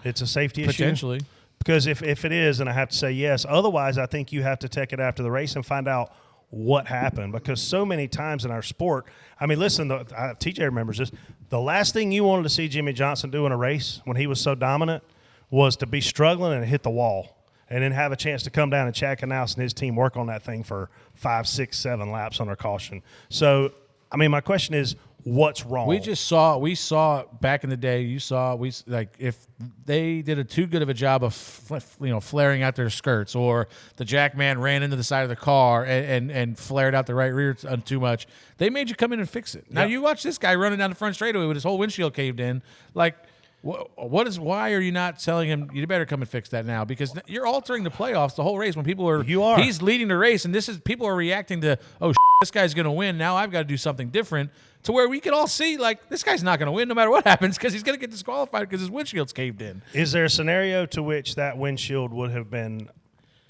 it's a safety issue? Potentially. Because if it is, then I have to say yes. Otherwise, I think you have to take it after the race and find out what happened. Because so many times in our sport, I mean, listen, TJ remembers this. The last thing you wanted to see Jimmy Johnson do in a race when he was so dominant was to be struggling and hit the wall and then have a chance to come down and Chad Knaus and his team work on that thing for 5, 6, 7 laps under caution. So, I mean, my question is, what's wrong? We saw back in the day. If they did a too good of a job of flaring out their skirts, or the jackman ran into the side of the car and flared out the right rear too much, they made you come in and fix it. Now you watch this guy running down the front straightaway with his whole windshield caved in. Like, why are you not telling him you better come and fix that now? Because you're altering the playoffs the whole race when people are. He's leading the race, and people are reacting to, this guy's going to win. Now I've got to do something different. To where we can all see, like, this guy's not going to win no matter what happens because he's going to get disqualified because his windshield's caved in. Is there a scenario to which that windshield would have been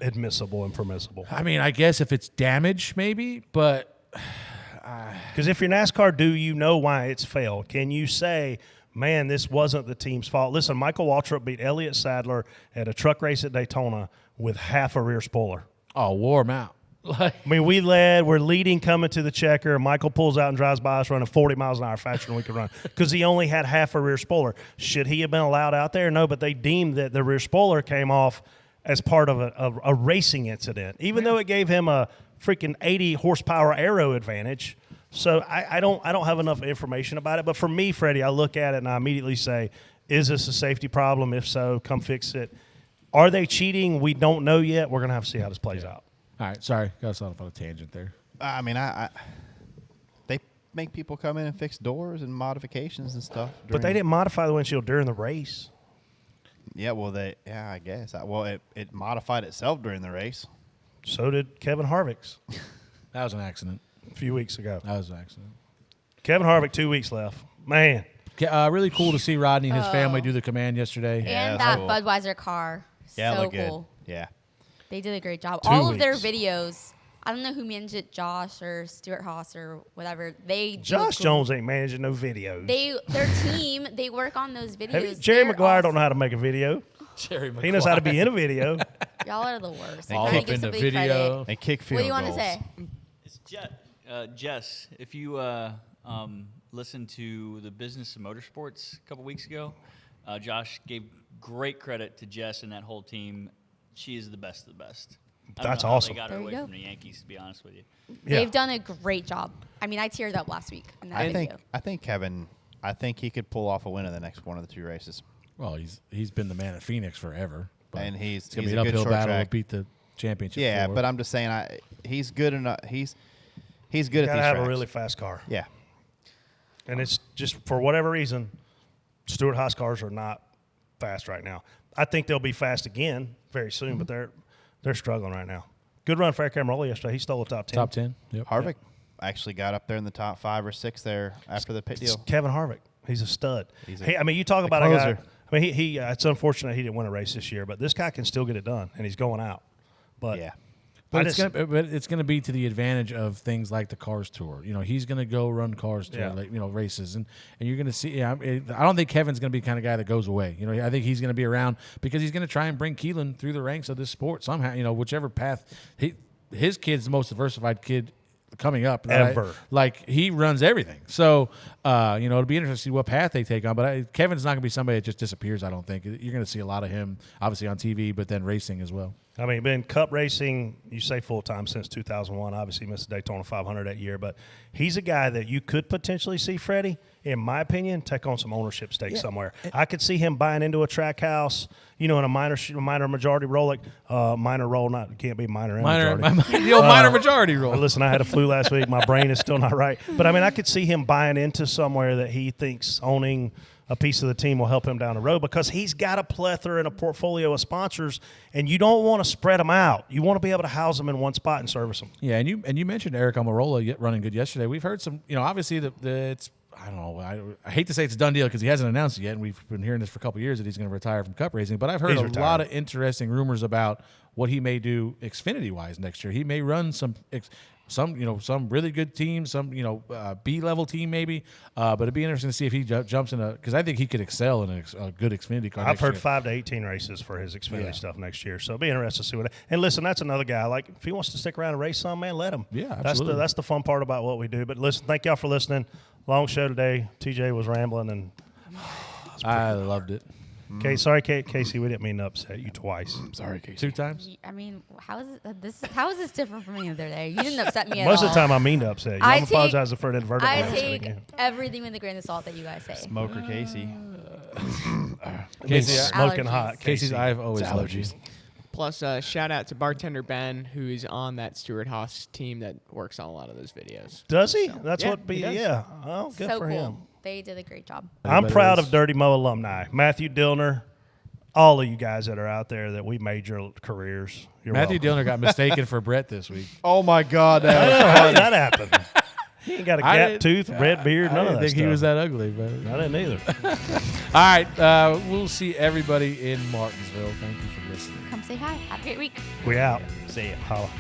admissible and permissible? I mean, I guess if it's damage, maybe, but because if you're NASCAR, do you know why it's failed? Can you say, man, this wasn't the team's fault? Listen, Michael Waltrip beat Elliott Sadler at a truck race at Daytona with half a rear spoiler. Oh, wore him out. I mean, we're leading coming to the checker. Michael pulls out and drives by us running 40 miles an hour faster than we could run because he only had half a rear spoiler. Should he have been allowed out there? No, but they deemed that the rear spoiler came off as part of a racing incident, even though it gave him a freaking 80 horsepower aero advantage. So I don't have enough information about it. But for me, Freddie, I look at it and I immediately say, is this a safety problem? If so, come fix it. Are they cheating? We don't know yet. We're going to have to see how this plays out. All right, sorry, got us off on a tangent there. I mean, they make people come in and fix doors and modifications and stuff. But they didn't modify the windshield during the race. Yeah, well, I guess. It modified itself during the race. So did Kevin Harvick's. That was an accident. A few weeks ago. That was an accident. Kevin Harvick, 2 weeks left. Man. Really cool to see Rodney and his family do the command yesterday. And that Budweiser car. Yeah, so looked good. cool. Yeah. They did a great job. 2 All of their weeks. videos, I don't know who managed it, Josh or Stuart Haas or whatever. Josh Jones ain't managing no videos. Their team, they work on those videos. Jerry They're Maguire awesome. don't know how to make a video. Jerry Maguire. He knows how to be in a video. Y'all are the worst. All I gotta up give in the somebody video. credit. And kick field What do you want to goals. say? Jess, if you listened to the Business of Motorsports a couple weeks ago, Josh gave great credit to Jess and that whole team. She is the best of the best. That's awesome. They got her There you away go. from the Yankees, to be honest with you. Yeah. They've done a great job. I mean, I teared up last week in that video. I think Kevin. I think he could pull off a win in the next one of the 2 races. Well, he's been the man at Phoenix forever, but And he's it's gonna he's be a an good uphill short battle track. to beat the championship. Yeah, for. but I'm just saying, he's good enough. He's good You at gotta these have tracks. a really fast car. Yeah. And it's just for whatever reason, Stewart Haas cars are not fast right now. I think they'll be fast again very soon, but they're struggling right now. Good run for Eric Amarola yesterday. He stole the top 10. Top 10. Yep. Harvick actually got up there in the top 5 or 6 there after the pit It's deal. Kevin Harvick. He's a stud. He's I mean, you talk a about a guy. closer. I mean, he it's unfortunate he didn't win a race this year, but this guy can still get it done, and he's going out. But Yeah. But it's gonna be to the advantage of things like the Cars Tour. You know, he's gonna go run Cars Tour, Yeah. like, races, and you're gonna see. Yeah, I don't think Kevin's gonna be the kind of guy that goes away. You know, I think he's gonna be around because he's gonna try and bring Keelan through the ranks of this sport somehow. You know, whichever path his kid's the most diversified kid coming up Ever. Like he runs everything. So it'll be interesting to see what path they take on. But Kevin's not gonna be somebody that just disappears. I don't think you're gonna see a lot of him, obviously on TV, but then racing as well. I mean, been Cup racing, you say full-time since 2001. Obviously, missed the Daytona 500 that year. But he's a guy that you could potentially see, Freddie, in my opinion, take on some ownership stakes somewhere. I could see him buying into a track house, in a minor majority role. Like minor role, can't be minor and majority. The old minor majority role. Listen, I had a flu last week. My brain is still not right. But, I mean, I could see him buying into somewhere that he thinks owning a piece of the team will help him down the road because he's got a plethora and a portfolio of sponsors, and you don't want to spread them out. You want to be able to house them in one spot and service them. Yeah, and you mentioned Eric Almirola running good yesterday. We've heard some, obviously it's I don't know. I hate to say it's a done deal because he hasn't announced it yet, and we've been hearing this for a couple of years that he's going to retire from Cup racing. But I've heard a lot of interesting rumors about what he may do Xfinity wise next year. He may run some really good teams, some B-level team maybe. But it'd be interesting to see if he jumps in because I think he could excel in a good Xfinity car. I've heard 5 to 18 races for his Xfinity stuff next year, so it'll be interesting to see what. And listen, that's another guy. Like if he wants to stick around and race some, man, let him. Yeah, absolutely. That's the fun part about what we do. But listen, thank y'all for listening. Long show today. TJ was rambling and I loved it. Okay, sorry, Casey, we didn't mean to upset you twice. Sorry, Casey. 2 times. I mean, how is this different from the other day? You didn't upset me at Most all. of the time, I mean to upset you. I'm apologizing for inadvertently. I upsetting take you. everything with a grain of salt that you guys say. Smoker Casey. Casey, smoking allergies. hot. Casey's I have always allergies. Plus, shout out to bartender Ben, who is on that Stewart Haas team that works on a lot of those videos. Does he? That's Yeah, what. he does. Yeah. Oh, good So for cool. him. They did a great job. I'm proud of Dirty Mo alumni. Matthew Dillner, all of you guys that are out there that we made your careers. You're Matthew welcome. Dillner got mistaken for Brett this week. Oh my God, How did that happen? He ain't got a gap tooth, red beard, none I of didn't that think he stuff. was that ugly, but I didn't either. all right, we'll see everybody in Martinsville. Thank you for listening. Come say hi. Have a great week. We out. See ya. Holla.